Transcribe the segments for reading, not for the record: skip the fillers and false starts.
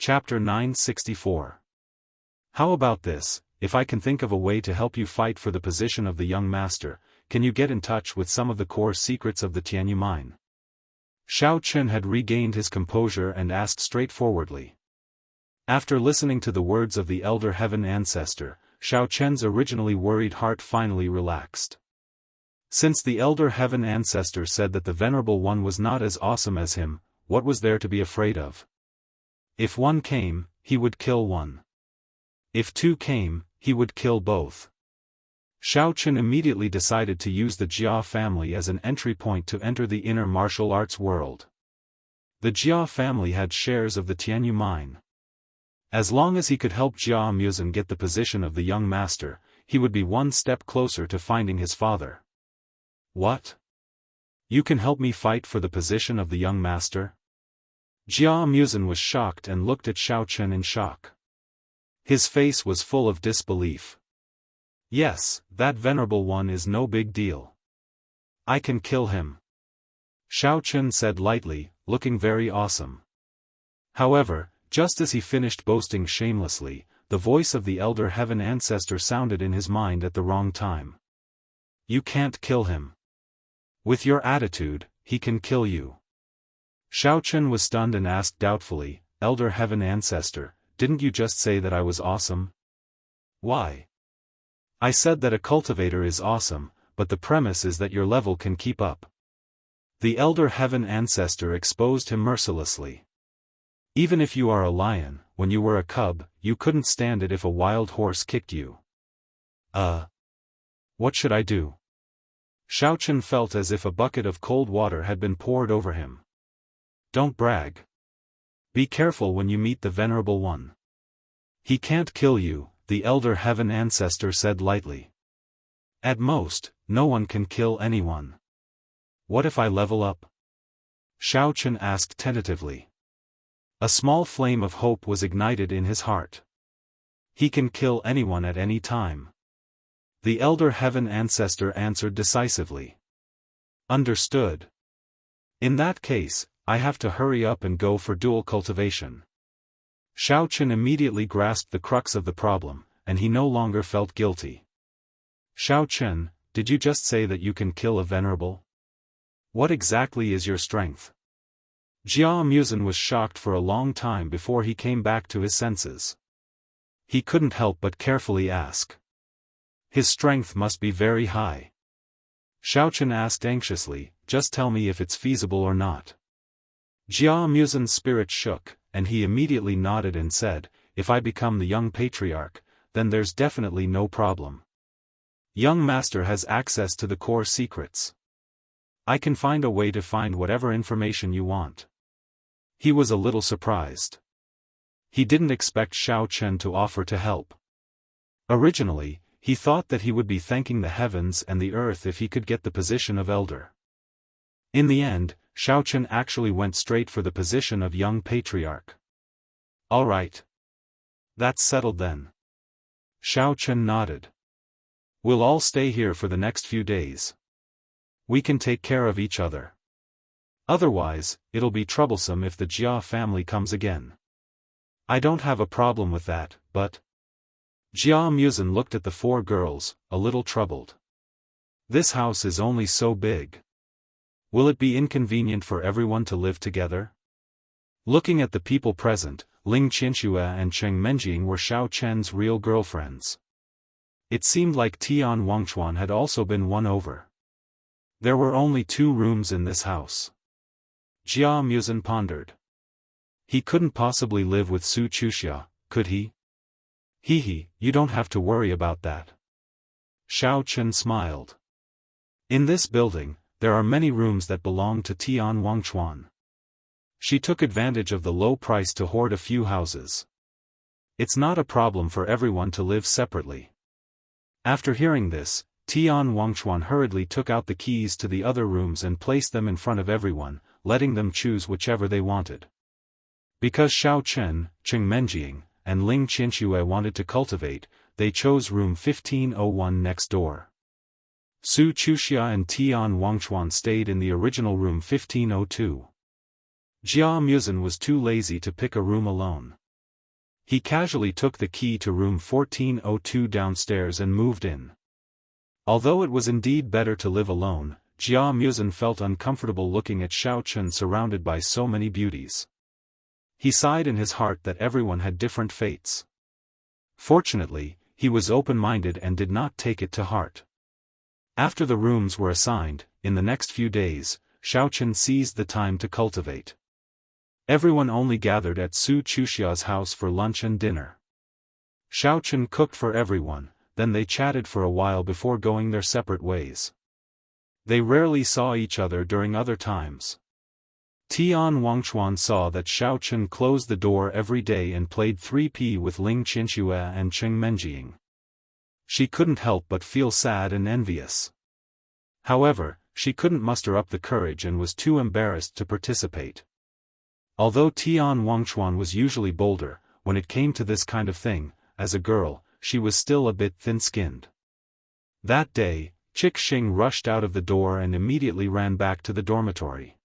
Chapter 964. How about this? If I can think of a way to help you fight for the position of the young master, can you get in touch with some of the core secrets of the Tianyu mine? Xiao Qun had regained his composure and asked straightforwardly. After listening to the words of the elder heaven ancestor, Xiao Qun's originally worried heart finally relaxed. Since the elder heaven ancestor said that the Venerable One was not as awesome as him, what was there to be afraid of? If one came, he would kill one. If two came, he would kill both. Xiao Qun immediately decided to use the Jia family as an entry point to enter the inner martial arts world. The Jia family had shares of the Tianyu mine. As long as he could help Jia Muzan get the position of the young master, he would be one step closer to finding his father. What? You can help me fight for the position of the young master? Jia Muzan was shocked and looked at Xiao Qun in shock. His face was full of disbelief. Yes, that Venerable One is no big deal. I can kill him. Xiao Qun said lightly, looking very awesome. However, just as he finished boasting shamelessly, the voice of the elder heaven ancestor sounded in his mind at the wrong time. You can't kill him. With your attitude, he can kill you. Xiao Qun was stunned and asked doubtfully, Elder Heaven Ancestor, didn't you just say that I was awesome? Why? I said that a cultivator is awesome, but the premise is that your level can keep up. The Elder Heaven Ancestor exposed him mercilessly. Even if you are a lion, when you were a cub, you couldn't stand it if a wild horse kicked you. What should I do? Xiao Qun felt as if a bucket of cold water had been poured over him. Don't brag. Be careful when you meet the Venerable One. He can't kill you, the Elder Heaven Ancestor said lightly. At most, no one can kill anyone. What if I level up? Xiao Qun asked tentatively. A small flame of hope was ignited in his heart. He can kill anyone at any time. The Elder Heaven Ancestor answered decisively. Understood. In that case, I have to hurry up and go for dual cultivation. Xiao Qun immediately grasped the crux of the problem, and he no longer felt guilty. Xiao Qun, did you just say that you can kill a venerable? What exactly is your strength? Jia Muzan was shocked for a long time before he came back to his senses. He couldn't help but carefully ask. His strength must be very high. Xiao Qun asked anxiously, just tell me if it's feasible or not. Jia Muzan's spirit shook, and he immediately nodded and said, if I become the young patriarch, then there's definitely no problem. Young master has access to the core secrets. I can find a way to find whatever information you want. He was a little surprised. He didn't expect Xiao Qun to offer to help. Originally, he thought that he would be thanking the heavens and the earth if he could get the position of elder. In the end, Xiao Qun actually went straight for the position of young patriarch. All right. That's settled then. Xiao Qun nodded. We'll all stay here for the next few days. We can take care of each other. Otherwise, it'll be troublesome if the Jia family comes again. I don't have a problem with that, but... Jia Muzan looked at the four girls, a little troubled. This house is only so big. Will it be inconvenient for everyone to live together? Looking at the people present, Ling Qianxue and Cheng Menjing were Xiao Qun's real girlfriends. It seemed like Tian Wangchuan had also been won over. There were only 2 rooms in this house. Jia Muzan pondered. He couldn't possibly live with Su Chuxia, could he? Hee, you don't have to worry about that. Xiao Qun smiled. In this building, there are many rooms that belong to Tian Wangchuan. She took advantage of the low price to hoard a few houses. It's not a problem for everyone to live separately. After hearing this, Tian Wangchuan hurriedly took out the keys to the other rooms and placed them in front of everyone, letting them choose whichever they wanted. Because Xiao Qun, Cheng Menjing, and Ling Qianxue wanted to cultivate, they chose room 1501 next door. Su Chuxia and Tian Wangchuan stayed in the original room 1502. Jia Muzan was too lazy to pick a room alone. He casually took the key to room 1402 downstairs and moved in. Although it was indeed better to live alone, Jia Muzhen felt uncomfortable looking at Xiaochen surrounded by so many beauties. He sighed in his heart that everyone had different fates. Fortunately, he was open-minded and did not take it to heart. After the rooms were assigned, in the next few days, Xiaochen seized the time to cultivate. Everyone only gathered at Su Chuxia's house for lunch and dinner. Xiaochen cooked for everyone, then they chatted for a while before going their separate ways. They rarely saw each other during other times. Tian Wangchuan saw that Xiaochen closed the door every day and played 3P with Ling Qinxue and Cheng Menjing. She couldn't help but feel sad and envious. However, she couldn't muster up the courage and was too embarrassed to participate. Although Tian Wangchuan was usually bolder, when it came to this kind of thing, as a girl, she was still a bit thin-skinned. That day, Qixing rushed out of the door and immediately ran back to the dormitory.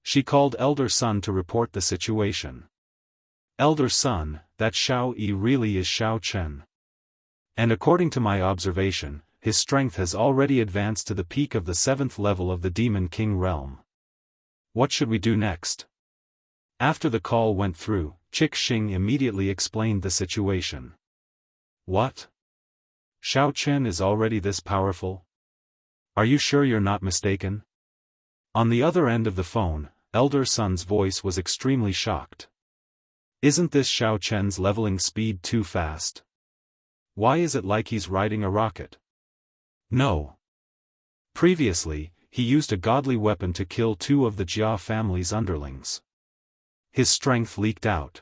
She called elder son to report the situation. Elder son, that Xiao Yi really is Xiao Chen. And according to my observation, his strength has already advanced to the peak of the 7th level of the Demon King realm. What should we do next? After the call went through, Qixing immediately explained the situation. What? Xiao Chen is already this powerful? Are you sure you're not mistaken? On the other end of the phone, elder son's voice was extremely shocked. Isn't this Xiao Chen's leveling speed too fast? Why is it like he's riding a rocket? No. Previously, he used a godly weapon to kill 2 of the Jia family's underlings. His strength leaked out.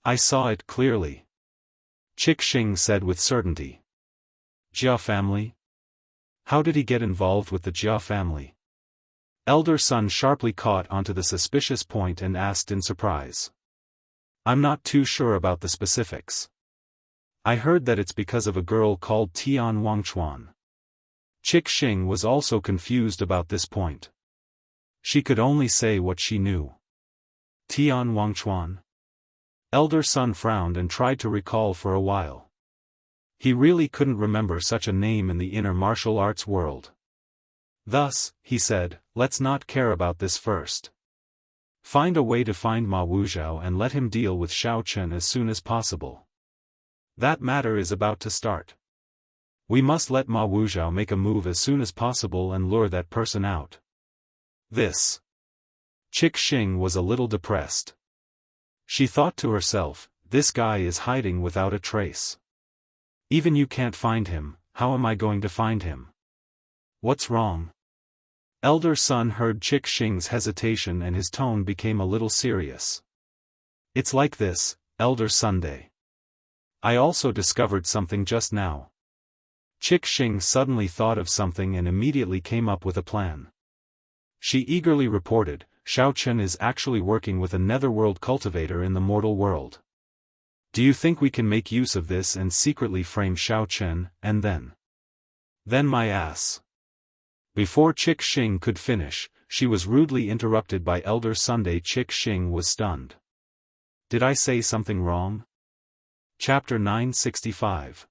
I saw it clearly. Qixing said with certainty. Jia family? How did he get involved with the Jia family? Elder son sharply caught onto the suspicious point and asked in surprise. I'm not too sure about the specifics. I heard that it's because of a girl called Tian Wangchuan. Qixing was also confused about this point. She could only say what she knew. Tian Wangchuan? Elder son frowned and tried to recall for a while. He really couldn't remember such a name in the inner martial arts world. Thus, he said, let's not care about this first. Find a way to find Ma Wuzhao and let him deal with Xiao Chen as soon as possible. That matter is about to start. We must let Ma Wuzhao make a move as soon as possible and lure that person out. This. Qixing was a little depressed. She thought to herself, this guy is hiding without a trace. Even you can't find him, how am I going to find him? What's wrong? Elder son heard Qixing's hesitation and his tone became a little serious. It's like this, Elder Sunday. I also discovered something just now. Qixing suddenly thought of something and immediately came up with a plan. She eagerly reported, Xiao Chen is actually working with a netherworld cultivator in the mortal world. Do you think we can make use of this and secretly frame Xiao Chen, and then? Then my ass. Before Qixing could finish, she was rudely interrupted by Elder Sunday. Qixing was stunned. Did I say something wrong? Chapter 965.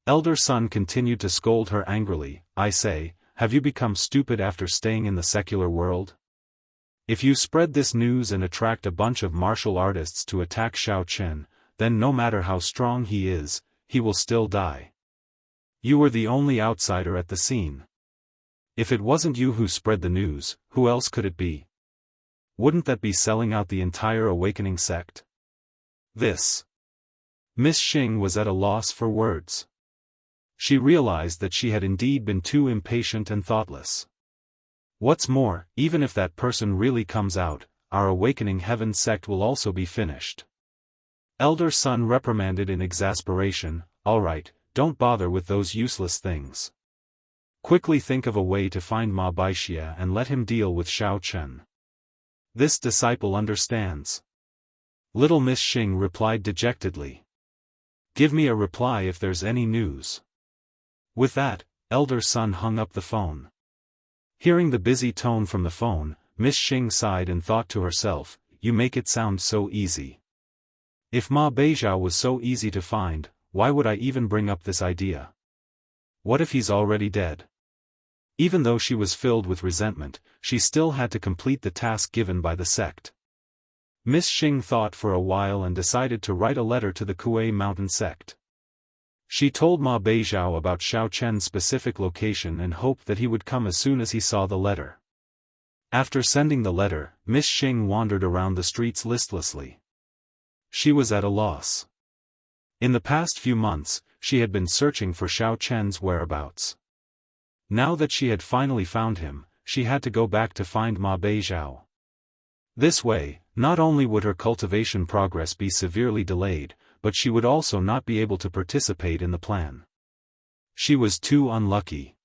Elder Sun continued to scold her angrily. I say, have you become stupid after staying in the secular world? If you spread this news and attract a bunch of martial artists to attack Xiao Chen, then no matter how strong he is, he will still die. You were the only outsider at the scene. If it wasn't you who spread the news, who else could it be? Wouldn't that be selling out the entire awakening sect? This. Miss Xing was at a loss for words. She realized that she had indeed been too impatient and thoughtless. What's more, even if that person really comes out, our awakening heaven sect will also be finished. Elder Sun reprimanded in exasperation, all right, don't bother with those useless things. Quickly think of a way to find Ma Baixia and let him deal with Xiao Chen. This disciple understands. Little Miss Xing replied dejectedly. Give me a reply if there's any news. With that, Elder Sun hung up the phone. Hearing the busy tone from the phone, Miss Xing sighed and thought to herself, you make it sound so easy. If Ma Beizhao was so easy to find, why would I even bring up this idea? What if he's already dead? Even though she was filled with resentment, she still had to complete the task given by the sect. Miss Xing thought for a while and decided to write a letter to the Kuei Mountain sect. She told Ma Beizhao about Xiao Chen's specific location and hoped that he would come as soon as he saw the letter. After sending the letter, Miss Xing wandered around the streets listlessly. She was at a loss. In the past few months, she had been searching for Xiao Chen's whereabouts. Now that she had finally found him, she had to go back to find Ma Beizhao. This way, not only would her cultivation progress be severely delayed, but she would also not be able to participate in the plan. She was too unlucky.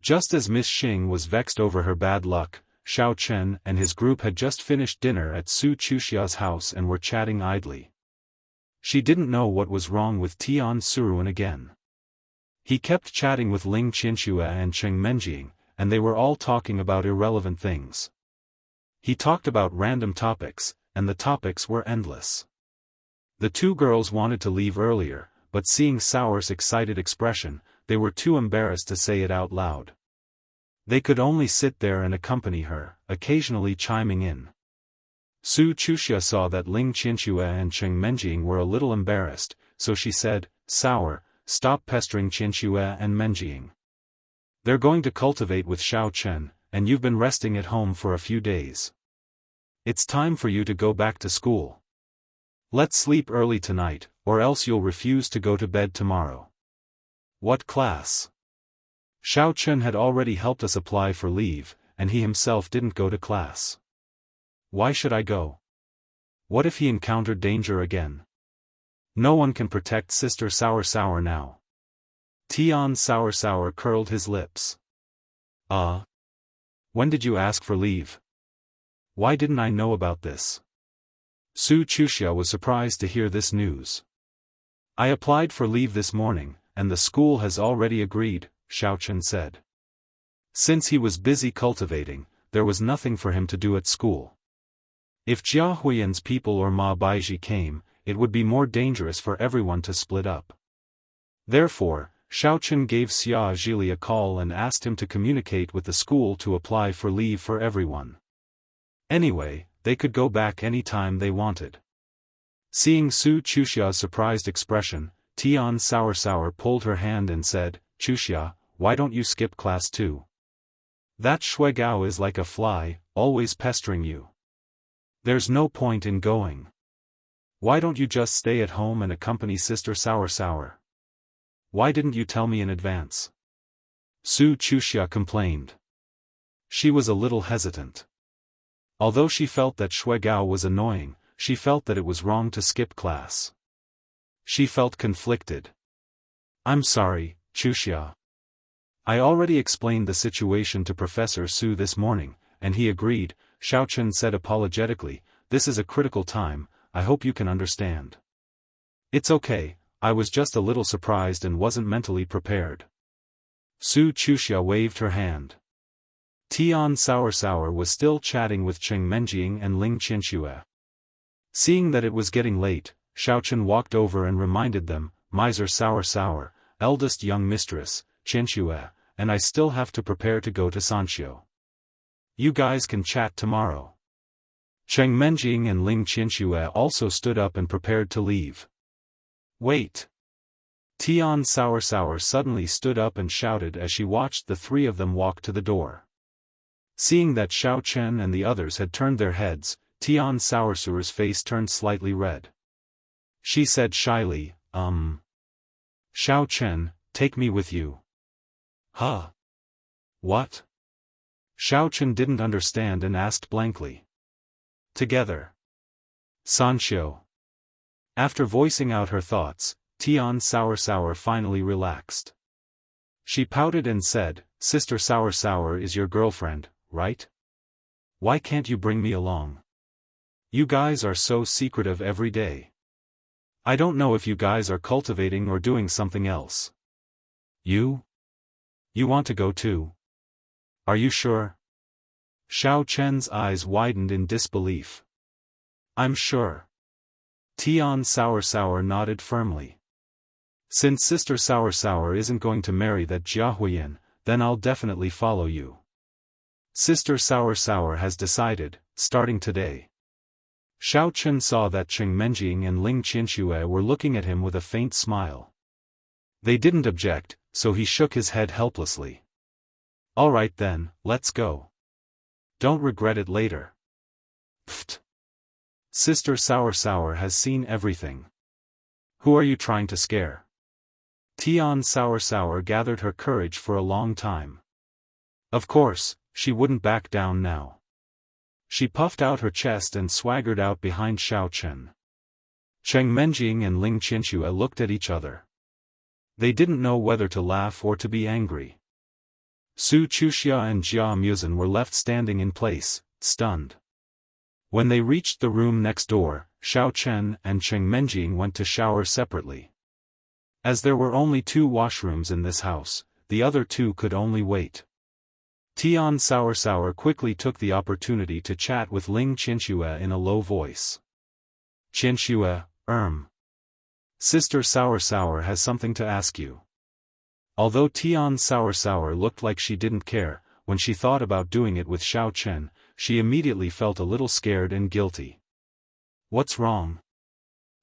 Just as Miss Xing was vexed over her bad luck, Xiao Chen and his group had just finished dinner at Su Chuxia's house and were chatting idly. She didn't know what was wrong with Tian Suruan again. He kept chatting with Ling Qianxue and Cheng Menjing, and they were all talking about irrelevant things. He talked about random topics, and the topics were endless. The two girls wanted to leave earlier, but seeing Sour's excited expression, they were too embarrassed to say it out loud. They could only sit there and accompany her, occasionally chiming in. Su Chuxia saw that Ling Qianxue and Cheng Menjing were a little embarrassed, so she said, "Sour, stop pestering Qianxue and Menjing. They're going to cultivate with Xiao Chen, and you've been resting at home for a few days. It's time for you to go back to school. Let's sleep early tonight, or else you'll refuse to go to bed tomorrow." What class? Xiao Chen had already helped us apply for leave, and he himself didn't go to class. Why should I go? What if he encountered danger again? No one can protect Sister Sour now. Tian Sour curled his lips. When did you ask for leave? Why didn't I know about this? Su Chuxia was surprised to hear this news. I applied for leave this morning, and the school has already agreed, Xiao Chen said. Since he was busy cultivating, there was nothing for him to do at school. If Jia Huiyan's people or Ma Baizhi came, it would be more dangerous for everyone to split up. Therefore, Xiao Chen gave Xia Zhili a call and asked him to communicate with the school to apply for leave for everyone. Anyway, they could go back any time they wanted. Seeing Su Chuxia's surprised expression, Tian Sour pulled her hand and said, "Chuxia, why don't you skip class too? That Shui Gao is like a fly, always pestering you. There's no point in going. Why don't you just stay at home and accompany Sister Sour? Why didn't you tell me in advance?" Su Chuxia complained. She was a little hesitant. Although she felt that Shui Gao was annoying, she felt that it was wrong to skip class. She felt conflicted. "I'm sorry, Chuxia. I already explained the situation to Professor Su this morning, and he agreed," Xiao Chen said apologetically. "This is a critical time, I hope you can understand." "It's okay, I was just a little surprised and wasn't mentally prepared." Su Chuxia waved her hand. Tian Sour was still chatting with Cheng Menjing and Ling Qianxue. Seeing that it was getting late, Xiao Chen walked over and reminded them, "Miser Sour, eldest young mistress, Qianxue, and I still have to prepare to go to Sanxiu. You guys can chat tomorrow." Cheng Menjing and Ling Qianxue also stood up and prepared to leave. "Wait!" Tian Sour suddenly stood up and shouted as she watched the three of them walk to the door. Seeing that Xiao Chen and the others had turned their heads, Tian Sour's face turned slightly red. She said shyly, "Xiao Chen, take me with you." "Huh? What?" Xiao Chen didn't understand and asked blankly. "Together. Sanxiu." After voicing out her thoughts, Tian Sour finally relaxed. She pouted and said, "Sister Sour is your girlfriend, right? Why can't you bring me along? You guys are so secretive every day. I don't know if you guys are cultivating or doing something else." You want to go too? Are you sure?" Xiao Chen's eyes widened in disbelief. "I'm sure. Tian Sour nodded firmly. Since Sister Sour isn't going to marry that Jiahuyan, then I'll definitely follow you. Sister Sour has decided, starting today. Xiaochen saw that Cheng Menjing and Ling Qianxue were looking at him with a faint smile. They didn't object, so he shook his head helplessly. All right then, let's go. Don't regret it later. Pfft. Sister Sour has seen everything. Who are you trying to scare? Tian Sour gathered her courage for a long time. Of course, she wouldn't back down now. She puffed out her chest and swaggered out behind Xiaochen. Cheng Menjing and Ling Qianxue looked at each other. They didn't know whether to laugh or to be angry. Su Chuxia and Jia Muzhen were left standing in place, stunned. When they reached the room next door, Xiaochen and Cheng Menjing went to shower separately. As there were only 2 washrooms in this house, the other 2 could only wait. Tian Sour quickly took the opportunity to chat with Ling Qianxue in a low voice. Qianxue, Sister Sour has something to ask you. Although Tian Sour looked like she didn't care, when she thought about doing it with Xiaochen, she immediately felt a little scared and guilty. What's wrong?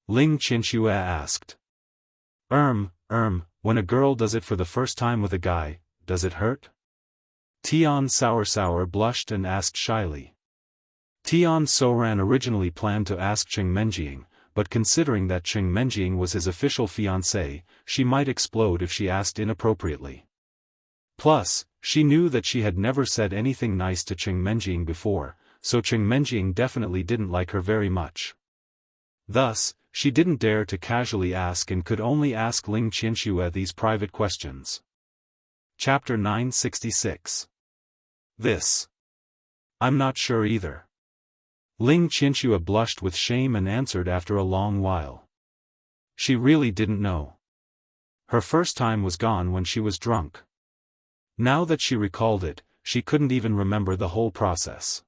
Ling Qianxue asked. When a girl does it for the first time with a guy, does it hurt? Tian Sour blushed and asked shyly. Tian Soran originally planned to ask Cheng Menjing, but considering that Cheng Menjing was his official fiancé, she might explode if she asked inappropriately. Plus, she knew that she had never said anything nice to Cheng Menjing before, so Cheng Menjing definitely didn't like her very much. Thus, she didn't dare to casually ask and could only ask Ling Qianxue these private questions. Chapter 966. This. I'm not sure either. Ling Qianxue blushed with shame and answered after a long while. She really didn't know. Her first time was gone when she was drunk. Now that she recalled it, she couldn't even remember the whole process.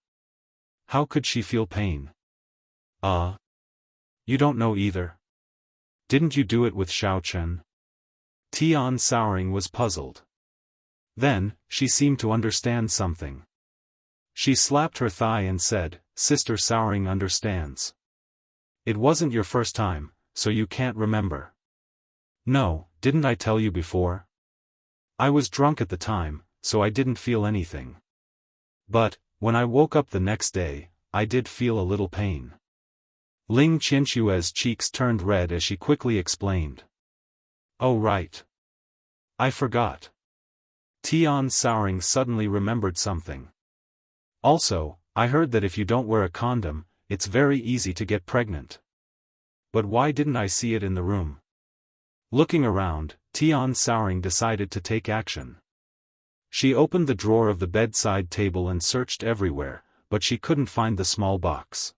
How could she feel pain? You don't know either. Didn't you do it with Xiaochen? Tian Souring was puzzled. Then, she seemed to understand something. She slapped her thigh and said, Sister Souring understands. It wasn't your first time, so you can't remember. No, didn't I tell you before? I was drunk at the time, so I didn't feel anything. But, when I woke up the next day, I did feel a little pain. Ling Qianxue's cheeks turned red as she quickly explained. Oh right. I forgot. Tian Souring suddenly remembered something. Also, I heard that if you don't wear a condom, it's very easy to get pregnant. But why didn't I see it in the room? Looking around, Tian Souring decided to take action. She opened the drawer of the bedside table and searched everywhere, but she couldn't find the small box.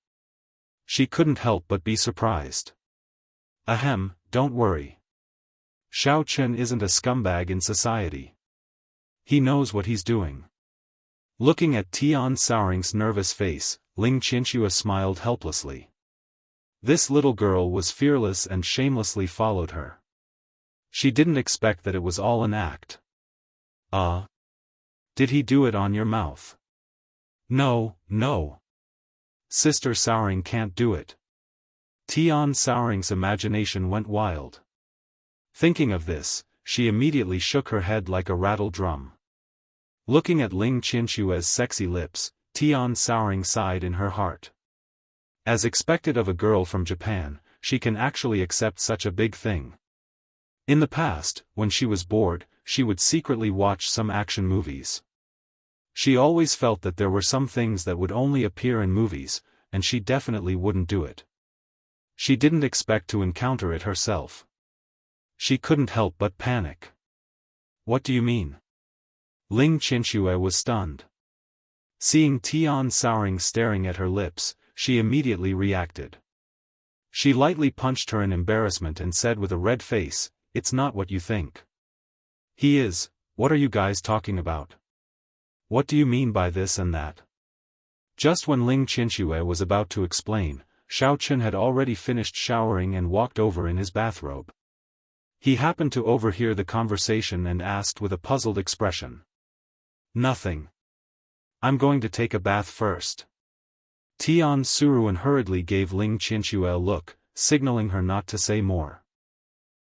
She couldn't help but be surprised. Ahem, don't worry. Xiaochen isn't a scumbag in society. He knows what he's doing. Looking at Tian Souring's nervous face, Ling Qianxue smiled helplessly. This little girl was fearless and shamelessly followed her. She didn't expect that it was all an act. Did he do it on your mouth? No. Sister Souring can't do it. Tian Souring's imagination went wild. Thinking of this, she immediately shook her head like a rattle drum. Looking at Ling Qianxue's sexy lips, Tian Souring sighed in her heart. As expected of a girl from Japan, she can actually accept such a big thing. In the past, when she was bored, she would secretly watch some action movies. She always felt that there were some things that would only appear in movies, and she definitely wouldn't do it. She didn't expect to encounter it herself. She couldn't help but panic. What do you mean? Ling Qianxue was stunned. Seeing Tian Souring staring at her lips, she immediately reacted. She lightly punched her in embarrassment and said with a red face, "It's not what you think." "He is, what are you guys talking about? What do you mean by this and that?" Just when Ling Qianxue was about to explain, Xiaochen had already finished showering and walked over in his bathrobe. He happened to overhear the conversation and asked with a puzzled expression. "Nothing. I'm going to take a bath first." Tian Suruan hurriedly gave Ling Qianxue a look, signaling her not to say more.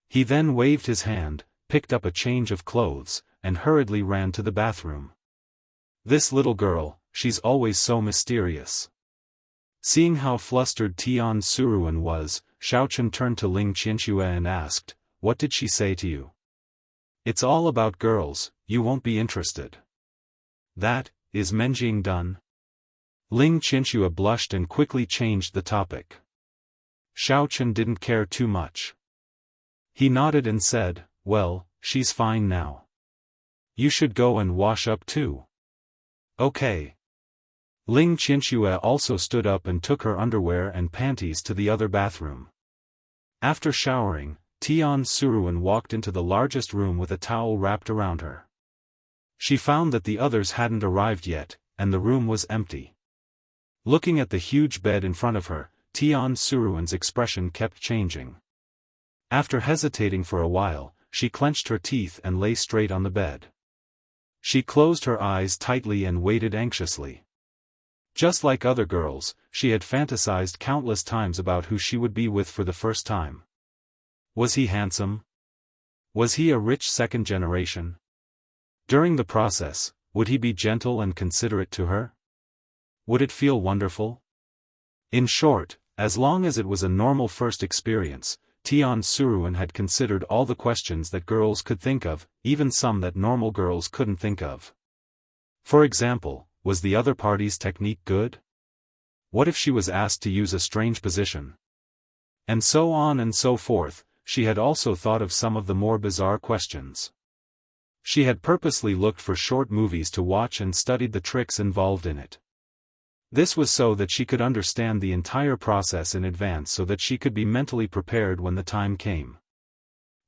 He then waved his hand, picked up a change of clothes, and hurriedly ran to the bathroom. "This little girl, she's always so mysterious." Seeing how flustered Tian Suruan was, Xiaochen turned to Ling Qianxue and asked, "What did she say to you?" "It's all about girls, you won't be interested." "That, is Menjing done?" Ling Qianxue blushed and quickly changed the topic. Xiaochen didn't care too much. He nodded and said, "Well, she's fine now. You should go and wash up too." "Okay." Ling Qianxue also stood up and took her underwear and panties to the other bathroom. After showering, Tian Suruan walked into the largest room with a towel wrapped around her. She found that the others hadn't arrived yet, and the room was empty. Looking at the huge bed in front of her, Tian Suruan's expression kept changing. After hesitating for a while, she clenched her teeth and lay straight on the bed. She closed her eyes tightly and waited anxiously. Just like other girls, she had fantasized countless times about who she would be with for the first time. Was he handsome? Was he a rich second generation? During the process, would he be gentle and considerate to her? Would it feel wonderful? In short, as long as it was a normal first experience, Tian Suruan had considered all the questions that girls could think of, even some that normal girls couldn't think of. For example, was the other party's technique good? What if she was asked to use a strange position? And so on and so forth. She had also thought of some of the more bizarre questions. She had purposely looked for short movies to watch and studied the tricks involved in it. This was so that she could understand the entire process in advance so that she could be mentally prepared when the time came.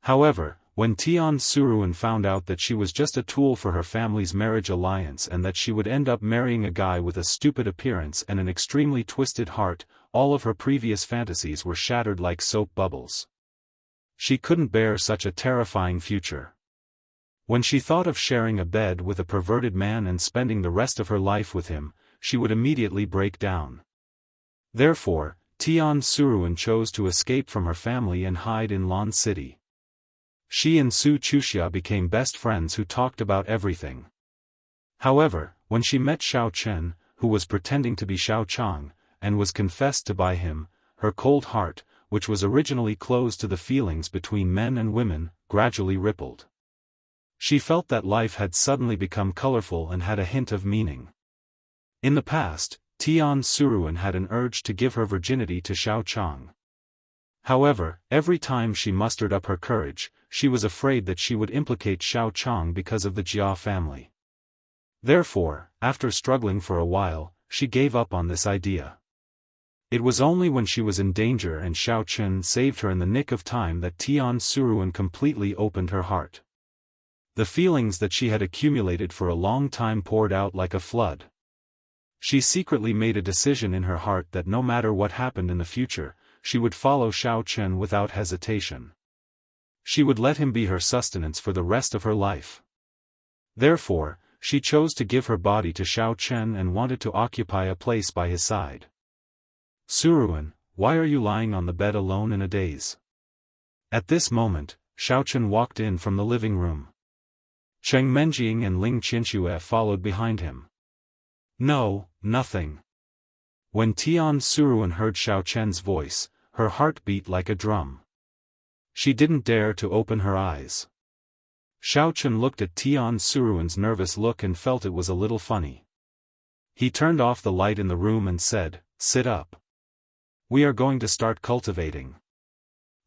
However, when Tian Suruan found out that she was just a tool for her family's marriage alliance and that she would end up marrying a guy with a stupid appearance and an extremely twisted heart, all of her previous fantasies were shattered like soap bubbles. She couldn't bear such a terrifying future. When she thought of sharing a bed with a perverted man and spending the rest of her life with him, she would immediately break down. Therefore, Tian Suruan chose to escape from her family and hide in Lan City. She and Su Chuxia became best friends who talked about everything. However, when she met Xiao Chen, who was pretending to be Xiao Chang, and was confessed to by him, her cold heart, which was originally closed to the feelings between men and women, gradually rippled. She felt that life had suddenly become colorful and had a hint of meaning. In the past, Tian Suruan had an urge to give her virginity to Xiao Chang. However, every time she mustered up her courage, she was afraid that she would implicate Xiao Chang because of the Jia family. Therefore, after struggling for a while, she gave up on this idea. It was only when she was in danger and Xiao Chen saved her in the nick of time that Tian Suruan completely opened her heart. The feelings that she had accumulated for a long time poured out like a flood. She secretly made a decision in her heart that no matter what happened in the future, she would follow Xiao Chen without hesitation. She would let him be her sustenance for the rest of her life. Therefore, she chose to give her body to Xiao Chen and wanted to occupy a place by his side. "Suruan, why are you lying on the bed alone in a daze?" At this moment, Xiao Chen walked in from the living room. Cheng Menjing and Ling Qianxue followed behind him. "No, nothing." When Tian Suruan heard Xiao Chen's voice, her heart beat like a drum. She didn't dare to open her eyes. Xiao Chen looked at Tian Suruan's nervous look and felt it was a little funny. He turned off the light in the room and said, "Sit up. We are going to start cultivating."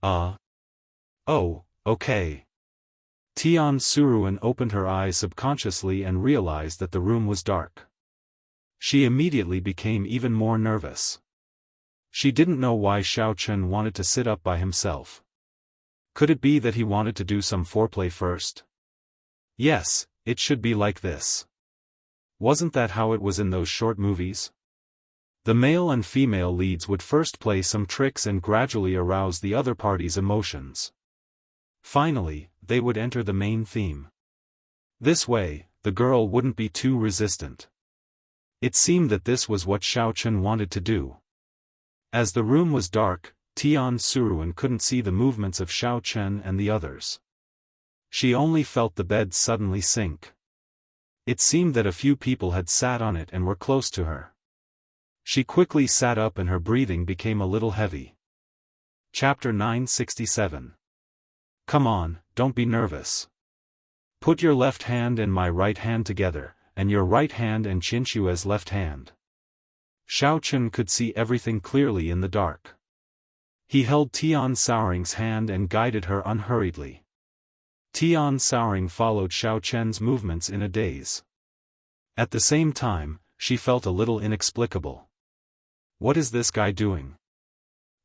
Oh, okay." Tian Suruan opened her eyes subconsciously and realized that the room was dark. She immediately became even more nervous. She didn't know why Xiao Chen wanted to sit up by himself. Could it be that he wanted to do some foreplay first? Yes, it should be like this. Wasn't that how it was in those short movies? The male and female leads would first play some tricks and gradually arouse the other party's emotions. Finally, they would enter the main theme. This way, the girl wouldn't be too resistant. It seemed that this was what Xiaochen wanted to do. As the room was dark, Tian Suruan couldn't see the movements of Xiaochen and the others. She only felt the bed suddenly sink. It seemed that a few people had sat on it and were close to her. She quickly sat up and her breathing became a little heavy. Chapter 967. Come on, don't be nervous. Put your left hand and my right hand together, and your right hand and Qinshue's left hand. Xiaochen could see everything clearly in the dark. He held Tian Souring's hand and guided her unhurriedly. Tian Souring followed Xiaochen's movements in a daze. At the same time, she felt a little inexplicable. What is this guy doing?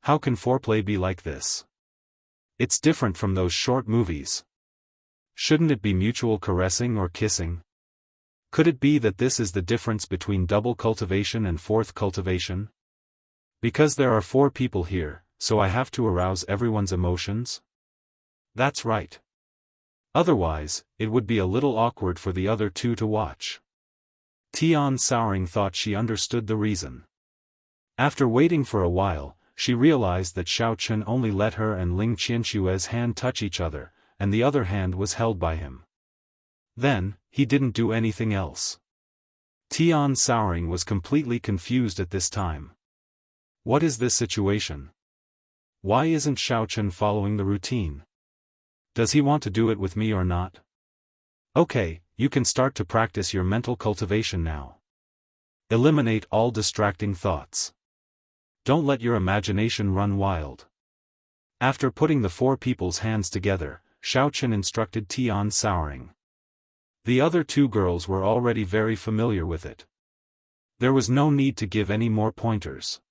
How can foreplay be like this? It's different from those short movies. Shouldn't it be mutual caressing or kissing? Could it be that this is the difference between double cultivation and fourth cultivation? Because there are 4 people here, so I have to arouse everyone's emotions? That's right. Otherwise, it would be a little awkward for the other 2 to watch. Tian Souring thought she understood the reason. After waiting for a while, she realized that Xiaochen only let her and Ling Qinshue's hand touch each other, and the other hand was held by him. Then, he didn't do anything else. Tian Souring was completely confused at this time. What is this situation? Why isn't Xiaochen following the routine? Does he want to do it with me or not? Okay, you can start to practice your mental cultivation now. Eliminate all distracting thoughts. Don't let your imagination run wild. After putting the 4 people's hands together, Xiaochen instructed Tian Souring. The other 2 girls were already very familiar with it. There was no need to give any more pointers.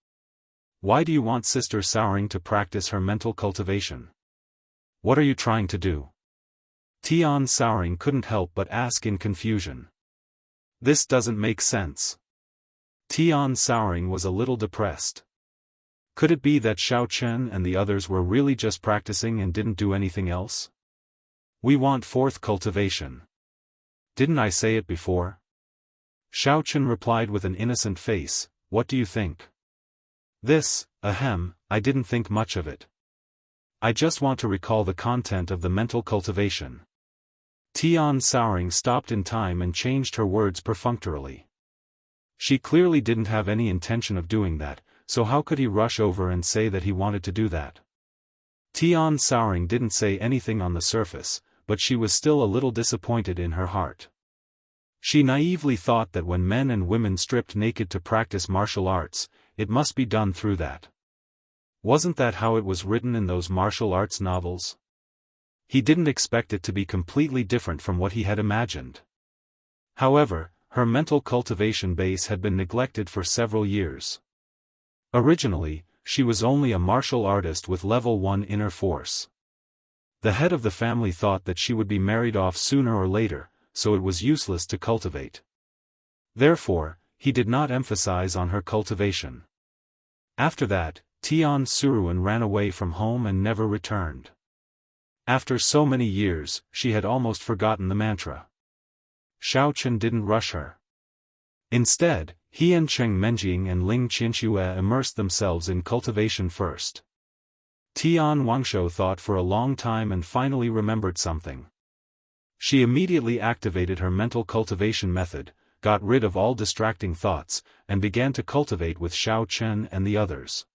Why do you want Sister Souring to practice her mental cultivation? What are you trying to do? Tian Souring couldn't help but ask in confusion. This doesn't make sense. Tian Souring was a little depressed. Could it be that Xiaochen and the others were really just practicing and didn't do anything else? We want fourth cultivation. Didn't I say it before? Xiaochen replied with an innocent face, what do you think? This, I didn't think much of it. I just want to recall the content of the mental cultivation. Tian Souring stopped in time and changed her words perfunctorily. She clearly didn't have any intention of doing that, so how could he rush over and say that he wanted to do that? Tian Souring didn't say anything on the surface, but she was still a little disappointed in her heart. She naively thought that when men and women stripped naked to practice martial arts, it must be done through that. Wasn't that how it was written in those martial arts novels? He didn't expect it to be completely different from what he had imagined. However, her mental cultivation base had been neglected for several years. Originally, she was only a martial artist with level 1 inner force. The head of the family thought that she would be married off sooner or later, so it was useless to cultivate. Therefore, he did not emphasize on her cultivation. After that, Tian Suruan ran away from home and never returned. After so many years, she had almost forgotten the mantra. Xiaochen didn't rush her. Instead, he and Cheng Menjing and Ling Qinshuo immersed themselves in cultivation first. Tian Wangshou thought for a long time and finally remembered something. She immediately activated her mental cultivation method, got rid of all distracting thoughts, and began to cultivate with Xiaochen and the others.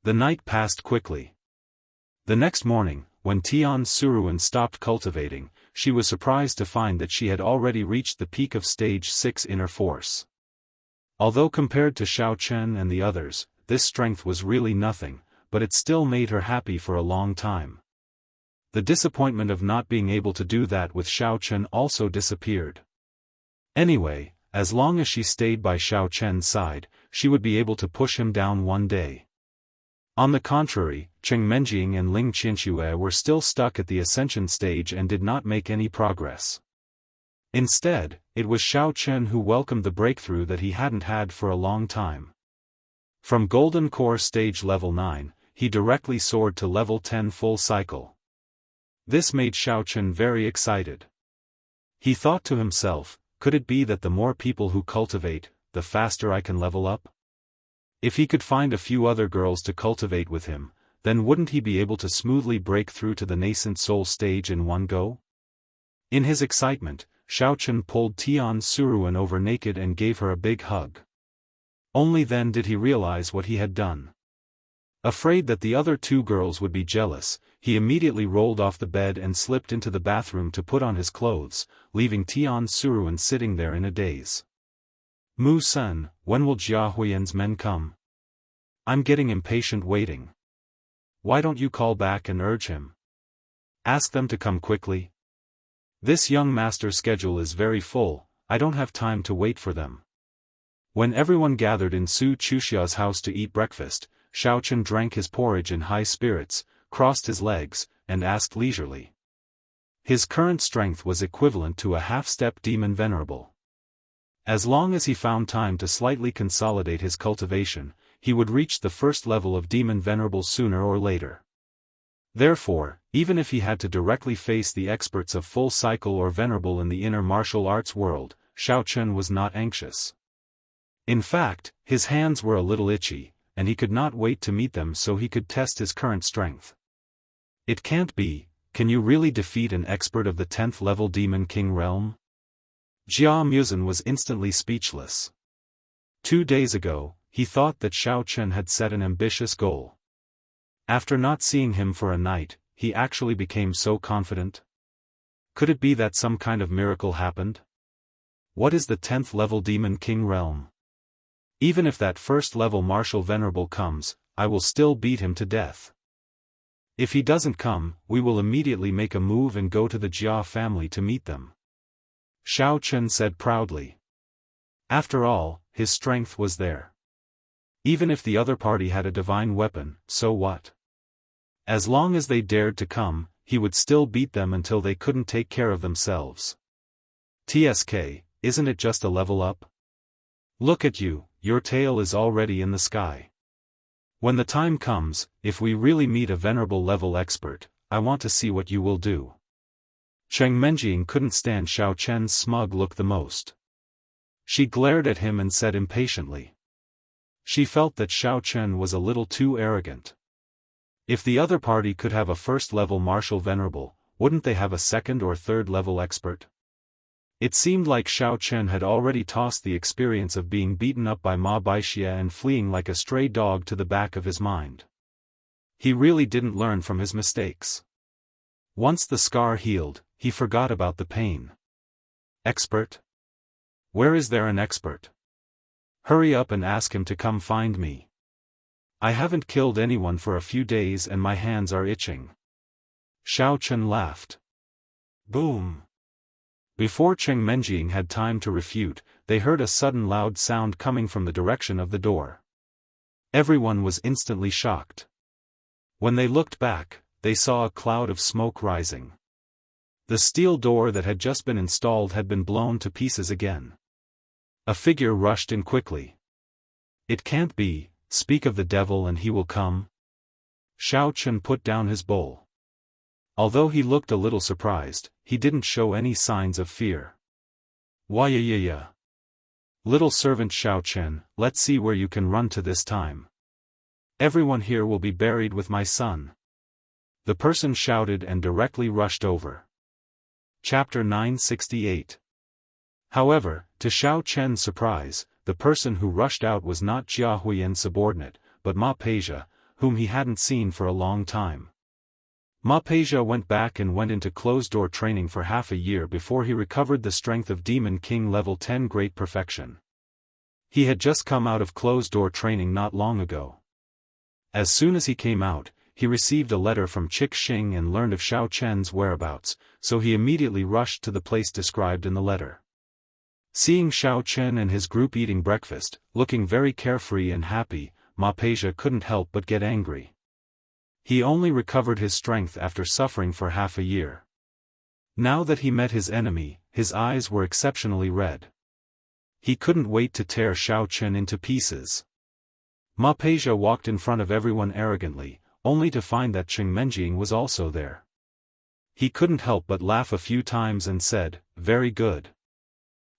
The night passed quickly. The next morning, when Tian Suruan stopped cultivating, she was surprised to find that she had already reached the peak of stage 6 inner force. Although compared to Xiaochen and the others, this strength was really nothing, but it still made her happy for a long time. The disappointment of not being able to do that with Xiaochen also disappeared. Anyway, as long as she stayed by Xiaochen's side, she would be able to push him down one day. On the contrary, Cheng Menjing and Ling Qinshuo were still stuck at the ascension stage and did not make any progress. Instead, it was Xiaochen who welcomed the breakthrough that he hadn't had for a long time. From Golden Core stage level 9, he directly soared to level 10 full cycle. This made Xiaochen very excited. He thought to himself, could it be that the more people who cultivate, the faster I can level up? If he could find a few other girls to cultivate with him, then wouldn't he be able to smoothly break through to the nascent soul stage in one go? In his excitement, Xiaochen pulled Tian Suruan over naked and gave her a big hug. Only then did he realize what he had done. Afraid that the other two girls would be jealous, he immediately rolled off the bed and slipped into the bathroom to put on his clothes, leaving Tian Suruan sitting there in a daze. Mu Sun, when will Jia Huiyan's men come? I'm getting impatient waiting. Why don't you call back and urge him? Ask them to come quickly. This young master's schedule is very full, I don't have time to wait for them. When everyone gathered in Su Chuxia's house to eat breakfast, Xiaochen drank his porridge in high spirits, crossed his legs, and asked leisurely. His current strength was equivalent to a half-step demon venerable. As long as he found time to slightly consolidate his cultivation, he would reach the first level of demon venerable sooner or later. Therefore, even if he had to directly face the experts of full cycle or venerable in the inner martial arts world, Xiaochen was not anxious. In fact, his hands were a little itchy, and he could not wait to meet them so he could test his current strength. It can't be, can you really defeat an expert of the 10th level Demon King realm? Jia Muzan was instantly speechless. 2 days ago, he thought that Xiaochen had set an ambitious goal. After not seeing him for a night, he actually became so confident. Could it be that some kind of miracle happened? What is the 10th level Demon King realm? Even if that first level martial venerable comes, I will still beat him to death. If he doesn't come, we will immediately make a move and go to the Jia family to meet them. Xiaochen said proudly. After all, his strength was there. Even if the other party had a divine weapon, so what? As long as they dared to come, he would still beat them until they couldn't take care of themselves. TSK, isn't it just a level up? Look at you, your tail is already in the sky. When the time comes, if we really meet a venerable level expert, I want to see what you will do. Cheng Menjing couldn't stand Xiaochen's smug look the most. She glared at him and said impatiently. She felt that Xiaochen was a little too arrogant. If the other party could have a first-level martial venerable, wouldn't they have a second or third-level expert? It seemed like Xiaochen had already tossed the experience of being beaten up by Ma Baixia and fleeing like a stray dog to the back of his mind. He really didn't learn from his mistakes. Once the scar healed, he forgot about the pain. Expert? Where is there an expert? Hurry up and ask him to come find me. I haven't killed anyone for a few days and my hands are itching. Xiaochen laughed. Boom. Before Cheng Menjing had time to refute, they heard a sudden loud sound coming from the direction of the door. Everyone was instantly shocked. When they looked back, they saw a cloud of smoke rising. The steel door that had just been installed had been blown to pieces again. A figure rushed in quickly. It can't be, speak of the devil and he will come. Xiaochen put down his bowl. Although he looked a little surprised, he didn't show any signs of fear. Why, little servant Xiaochen, let's see where you can run to this time. Everyone here will be buried with my son. The person shouted and directly rushed over. Chapter 968. However, to Xiaochen's surprise, the person who rushed out was not Jia Huiyan's subordinate, but Ma Peja, whom he hadn't seen for a long time. Ma Peja went back and went into closed-door training for half a year before he recovered the strength of Demon King level 10 Great Perfection. He had just come out of closed-door training not long ago. As soon as he came out, he received a letter from Chick Xing and learned of Xiaochen's whereabouts, so he immediately rushed to the place described in the letter. Seeing Xiaochen and his group eating breakfast, looking very carefree and happy, Ma Peja couldn't help but get angry. He only recovered his strength after suffering for half a year. Now that he met his enemy, his eyes were exceptionally red. He couldn't wait to tear Xiaochen into pieces. Ma Peizha walked in front of everyone arrogantly, only to find that Cheng Menjing was also there. He couldn't help but laugh a few times and said, "Very good.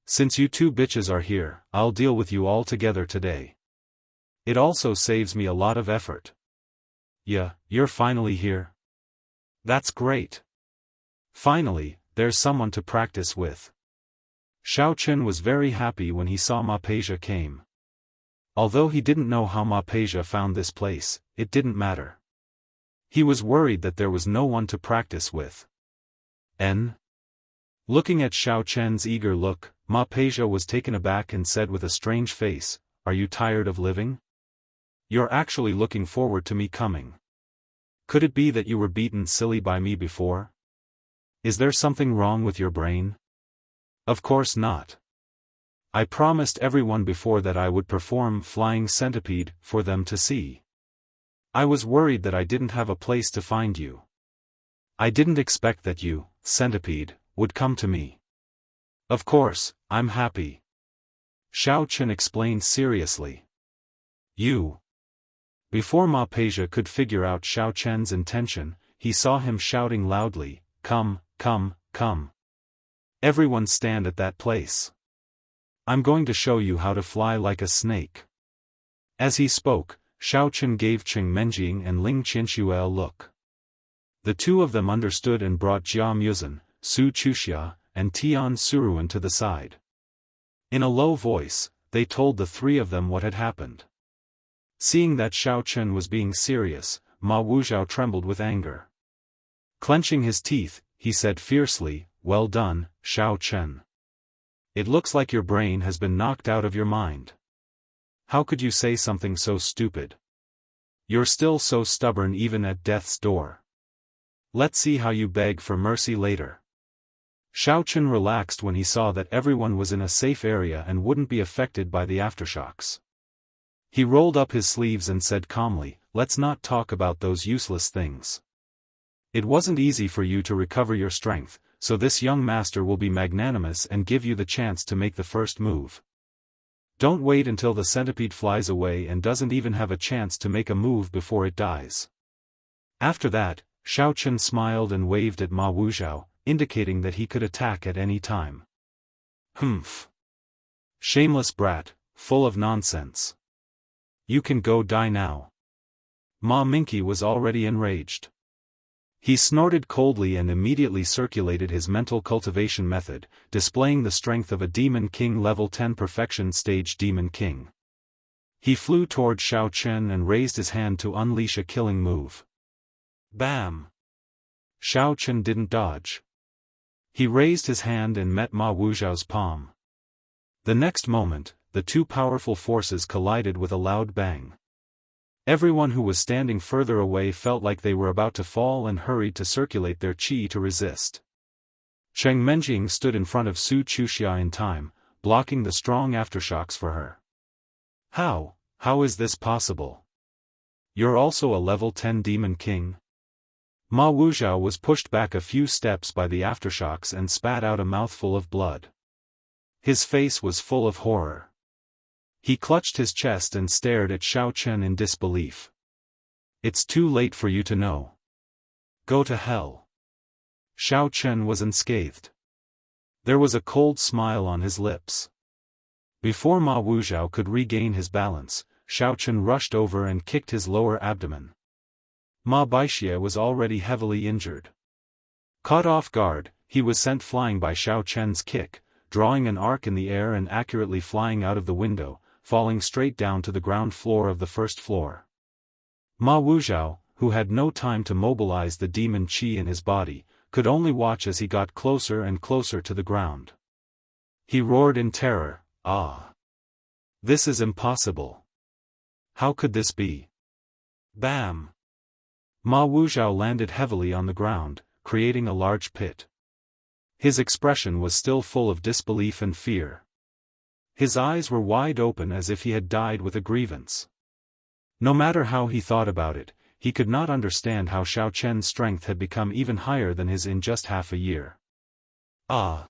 Since you two bitches are here, I'll deal with you all together today. It also saves me a lot of effort." "Yeah, you're finally here? That's great. Finally, there's someone to practice with." Xiaochen was very happy when he saw Ma Peizha came. Although he didn't know how Ma Peizha found this place, it didn't matter. He was worried that there was no one to practice with. Looking at Xiaochen's eager look, Ma Peizha was taken aback and said with a strange face, "Are you tired of living? You're actually looking forward to me coming. Could it be that you were beaten silly by me before? Is there something wrong with your brain?" "Of course not. I promised everyone before that I would perform Flying Centipede for them to see. I was worried that I didn't have a place to find you. I didn't expect that you, Centipede, would come to me. Of course, I'm happy." Xiaochen explained seriously. "You." Before Ma Peizha could figure out Xiaochen's intention, he saw him shouting loudly, "Come, come, come. Everyone stand at that place. I'm going to show you how to fly like a snake." As he spoke, Xiaochen gave Cheng Menjing and Ling Qianxue a look. The two of them understood and brought Jia Muzhen, Su Chuxia, and Tian Suruan to the side. In a low voice, they told the three of them what had happened. Seeing that Xiaochen was being serious, Ma Wuzhao trembled with anger. Clenching his teeth, he said fiercely, "Well done, Xiaochen. It looks like your brain has been knocked out of your mind. How could you say something so stupid? You're still so stubborn even at death's door. Let's see how you beg for mercy later." Xiaochen relaxed when he saw that everyone was in a safe area and wouldn't be affected by the aftershocks. He rolled up his sleeves and said calmly, "Let's not talk about those useless things. It wasn't easy for you to recover your strength, so this young master will be magnanimous and give you the chance to make the first move. Don't wait until the centipede flies away and doesn't even have a chance to make a move before it dies." After that, Xiaochen smiled and waved at Ma Wuzhao, indicating that he could attack at any time. "Humph. Shameless brat, full of nonsense. You can go die now." Ma Minky was already enraged. He snorted coldly and immediately circulated his mental cultivation method, displaying the strength of a Demon King level 10 perfection stage Demon King. He flew toward Xiaochen and raised his hand to unleash a killing move. Bam! Xiaochen didn't dodge. He raised his hand and met Ma Wuzhao's palm. The next moment, the two powerful forces collided with a loud bang. Everyone who was standing further away felt like they were about to fall and hurried to circulate their qi to resist. Cheng Menjing stood in front of Su Chuxia in time, blocking the strong aftershocks for her. How is this possible? You're also a level 10 Demon King?" Ma Wuzhao was pushed back a few steps by the aftershocks and spat out a mouthful of blood. His face was full of horror. He clutched his chest and stared at Xiaochen in disbelief. "It's too late for you to know. Go to hell." Xiaochen was unscathed. There was a cold smile on his lips. Before Ma Wuzhao could regain his balance, Xiaochen rushed over and kicked his lower abdomen. Ma Baixie was already heavily injured. Caught off guard, he was sent flying by Xiaochen's kick, drawing an arc in the air and accurately flying out of the window, falling straight down to the ground floor of the first floor. Ma Wuzhao, who had no time to mobilize the demon qi in his body, could only watch as he got closer and closer to the ground. He roared in terror, "Ah! This is impossible. How could this be?" Bam! Ma Wuzhao landed heavily on the ground, creating a large pit. His expression was still full of disbelief and fear. His eyes were wide open as if he had died with a grievance. No matter how he thought about it, he could not understand how Xiaochen's strength had become even higher than his in just half a year. "Ah!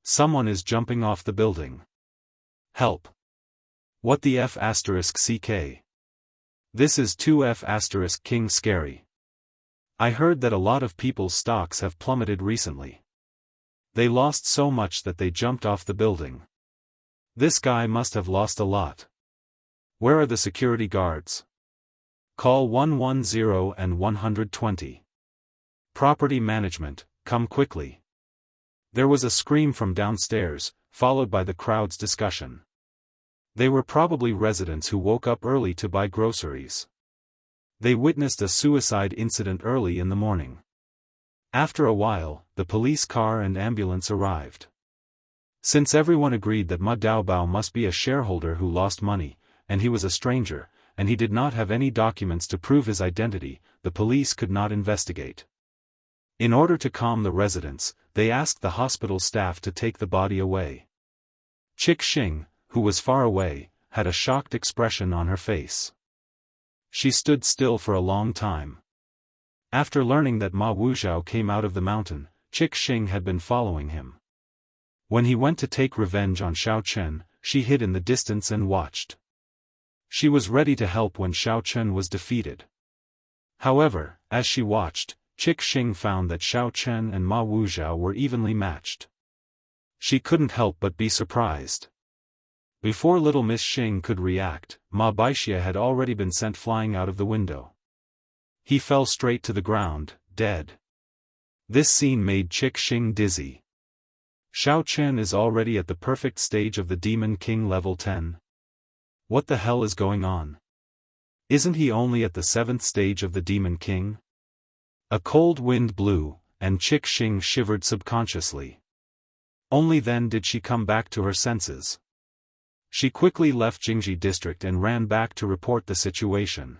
Someone is jumping off the building. Help! What the F***ck? This is 2F** King scary. I heard that a lot of people's stocks have plummeted recently. They lost so much that they jumped off the building. This guy must have lost a lot. Where are the security guards? Call 110 and 120. Property management, come quickly. There was a scream from downstairs, followed by the crowd's discussion. They were probably residents who woke up early to buy groceries. They witnessed a suicide incident early in the morning. After a while, the police car and ambulance arrived. Since everyone agreed that Ma Daobao must be a shareholder who lost money, and he was a stranger, and he did not have any documents to prove his identity, the police could not investigate. In order to calm the residents, they asked the hospital staff to take the body away. Chick Xing, who was far away, had a shocked expression on her face. She stood still for a long time. After learning that Ma Wuxiao came out of the mountain, Chick Xing had been following him. When he went to take revenge on Xiaochen, she hid in the distance and watched. She was ready to help when Xiaochen was defeated. However, as she watched, Chick Xing found that Xiaochen and Ma Wuxiao were evenly matched. She couldn't help but be surprised. Before little Miss Xing could react, Ma Baixia had already been sent flying out of the window. He fell straight to the ground, dead. This scene made Chick Xing dizzy. Xiaochen is already at the perfect stage of the Demon King level 10. What the hell is going on? Isn't he only at the 7th stage of the Demon King? A cold wind blew, and Chick Xing shivered subconsciously. Only then did she come back to her senses. She quickly left Jingji district and ran back to report the situation.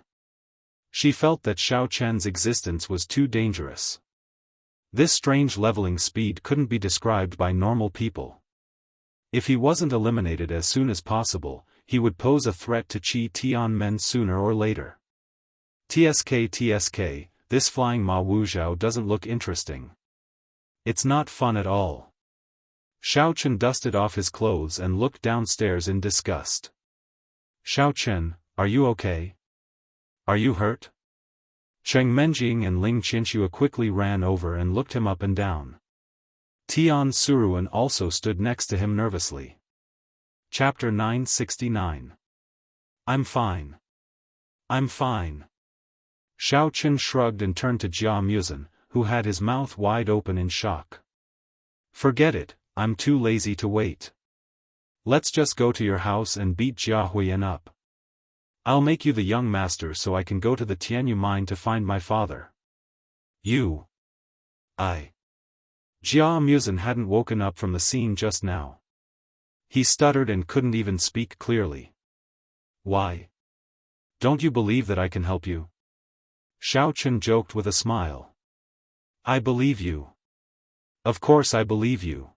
She felt that Xiaochen's existence was too dangerous. This strange leveling speed couldn't be described by normal people. If he wasn't eliminated as soon as possible, he would pose a threat to Qi Tianmen sooner or later. TSK, this flying Ma Wuxiao doesn't look interesting. It's not fun at all. Xiaochen dusted off his clothes and looked downstairs in disgust. Xiaochen, are you okay? Are you hurt? Cheng Menjing and Ling Qinxue quickly ran over and looked him up and down. Tian Suruan also stood next to him nervously. Chapter 969. I'm fine. I'm fine. Xiaochen shrugged and turned to Jia Muzhen, who had his mouth wide open in shock. Forget it, I'm too lazy to wait. Let's just go to your house and beat Jia Huiyan up. I'll make you the young master so I can go to the Tianyu mine to find my father. You. Jia Muzhen hadn't woken up from the scene just now. He stuttered and couldn't even speak clearly. Why? Don't you believe that I can help you? Xiaochen joked with a smile. I believe you. Of course I believe you.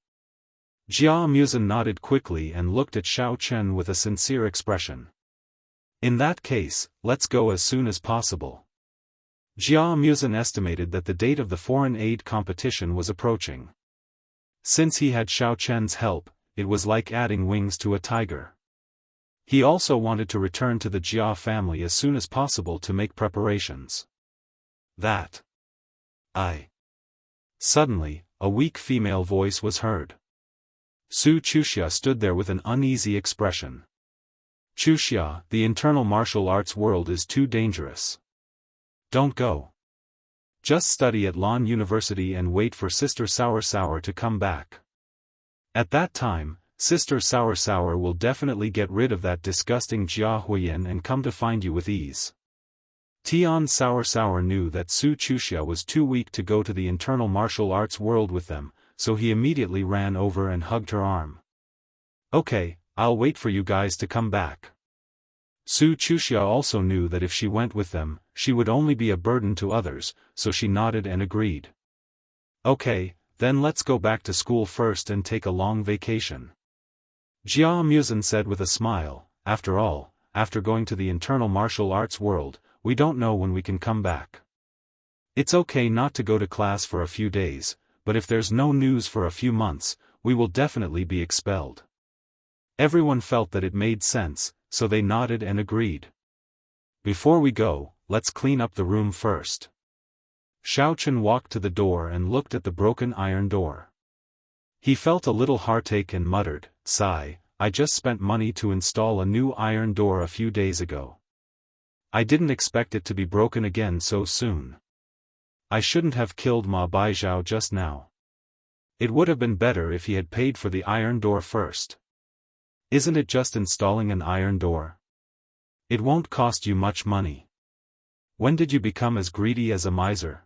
Jia Muzhen nodded quickly and looked at Xiaochen with a sincere expression. In that case, let's go as soon as possible. Jia Muzhen estimated that the date of the foreign aid competition was approaching. Since he had Xiaochen's help, it was like adding wings to a tiger. He also wanted to return to the Jia family as soon as possible to make preparations. Suddenly, a weak female voice was heard. Su Chuxia stood there with an uneasy expression. Chuxia, the internal martial arts world is too dangerous. Don't go. Just study at Lan University and wait for Sister Sour to come back. At that time, Sister Sour will definitely get rid of that disgusting Jia Huiyan and come to find you with ease. Tian Sour knew that Su Chuxia was too weak to go to the internal martial arts world with them, so he immediately ran over and hugged her arm. Okay, I'll wait for you guys to come back. Su Chuxia also knew that if she went with them, she would only be a burden to others, so she nodded and agreed. Okay, then let's go back to school first and take a long vacation. Jia Muzhen said with a smile, after all, after going to the internal martial arts world, we don't know when we can come back. It's okay not to go to class for a few days, but if there's no news for a few months, we will definitely be expelled. Everyone felt that it made sense, so they nodded and agreed. Before we go, let's clean up the room first. Xiaochen walked to the door and looked at the broken iron door. He felt a little heartache and muttered, "Sigh, I just spent money to install a new iron door a few days ago. I didn't expect it to be broken again so soon. I shouldn't have killed Ma Baizhao just now. It would have been better if he had paid for the iron door first. Isn't it just installing an iron door? It won't cost you much money. When did you become as greedy as a miser?"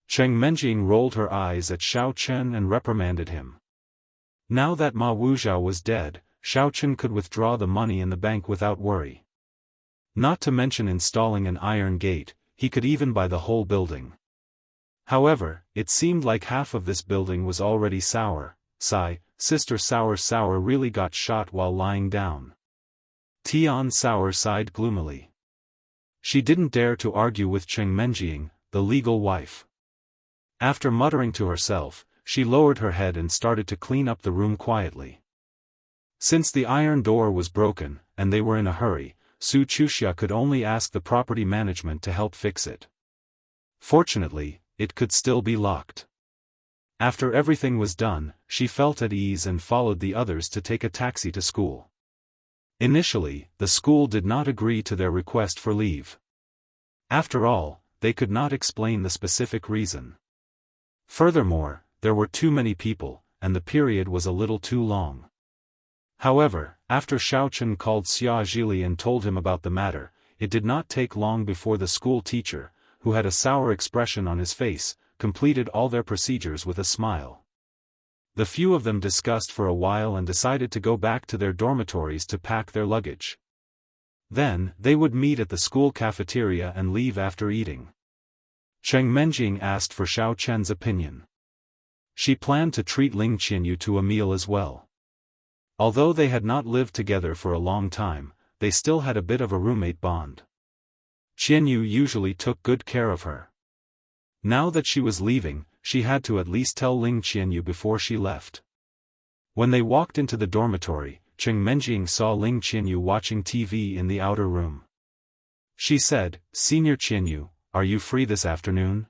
Cheng Menjing rolled her eyes at Xiao Chen and reprimanded him. Now that Ma Wuzhao was dead, Xiao Chen could withdraw the money in the bank without worry. Not to mention installing an iron gate, he could even buy the whole building. However, it seemed like half of this building was already sour. Sigh, Sister Sour really got shot while lying down. Tian Sour sighed gloomily. She didn't dare to argue with Cheng Menjing, the legal wife. After muttering to herself, she lowered her head and started to clean up the room quietly. Since the iron door was broken, and they were in a hurry, Su Chuxia could only ask the property management to help fix it. Fortunately, it could still be locked. After everything was done, she felt at ease and followed the others to take a taxi to school. Initially, the school did not agree to their request for leave. After all, they could not explain the specific reason. Furthermore, there were too many people, and the period was a little too long. However, after Xiaochen called Xia Zhili and told him about the matter, it did not take long before the school teacher, who had a sour expression on his face, completed all their procedures with a smile. The few of them discussed for a while and decided to go back to their dormitories to pack their luggage. Then, they would meet at the school cafeteria and leave after eating. Cheng Menjing asked for Xiao Chen's opinion. She planned to treat Ling Qianyu to a meal as well. Although they had not lived together for a long time, they still had a bit of a roommate bond. Qianyu usually took good care of her. Now that she was leaving, she had to at least tell Ling Qianyu before she left. When they walked into the dormitory, Cheng Menjing saw Ling Qianyu watching TV in the outer room. She said, "Senior Qianyu, are you free this afternoon?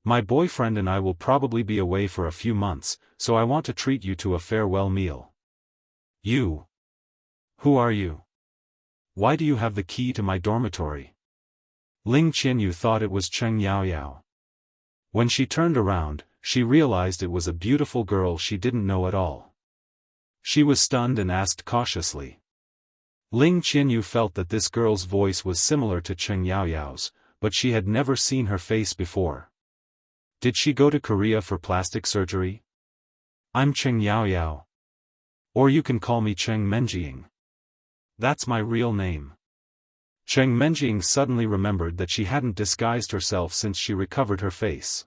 My boyfriend and I will probably be away for a few months, so I want to treat you to a farewell meal." "You? Who are you? Why do you have the key to my dormitory?" Ling Qianyu thought it was Cheng Yaoyao. When she turned around, she realized it was a beautiful girl she didn't know at all. She was stunned and asked cautiously. Ling Qianyu felt that this girl's voice was similar to Cheng Yaoyao's, but she had never seen her face before. Did she go to Korea for plastic surgery? "I'm Cheng Yaoyao. Or you can call me Cheng Menjing. That's my real name." Cheng Menjing suddenly remembered that she hadn't disguised herself since she recovered her face.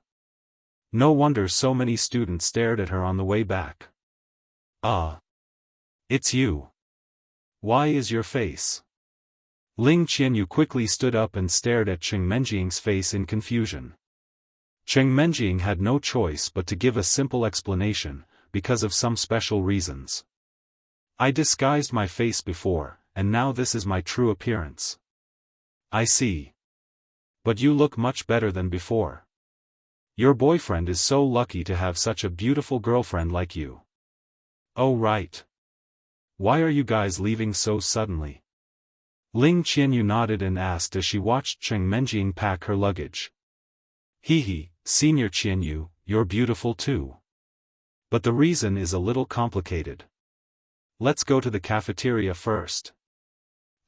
No wonder so many students stared at her on the way back. "Ah. It's you. Why is your face?" Ling Qianyu quickly stood up and stared at Cheng Menjing's face in confusion. Cheng Menjing had no choice but to give a simple explanation, because of some special reasons. "I disguised my face before, and now this is my true appearance." "I see. But you look much better than before. Your boyfriend is so lucky to have such a beautiful girlfriend like you." "Oh right. Why are you guys leaving so suddenly?" Ling Qianyu nodded and asked as she watched Cheng Menjing pack her luggage. "Hee, Senior Qianyu, you're beautiful too. But the reason is a little complicated. Let's go to the cafeteria first.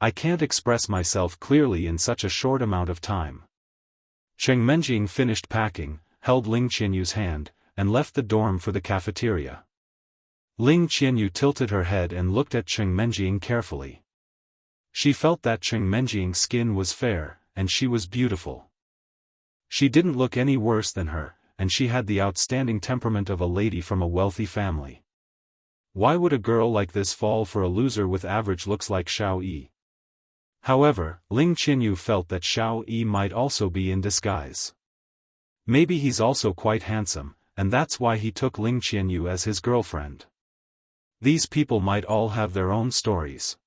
I can't express myself clearly in such a short amount of time." Cheng Menjing finished packing, held Ling Qianyu's hand, and left the dorm for the cafeteria. Ling Qianyu tilted her head and looked at Cheng Menjing carefully. She felt that Cheng Menjing's skin was fair, and she was beautiful. She didn't look any worse than her, and she had the outstanding temperament of a lady from a wealthy family. Why would a girl like this fall for a loser with average looks like Xiao Yi? However, Ling Qianyu felt that Xiao Yi might also be in disguise. Maybe he's also quite handsome, and that's why he took Ling Qianyu as his girlfriend. These people might all have their own stories.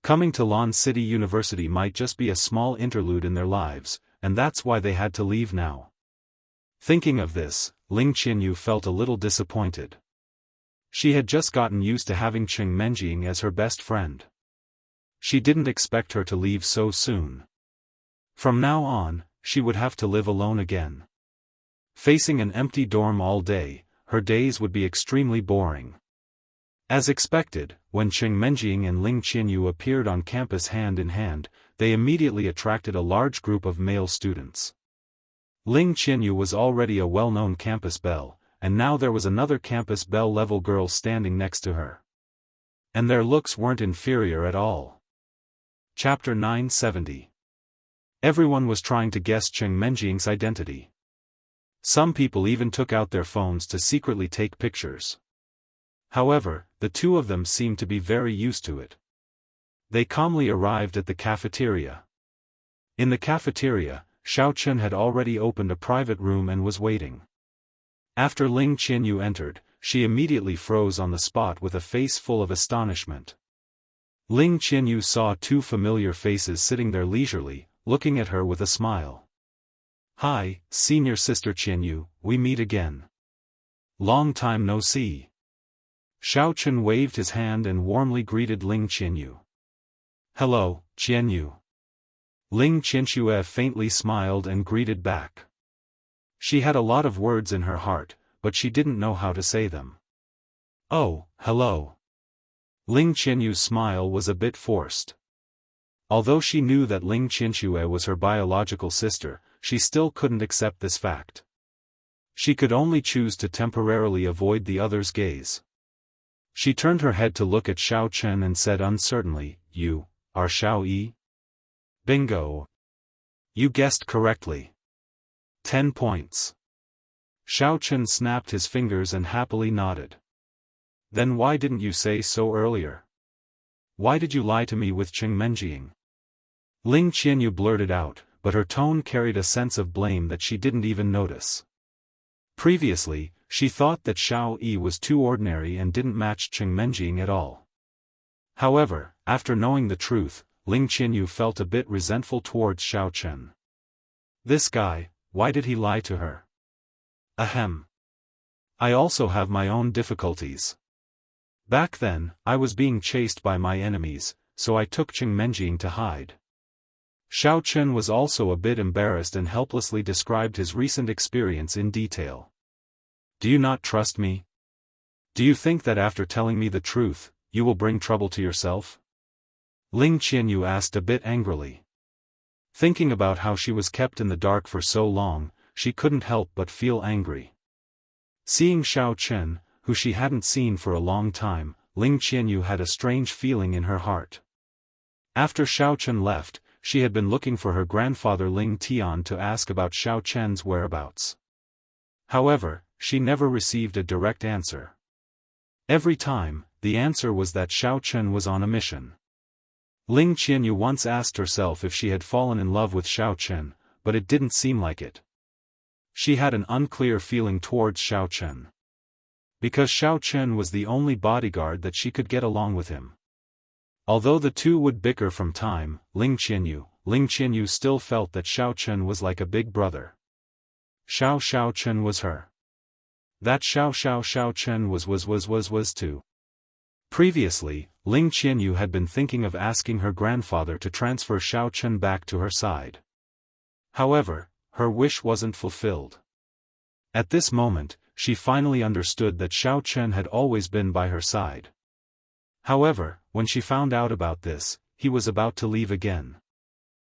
Coming to Lon City University might just be a small interlude in their lives, and that's why they had to leave now. Thinking of this, Ling Qianyu felt a little disappointed. She had just gotten used to having Cheng Menjing as her best friend. She didn't expect her to leave so soon. From now on, she would have to live alone again. Facing an empty dorm all day, her days would be extremely boring. As expected, when Cheng Menjing and Ling Qianyu appeared on campus hand in hand, they immediately attracted a large group of male students. Ling Qianyu was already a well-known campus belle, and now there was another campus belle-level girl standing next to her. And their looks weren't inferior at all. Chapter 970. Everyone was trying to guess Cheng Menjing's identity. Some people even took out their phones to secretly take pictures. However, the two of them seemed to be very used to it. They calmly arrived at the cafeteria. In the cafeteria, Xiaofan had already opened a private room and was waiting. After Ling Qianyu entered, she immediately froze on the spot with a face full of astonishment. Ling Qianyu saw two familiar faces sitting there leisurely, looking at her with a smile. "Hi, senior sister Qianyu, we meet again. Long time no see." Xiaofan waved his hand and warmly greeted Ling Qianyu. "Hello, Qianyu." Ling Qianyu faintly smiled and greeted back. She had a lot of words in her heart, but she didn't know how to say them. "Oh, hello." Ling Qianyu's smile was a bit forced. Although she knew that Ling Qianyu was her biological sister, she still couldn't accept this fact. She could only choose to temporarily avoid the other's gaze. She turned her head to look at Xiaofan and said uncertainly, "You are Xiao Yi?" "Bingo! You guessed correctly. 10 points. Xiaofan snapped his fingers and happily nodded. "Then why didn't you say so earlier? Why did you lie to me with Cheng Menjing?" Ling Qianyu blurted out, but her tone carried a sense of blame that she didn't even notice. Previously, she thought that Xiao Yi was too ordinary and didn't match Cheng Menjing at all. However, after knowing the truth, Ling Qianyu felt a bit resentful towards Xiaofan. This guy, why did he lie to her? Ahem. I also have my own difficulties. Back then, I was being chased by my enemies, so I took Cheng Menjing to hide. Xiaofan was also a bit embarrassed and helplessly described his recent experience in detail. "Do you not trust me? Do you think that after telling me the truth, you will bring trouble to yourself?" Ling Qianyu asked a bit angrily. Thinking about how she was kept in the dark for so long, she couldn't help but feel angry. Seeing Xiaofan, who she hadn't seen for a long time, Ling Qianyu had a strange feeling in her heart. After Xiaofan left, she had been looking for her grandfather Ling Tian to ask about Xiaofan's whereabouts. However, she never received a direct answer. Every time, the answer was that Xiaofan was on a mission. Ling Qianyu once asked herself if she had fallen in love with Xiaofan, but it didn't seem like it. She had an unclear feeling towards Xiaofan. Because Xiaofan was the only bodyguard that she could get along with him. Although the two would bicker from time, Ling Qianyu still felt that Xiaofan was like a big brother. Xiaofan was her. That Xiaofan was too. Previously, Ling Qianyu had been thinking of asking her grandfather to transfer Xiaofan back to her side. However, her wish wasn't fulfilled. At this moment, she finally understood that Xiaofan had always been by her side. However, when she found out about this, he was about to leave again.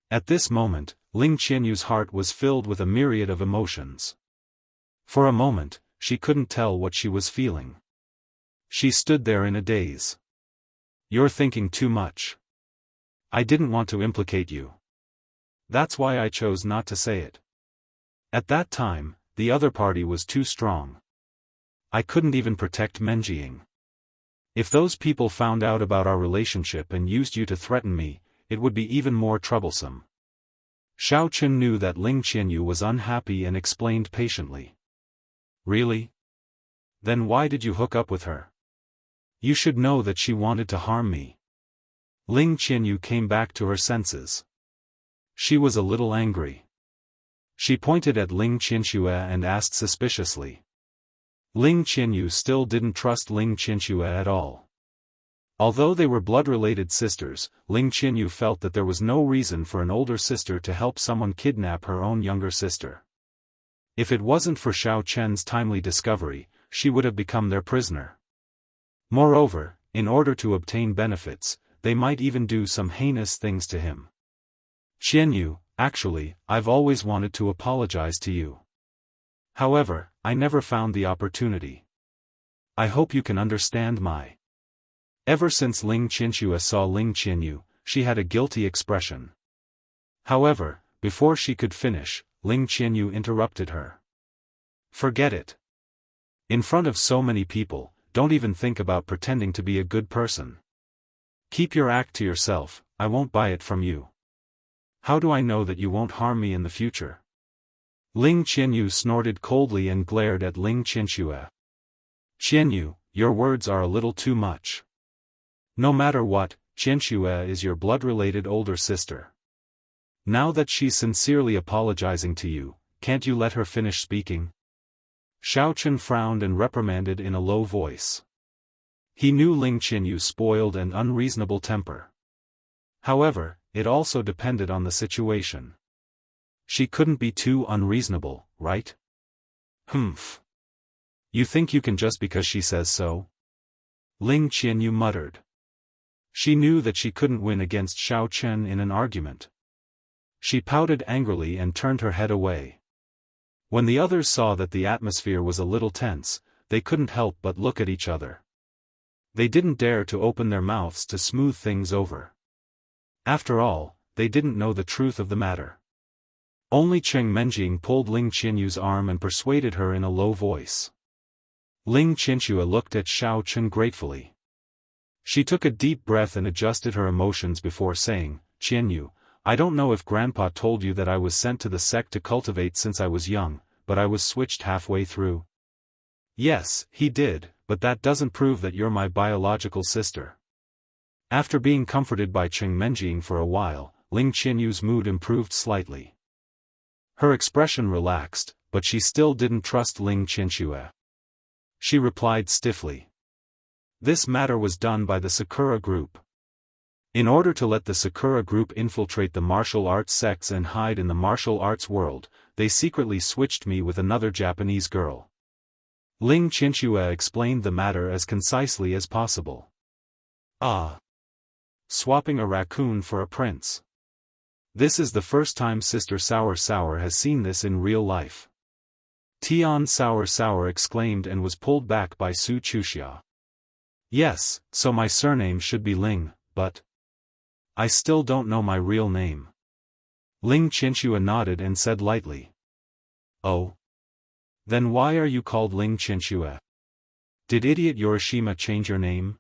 At this moment, Ling Qianyu's heart was filled with a myriad of emotions. For a moment, she couldn't tell what she was feeling. She stood there in a daze. "You're thinking too much. I didn't want to implicate you. That's why I chose not to say it. At that time, the other party was too strong. I couldn't even protect Menjing. If those people found out about our relationship and used you to threaten me, it would be even more troublesome." Xiaofan knew that Ling Qianyu was unhappy and explained patiently. "Really? Then why did you hook up with her? You should know that she wanted to harm me." Ling Qianyu came back to her senses. She was a little angry. She pointed at Ling Qianxue and asked suspiciously. Ling Qianyu still didn't trust Ling Qianxue at all. Although they were blood-related sisters, Ling Qianyu felt that there was no reason for an older sister to help someone kidnap her own younger sister. If it wasn't for Xiao Chen's timely discovery, she would have become their prisoner. Moreover, in order to obtain benefits, they might even do some heinous things to him. Qianyu, actually, I've always wanted to apologize to you. However, I never found the opportunity. I hope you can understand my... Ever since Ling Qianxue saw Ling Qianyu, she had a guilty expression. However, before she could finish, Ling Qianyu interrupted her. Forget it. In front of so many people, don't even think about pretending to be a good person. Keep your act to yourself, I won't buy it from you. How do I know that you won't harm me in the future? Ling Qianyu snorted coldly and glared at Ling Qianxue. Qianyu, your words are a little too much. No matter what, Qianxue is your blood-related older sister. Now that she's sincerely apologizing to you, can't you let her finish speaking? Xiaochen frowned and reprimanded in a low voice. He knew Ling Qianyu's spoiled and unreasonable temper. However, it also depended on the situation. She couldn't be too unreasonable, right? Humph. You think you can just because she says so? Ling Qianyu muttered. She knew that she couldn't win against Xiao Chen in an argument. She pouted angrily and turned her head away. When the others saw that the atmosphere was a little tense, they couldn't help but look at each other. They didn't dare to open their mouths to smooth things over. After all, they didn't know the truth of the matter. Only Cheng Menjing pulled Ling Qianyu's arm and persuaded her in a low voice. Ling Qianxue looked at Xiao Chen gratefully. She took a deep breath and adjusted her emotions before saying, Qianyu, I don't know if Grandpa told you that I was sent to the sect to cultivate since I was young, but I was switched halfway through. Yes, he did, but that doesn't prove that you're my biological sister. After being comforted by Cheng Menjing for a while, Ling Qianyu's mood improved slightly. Her expression relaxed, but she still didn't trust Ling Qianxue. She replied stiffly. This matter was done by the Sakura group. In order to let the Sakura group infiltrate the martial arts sects and hide in the martial arts world, they secretly switched me with another Japanese girl. Ling Qianxue explained the matter as concisely as possible. Ah! Swapping a raccoon for a prince. This is the first time Sister Sour Sour has seen this in real life. Tian Sour Sour exclaimed and was pulled back by Su Chuxia. Yes, so my surname should be Ling, but... I still don't know my real name. Ling Qianxue nodded and said lightly. Oh? Then why are you called Ling Qianxue? Did idiot Yorishima change your name?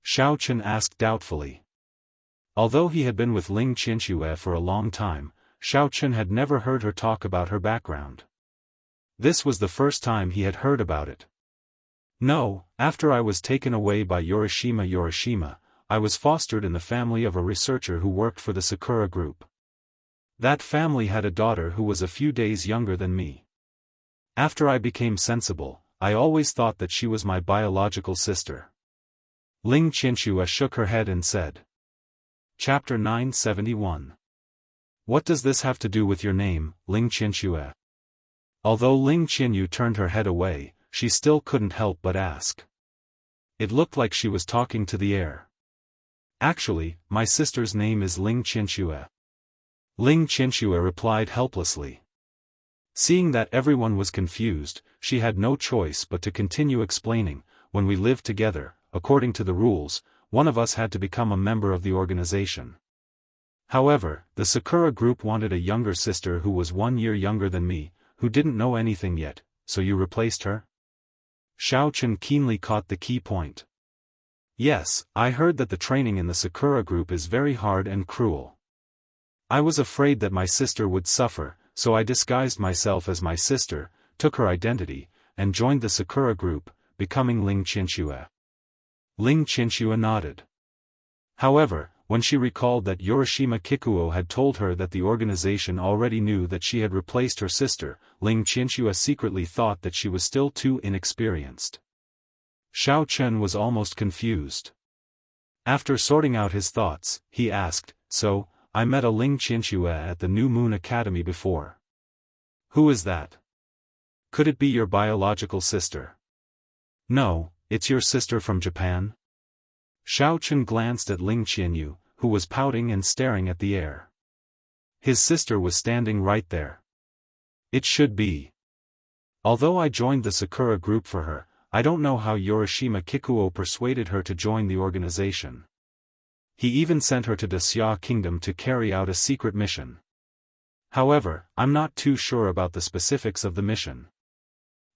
Xiao Chen asked doubtfully. Although he had been with Ling Qianxue for a long time, Xiao Chen had never heard her talk about her background. This was the first time he had heard about it. No, after I was taken away by Yorishima, I was fostered in the family of a researcher who worked for the Sakura group. That family had a daughter who was a few days younger than me. After I became sensible, I always thought that she was my biological sister. Ling Qianxue shook her head and said. Chapter 971. What does this have to do with your name, Ling Qianxue? Although Ling Qianyu turned her head away, she still couldn't help but ask. It looked like she was talking to the air. Actually, my sister's name is Ling Qianxue. Ling Qianxue replied helplessly. Seeing that everyone was confused, she had no choice but to continue explaining. When we lived together, according to the rules, one of us had to become a member of the organization. However, the Sakura group wanted a younger sister who was 1 year younger than me, who didn't know anything yet, so you replaced her? Xiao Chen keenly caught the key point. Yes, I heard that the training in the Sakura group is very hard and cruel. I was afraid that my sister would suffer, so I disguised myself as my sister, took her identity, and joined the Sakura group, becoming Ling Qianxue. Ling Qianxue nodded. However, when she recalled that Urashima Kikuo had told her that the organization already knew that she had replaced her sister, Ling Qianxue secretly thought that she was still too inexperienced. Xiao Chen was almost confused. After sorting out his thoughts, he asked, "So, I met a Ling Qianxue at the New Moon Academy before. Who is that? Could it be your biological sister?" "No, it's your sister from Japan." Xiao Chen glanced at Ling Qianyu, who was pouting and staring at the air. His sister was standing right there. It should be. Although I joined the Sakura group for her, I don't know how Urashima Kikuo persuaded her to join the organization. He even sent her to the Xia Kingdom to carry out a secret mission. However, I'm not too sure about the specifics of the mission.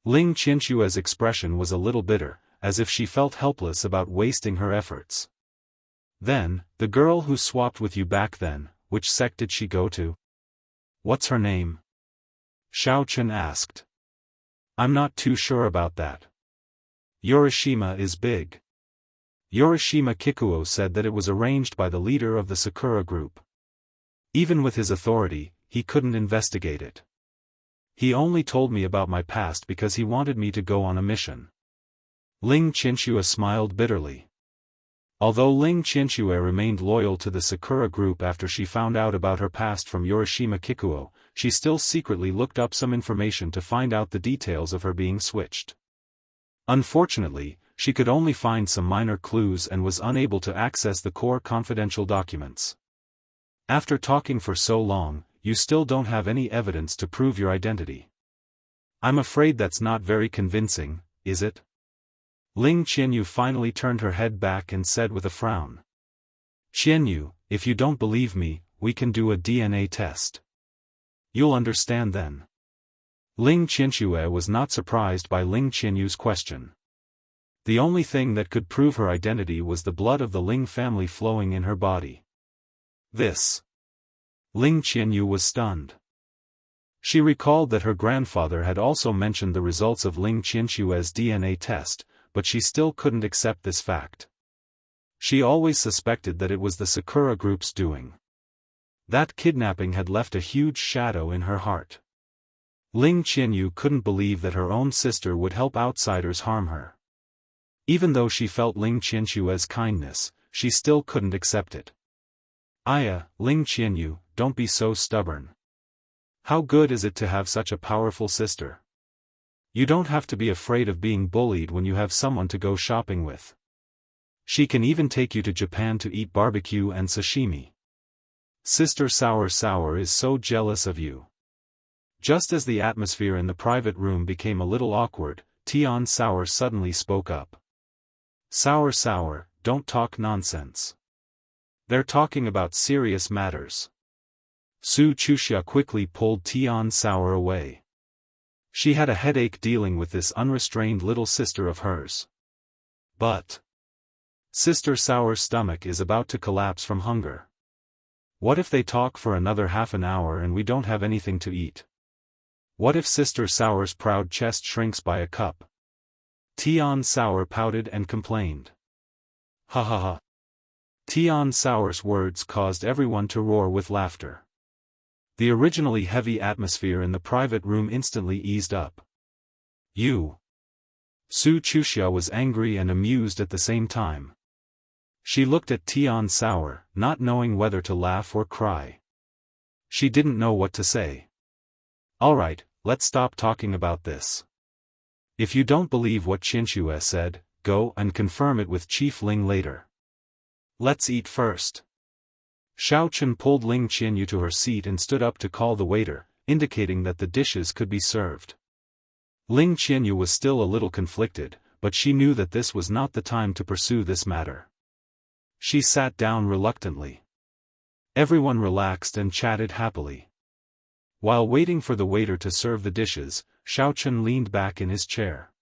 Ling Qianxue's expression was a little bitter, as if she felt helpless about wasting her efforts. "Then, the girl who swapped with you back then, which sect did she go to? What's her name?" Xiao Chen asked. "I'm not too sure about that. Urashima is big." Urashima Kikuo said that it was arranged by the leader of the Sakura group. Even with his authority, he couldn't investigate it. He only told me about my past because he wanted me to go on a mission. Ling Qianxue smiled bitterly. Although Ling Qianxue remained loyal to the Sakura group after she found out about her past from Urashima Kikuo, she still secretly looked up some information to find out the details of her being switched. Unfortunately, she could only find some minor clues and was unable to access the core confidential documents. "After talking for so long, you still don't have any evidence to prove your identity. I'm afraid that's not very convincing, is it?" Ling Qianyu finally turned her head back and said with a frown. "Qianyu, if you don't believe me, we can do a DNA test. You'll understand then." Ling Qianxue was not surprised by Ling Qianyu's question. The only thing that could prove her identity was the blood of the Ling family flowing in her body. This. Ling Qianyu was stunned. She recalled that her grandfather had also mentioned the results of Ling Qianxue's DNA test, but she still couldn't accept this fact. She always suspected that it was the Sakura group's doing. That kidnapping had left a huge shadow in her heart. Ling Qianyu couldn't believe that her own sister would help outsiders harm her. Even though she felt Ling Qianxue's kindness, she still couldn't accept it. Ling Qianyu, don't be so stubborn. How good is it to have such a powerful sister? You don't have to be afraid of being bullied when you have someone to go shopping with. She can even take you to Japan to eat barbecue and sashimi. Sister Sour is so jealous of you." Just as the atmosphere in the private room became a little awkward, Tian Sour suddenly spoke up. Sour, don't talk nonsense. They're talking about serious matters." Su Chuxia quickly pulled Tian Sour away. She had a headache dealing with this unrestrained little sister of hers. But Sister Sour's stomach is about to collapse from hunger. What if they talk for another half an hour and we don't have anything to eat? What if Sister Sour's proud chest shrinks by a cup? Tian Sour pouted and complained. Ha ha ha. Tian Sour's words caused everyone to roar with laughter. The originally heavy atmosphere in the private room instantly eased up. "You." Su Chuxia was angry and amused at the same time. She looked at Tian Sour, not knowing whether to laugh or cry. She didn't know what to say. "Alright, let's stop talking about this. If you don't believe what Qianxue said, go and confirm it with Chief Ling later. Let's eat first." Xiao Chen pulled Ling Qianyu to her seat and stood up to call the waiter, indicating that the dishes could be served. Ling Qianyu was still a little conflicted, but she knew that this was not the time to pursue this matter. She sat down reluctantly. Everyone relaxed and chatted happily. While waiting for the waiter to serve the dishes, Xiao Chen leaned back in his chair.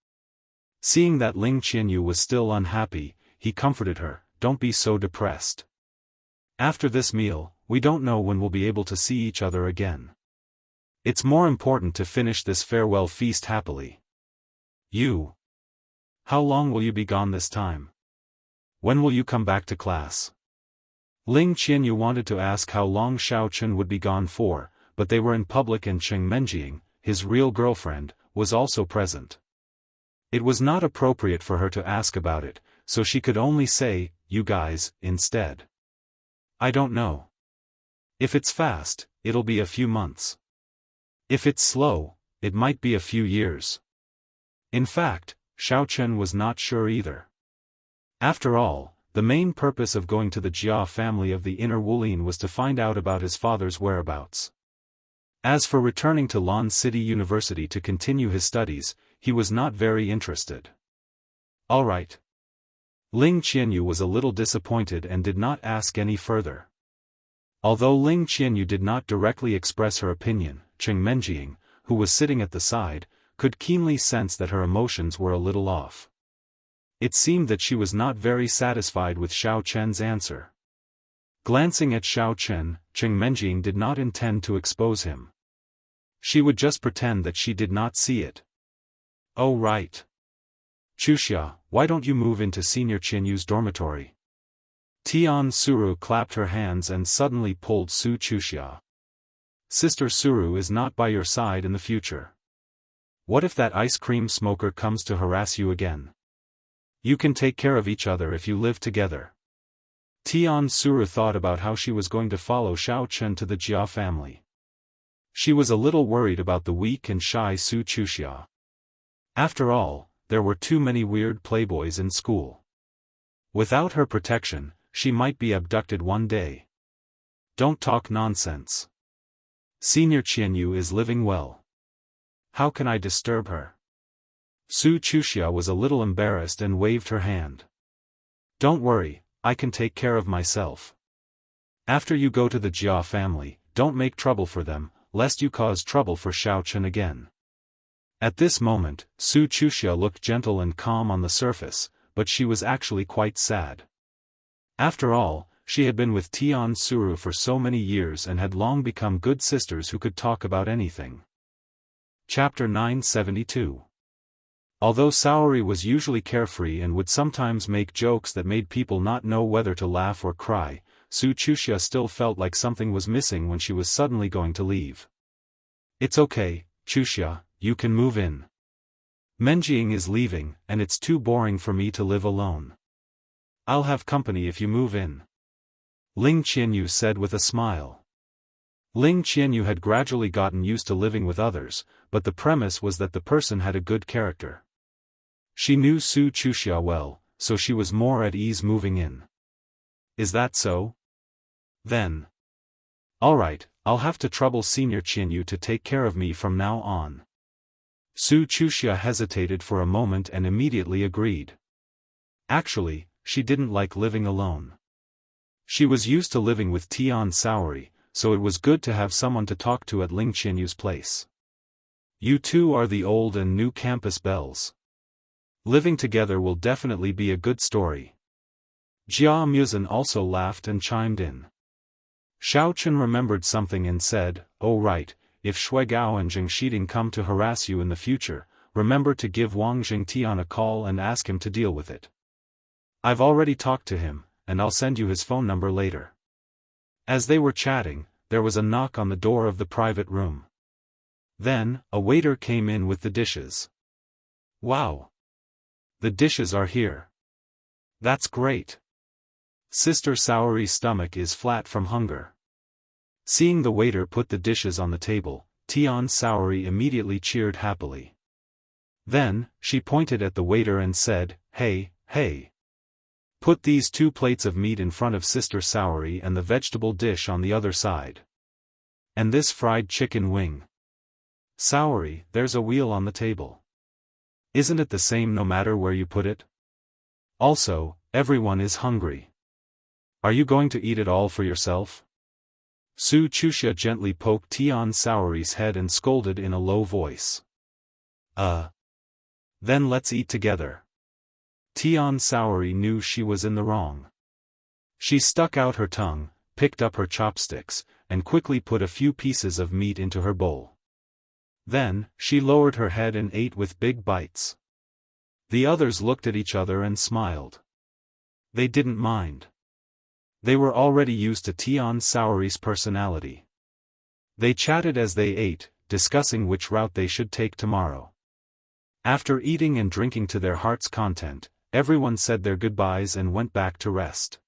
Seeing that Ling Qianyu was still unhappy, he comforted her, "Don't be so depressed. After this meal, we don't know when we'll be able to see each other again. It's more important to finish this farewell feast happily." "You? How long will you be gone this time? When will you come back to class?" Ling Qianyu wanted to ask how long Xiaochen would be gone for, but they were in public and Cheng Menjing, his real girlfriend, was also present. It was not appropriate for her to ask about it, so she could only say, "You guys," instead. "I don't know. If it's fast, it'll be a few months. If it's slow, it might be a few years." In fact, Xiaochen was not sure either. After all, the main purpose of going to the Jia family of the Inner Wulin was to find out about his father's whereabouts. As for returning to Lan City University to continue his studies, he was not very interested. All right. Ling Qianyu was a little disappointed and did not ask any further. Although Ling Qianyu did not directly express her opinion, Cheng Menjing, who was sitting at the side, could keenly sense that her emotions were a little off. It seemed that she was not very satisfied with Xiao Chen's answer. Glancing at Xiao Chen, Cheng Menjing did not intend to expose him. She would just pretend that she did not see it. "Oh right. Chuxia, why don't you move into Senior Qianyu's dormitory?" Tian Suru clapped her hands and suddenly pulled Su Chuxia. "Sister Suru is not by your side in the future. What if that ice cream smoker comes to harass you again? You can take care of each other if you live together." Tian Suru thought about how she was going to follow Xiao Chen to the Jia family. She was a little worried about the weak and shy Su Chuxia. After all, there were too many weird playboys in school. Without her protection, she might be abducted one day. "Don't talk nonsense. Senior Qianyu is living well. How can I disturb her?" Su Chuxia was a little embarrassed and waved her hand. "Don't worry, I can take care of myself. After you go to the Jia family, don't make trouble for them, lest you cause trouble for Xiao Chen again." At this moment, Su Chuxia looked gentle and calm on the surface, but she was actually quite sad. After all, she had been with Tian Suru for so many years and had long become good sisters who could talk about anything. Chapter 972. Although Saori was usually carefree and would sometimes make jokes that made people not know whether to laugh or cry, Su Chuxia still felt like something was missing when she was suddenly going to leave. "It's okay, Chuxia, you can move in. Menjing is leaving, and it's too boring for me to live alone. I'll have company if you move in," Ling Qianyu said with a smile. Ling Qianyu had gradually gotten used to living with others, but the premise was that the person had a good character. She knew Su Chuxia well, so she was more at ease moving in. "Is that so? Then. Alright, I'll have to trouble Senior Qianyu to take care of me from now on." Su Chuxia hesitated for a moment and immediately agreed. Actually, she didn't like living alone. She was used to living with Tian Saori, so it was good to have someone to talk to at Ling Qianyu's place. "You two are the old and new campus belles. Living together will definitely be a good story." Jia Muzin also laughed and chimed in. Xiao Chen remembered something and said, "Oh right, if Shui Gao and Zheng Shiding come to harass you in the future, remember to give Wang Jingtian a call and ask him to deal with it. I've already talked to him, and I'll send you his phone number later." As they were chatting, there was a knock on the door of the private room. Then, a waiter came in with the dishes. "Wow! The dishes are here. That's great. Sister Saori's stomach is flat from hunger." Seeing the waiter put the dishes on the table, Tian Saori immediately cheered happily. Then, she pointed at the waiter and said, Hey, put these 2 plates of meat in front of Sister Saori and the vegetable dish on the other side. And this fried chicken wing. Saori, there's a wheel on the table. Isn't it the same no matter where you put it? Also, everyone is hungry. Are you going to eat it all for yourself?" Su Chuxia gently poked Tian Saori's head and scolded in a low voice. Then let's eat together." Tian Saori knew she was in the wrong. She stuck out her tongue, picked up her chopsticks, and quickly put a few pieces of meat into her bowl. Then, she lowered her head and ate with big bites. The others looked at each other and smiled. They didn't mind. They were already used to Tian Soury's personality. They chatted as they ate, discussing which route they should take tomorrow. After eating and drinking to their heart's content, everyone said their goodbyes and went back to rest.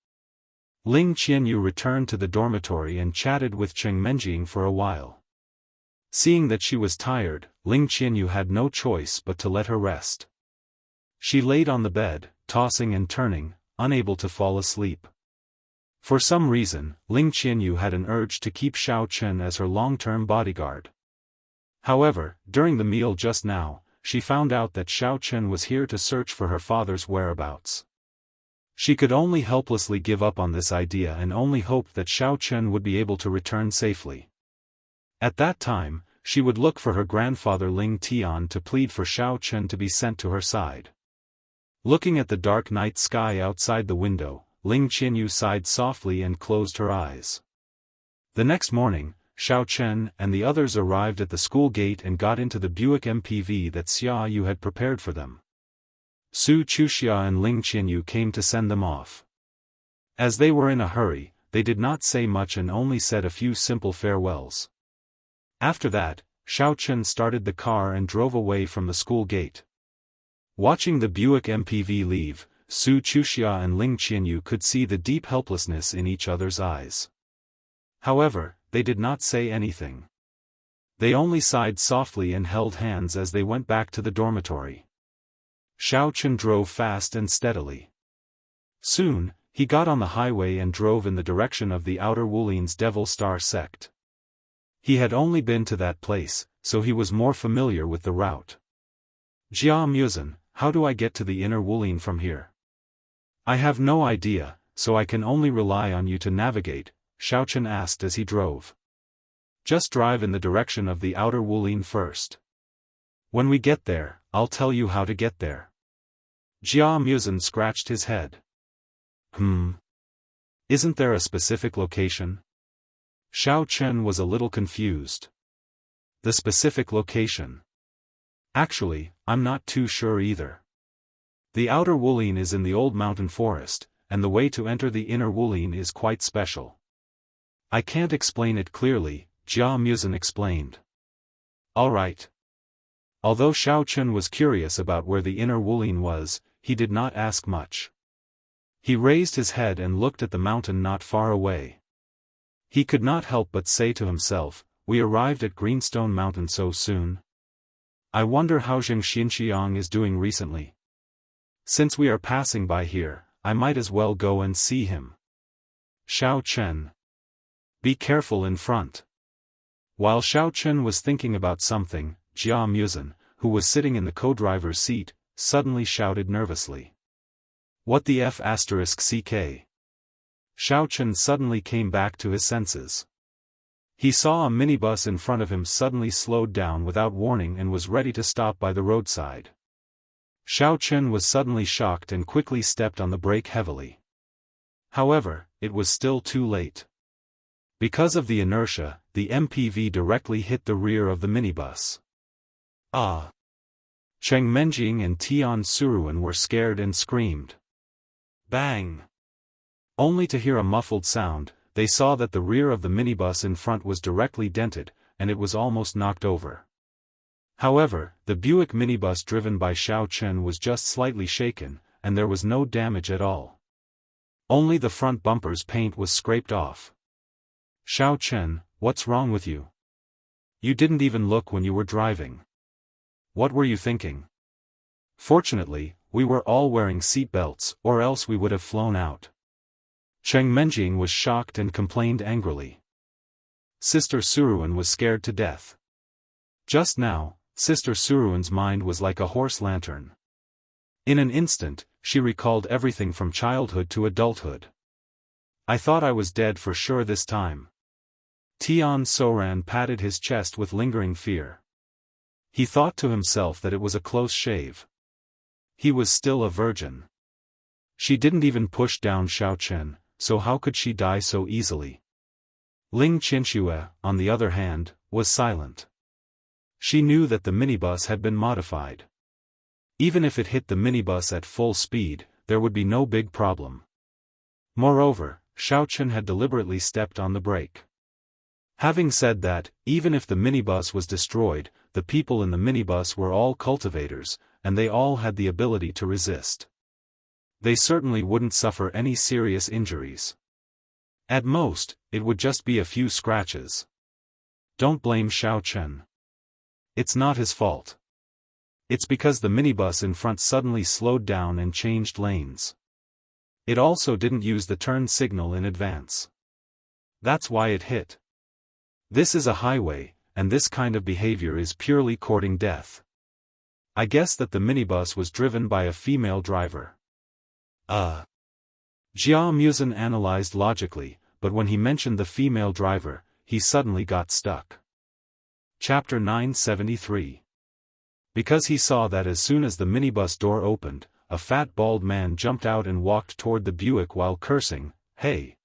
Ling Qianyu returned to the dormitory and chatted with Cheng Menjing for a while. Seeing that she was tired, Ling Qianyu had no choice but to let her rest. She laid on the bed, tossing and turning, unable to fall asleep. For some reason, Ling Qianyu had an urge to keep Xiao Chen as her long-term bodyguard. However, during the meal just now, she found out that Xiao Chen was here to search for her father's whereabouts. She could only helplessly give up on this idea and only hope that Xiao Chen would be able to return safely. At that time, she would look for her grandfather Ling Tian to plead for Xiao Chen to be sent to her side. Looking at the dark night sky outside the window, Ling Qianyu sighed softly and closed her eyes. The next morning, Xiao Chen and the others arrived at the school gate and got into the Buick MPV that Xia Yu had prepared for them. Su Chuxia and Ling Qianyu came to send them off. As they were in a hurry, they did not say much and only said a few simple farewells. After that, Xiao Chen started the car and drove away from the school gate. Watching the Buick MPV leave, Su Chuxia and Ling Qianyu could see the deep helplessness in each other's eyes. However, they did not say anything. They only sighed softly and held hands as they went back to the dormitory. Xiao Chen drove fast and steadily. Soon, he got on the highway and drove in the direction of the Outer Wulin's Devil Star sect. He had only been to that place, so he was more familiar with the route. Jia Muzhen, how do I get to the Inner Wulin from here? I have no idea, so I can only rely on you to navigate, Xiao Chen asked as he drove. Just drive in the direction of the Outer Wulin first. When we get there, I'll tell you how to get there. Jia Muzhen scratched his head. Isn't there a specific location? Xiao Chen was a little confused. The specific location? Actually, I'm not too sure either. The Outer Wulin is in the old mountain forest, and the way to enter the Inner Wulin is quite special. I can't explain it clearly, Jia Muzhen explained. Alright. Although Xiao Chen was curious about where the Inner Wulin was, he did not ask much. He raised his head and looked at the mountain not far away. He could not help but say to himself, we arrived at Greenstone Mountain so soon. I wonder how Zheng Xinxiang is doing recently. Since we are passing by here, I might as well go and see him. Xiao Chen. Be careful in front. While Xiao Chen was thinking about something, Jia Muzhen, who was sitting in the co-driver's seat, suddenly shouted nervously. What the F***CK? Xiao Chen suddenly came back to his senses. He saw a minibus in front of him suddenly slowed down without warning and was ready to stop by the roadside. Xiao Chen was suddenly shocked and quickly stepped on the brake heavily. However, it was still too late. Because of the inertia, the MPV directly hit the rear of the minibus. Ah! Cheng Menjing and Tian Suruan were scared and screamed. Bang! Only to hear a muffled sound, they saw that the rear of the minibus in front was directly dented, and it was almost knocked over. However, the Buick minibus driven by Xiao Chen was just slightly shaken, and there was no damage at all. Only the front bumper's paint was scraped off. Xiao Chen, what's wrong with you? You didn't even look when you were driving. What were you thinking? Fortunately, we were all wearing seat belts, or else we would have flown out. Cheng Menjing was shocked and complained angrily. Sister Suruan was scared to death. Just now, Sister Suruan's mind was like a horse lantern. In an instant, she recalled everything from childhood to adulthood. I thought I was dead for sure this time. Tian Soran patted his chest with lingering fear. He thought to himself that it was a close shave. He was still a virgin. She didn't even push down Xiao Chen, so how could she die so easily? Ling Qianxue, on the other hand, was silent. She knew that the minibus had been modified. Even if it hit the minibus at full speed, there would be no big problem. Moreover, Xiaochen had deliberately stepped on the brake. Having said that, even if the minibus was destroyed, the people in the minibus were all cultivators, and they all had the ability to resist. They certainly wouldn't suffer any serious injuries. At most, it would just be a few scratches. Don't blame Xiaochen. It's not his fault. It's because the minibus in front suddenly slowed down and changed lanes. It also didn't use the turn signal in advance. That's why it hit. This is a highway, and this kind of behavior is purely courting death. I guess that the minibus was driven by a female driver. Jia Musen analyzed logically, but when he mentioned the female driver, he suddenly got stuck. Chapter 973. Because he saw that as soon as the minibus door opened, a fat bald man jumped out and walked toward the Buick while cursing, "Hey!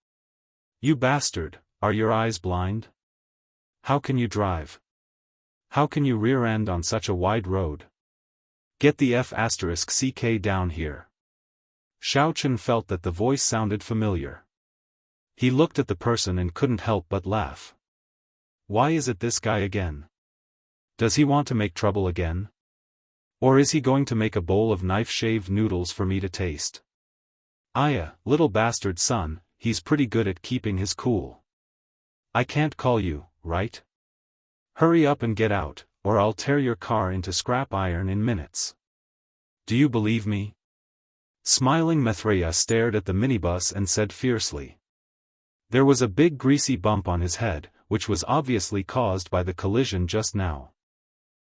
You bastard, are your eyes blind? How can you drive? How can you rear-end on such a wide road? Get the F***ck down here." Xiaochen felt that the voice sounded familiar. He looked at the person and couldn't help but laugh. Why is it this guy again? Does he want to make trouble again? Or is he going to make a bowl of knife-shaved noodles for me to taste? Little bastard son, he's pretty good at keeping his cool. I can't call you, right? Hurry up and get out, or I'll tear your car into scrap iron in minutes. Do you believe me? Smiling Maitreya stared at the minibus and said fiercely. There was a big greasy bump on his head, which was obviously caused by the collision just now.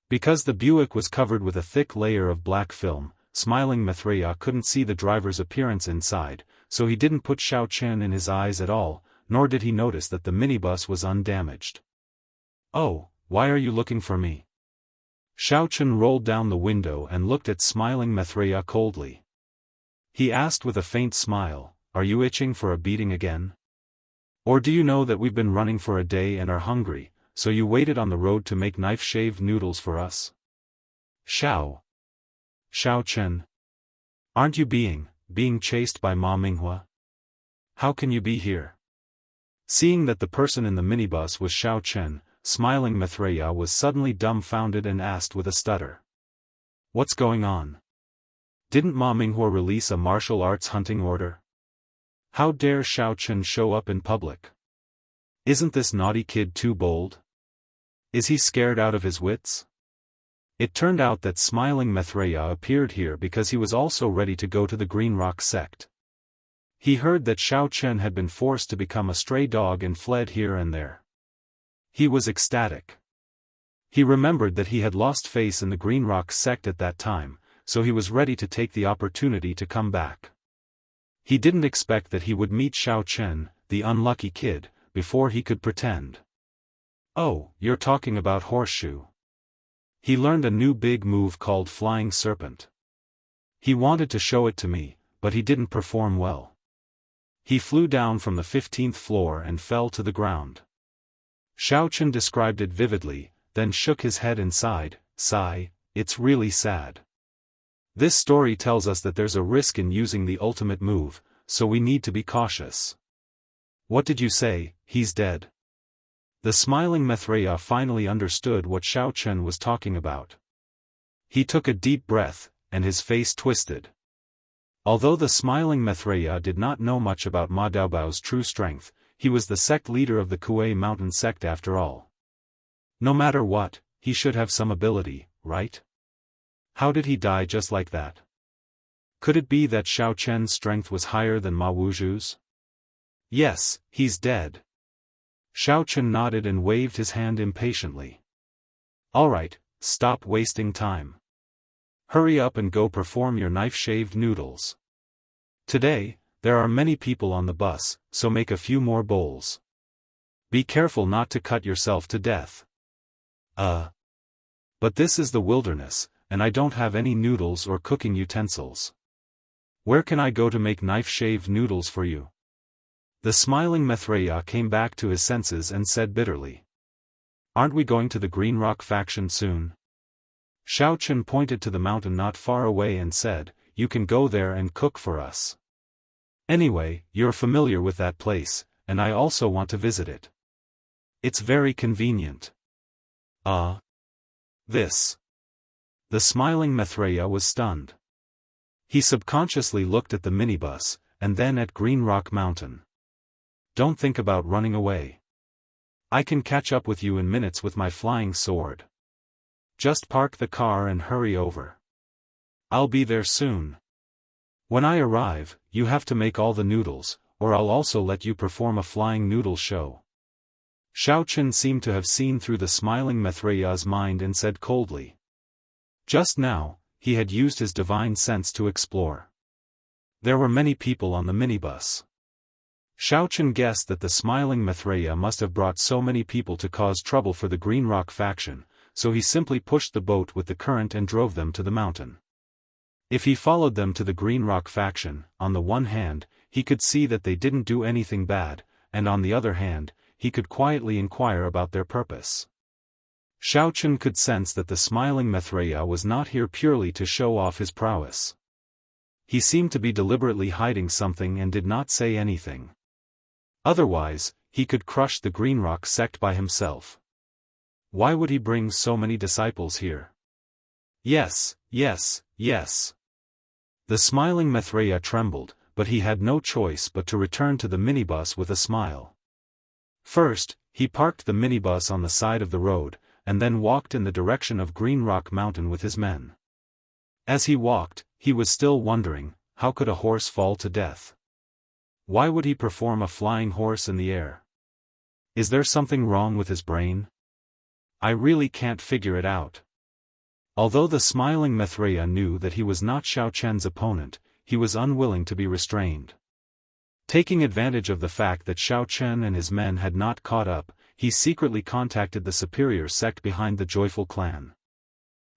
Because the Buick was covered with a thick layer of black film, smiling Maitreya couldn't see the driver's appearance inside, so he didn't put Xiaochen in his eyes at all, nor did he notice that the minibus was undamaged. Oh, why are you looking for me? Xiaochen rolled down the window and looked at smiling Maitreya coldly. He asked with a faint smile, are you itching for a beating again? Or do you know that we've been running for a day and are hungry, so you waited on the road to make knife-shaved noodles for us? Xiaochen. Aren't you being chased by Ma Minghua? How can you be here? Seeing that the person in the minibus was Xiaochen, smiling Maitreya was suddenly dumbfounded and asked with a stutter. What's going on? Didn't Ma Minghua release a martial arts hunting order? How dare Xiaochen show up in public? Isn't this naughty kid too bold? Is he scared out of his wits? It turned out that smiling Maitreya appeared here because he was also ready to go to the Green Rock sect. He heard that Xiaochen had been forced to become a stray dog and fled here and there. He was ecstatic. He remembered that he had lost face in the Green Rock sect at that time, so he was ready to take the opportunity to come back. He didn't expect that he would meet Xiaochen, the unlucky kid, before he could pretend. Oh, you're talking about horseshoe. He learned a new big move called Flying Serpent. He wanted to show it to me, but he didn't perform well. He flew down from the 15th floor and fell to the ground. Xiaochen described it vividly, then shook his head and sighed, it's really sad. This story tells us that there's a risk in using the ultimate move, so we need to be cautious. What did you say, he's dead? The smiling Maitreya finally understood what Xiaochen was talking about. He took a deep breath, and his face twisted. Although the smiling Maitreya did not know much about Ma Daobao's true strength, he was the sect leader of the Kuei Mountain sect after all. No matter what, he should have some ability, right? How did he die just like that? Could it be that Xiaochen's strength was higher than Ma Wuzhu's? Yes, he's dead. Xiaochen nodded and waved his hand impatiently. Alright, stop wasting time. Hurry up and go perform your knife-shaved noodles. Today, there are many people on the bus, so make a few more bowls. Be careful not to cut yourself to death. But this is the wilderness, and I don't have any noodles or cooking utensils. Where can I go to make knife-shaved noodles for you? The smiling Maitreya came back to his senses and said bitterly. Aren't we going to the Green Rock faction soon? Xiaochen pointed to the mountain not far away and said, you can go there and cook for us. Anyway, you're familiar with that place, and I also want to visit it. It's very convenient. This. The smiling Maitreya was stunned. He subconsciously looked at the minibus, and then at Green Rock Mountain. Don't think about running away. I can catch up with you in minutes with my flying sword. Just park the car and hurry over. I'll be there soon. When I arrive, you have to make all the noodles, or I'll also let you perform a flying noodle show. Xiaofan seemed to have seen through the smiling Maitreya's mind and said coldly. Just now, he had used his divine sense to explore. There were many people on the minibus. Xiaofan guessed that the smiling Maitreya must have brought so many people to cause trouble for the Green Rock faction, so he simply pushed the boat with the current and drove them to the mountain. If he followed them to the Green Rock faction, on the one hand, he could see that they didn't do anything bad, and on the other hand, he could quietly inquire about their purpose. Xiaofan could sense that the smiling Maitreya was not here purely to show off his prowess. He seemed to be deliberately hiding something and did not say anything. Otherwise, he could crush the Green Rock sect by himself. Why would he bring so many disciples here? Yes. The smiling Maitreya trembled, but he had no choice but to return to the minibus with a smile. First, he parked the minibus on the side of the road, and then walked in the direction of Green Rock Mountain with his men. As he walked, he was still wondering, how could a horse fall to death? Why would he perform a flying horse in the air? Is there something wrong with his brain? I really can't figure it out. Although the smiling Maitreya knew that he was not Xiaofan's opponent, he was unwilling to be restrained. Taking advantage of the fact that Xiaofan and his men had not caught up, he secretly contacted the superior sect behind the Joyful clan.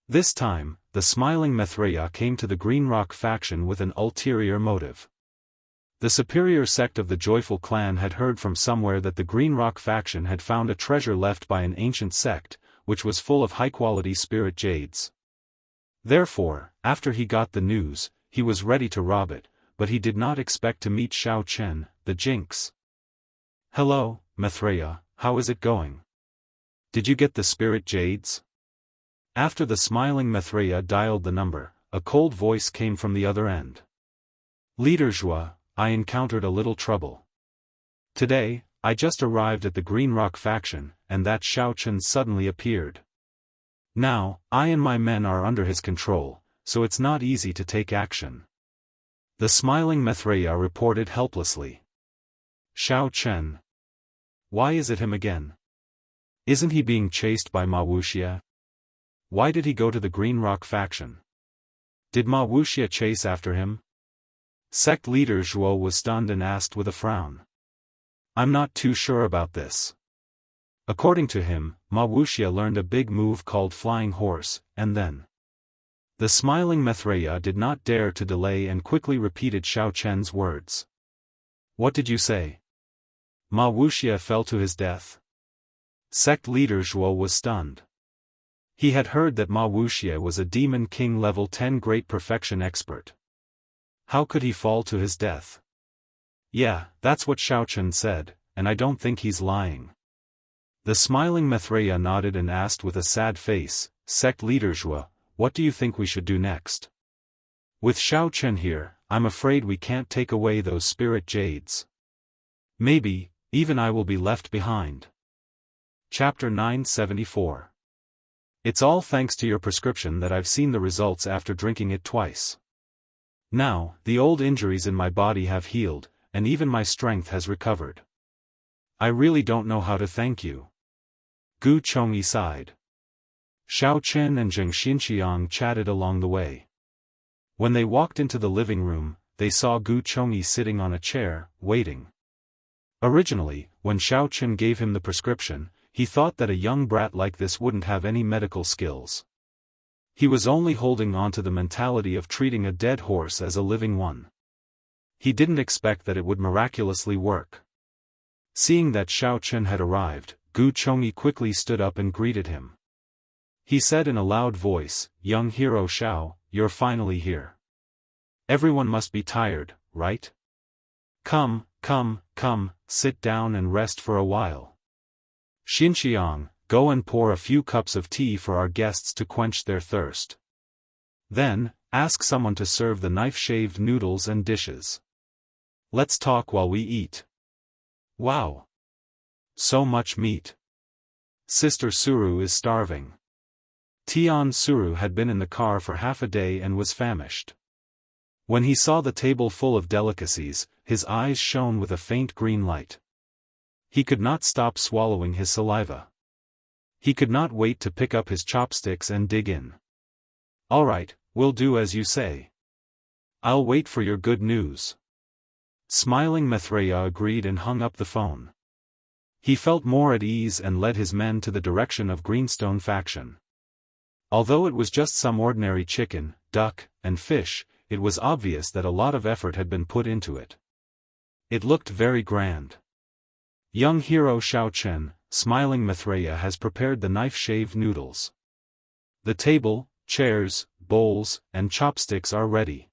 This time, the smiling Maitreya came to the Green Rock faction with an ulterior motive. The superior sect of the Joyful clan had heard from somewhere that the Green Rock faction had found a treasure left by an ancient sect, which was full of high-quality spirit jades. Therefore, after he got the news, he was ready to rob it, but he did not expect to meet Xiaofan, the jinx. Hello, Maitreya, how is it going? Did you get the spirit jades? After the smiling Maitreya dialed the number, a cold voice came from the other end. Leader Zhua, I encountered a little trouble. Today, I just arrived at the Green Rock faction, and that Xiaofan suddenly appeared. Now, I and my men are under his control, so it's not easy to take action. The smiling Maitreya reported helplessly. Xiaofan. Why is it him again? Isn't he being chased by Wuxia? Why did he go to the Green Rock faction? Did Wuxia chase after him? Sect leader Zhuo was stunned and asked with a frown. I'm not too sure about this. According to him, Wuxia learned a big move called Flying Horse, and then. The smiling Maitreya did not dare to delay and quickly repeated Xiaofan's words. What did you say? Wuxia fell to his death. Sect leader Zhuo was stunned. He had heard that Wuxia was a Demon King level 10 Great Perfection expert. How could he fall to his death? Yeah, that's what Xiaofan said, and I don't think he's lying. The smiling Maitreya nodded and asked with a sad face, Sect leader Zhuo, what do you think we should do next? With Xiaofan here, I'm afraid we can't take away those spirit jades. Maybe, even I will be left behind. Chapter 974. It's all thanks to your prescription that I've seen the results after drinking it twice. Now, the old injuries in my body have healed, and even my strength has recovered. I really don't know how to thank you. Gu Chongyi sighed. Xiaofan and Zheng Xinqiang chatted along the way. When they walked into the living room, they saw Gu Chongyi sitting on a chair, waiting. Originally, when Xiaofan gave him the prescription, he thought that a young brat like this wouldn't have any medical skills. He was only holding on to the mentality of treating a dead horse as a living one. He didn't expect that it would miraculously work. Seeing that Xiaofan had arrived, Gu Chongyi quickly stood up and greeted him. He said in a loud voice, Young hero Xiao, you're finally here. Everyone must be tired, right? Come, sit down and rest for a while. Xinqiang, go and pour a few cups of tea for our guests to quench their thirst. Then, ask someone to serve the knife-shaved noodles and dishes. Let's talk while we eat. Wow! So much meat. Sister Suru is starving. Tian Suru had been in the car for half a day and was famished. When he saw the table full of delicacies, his eyes shone with a faint green light. He could not stop swallowing his saliva. He could not wait to pick up his chopsticks and dig in. All right, we'll do as you say. I'll wait for your good news. Smiling Maitreya agreed and hung up the phone. He felt more at ease and led his men to the direction of Greenstone faction. Although it was just some ordinary chicken, duck, and fish, it was obvious that a lot of effort had been put into it. It looked very grand. Young hero Xiaochen, smiling Maitreya has prepared the knife-shaved noodles. The table, chairs, bowls, and chopsticks are ready.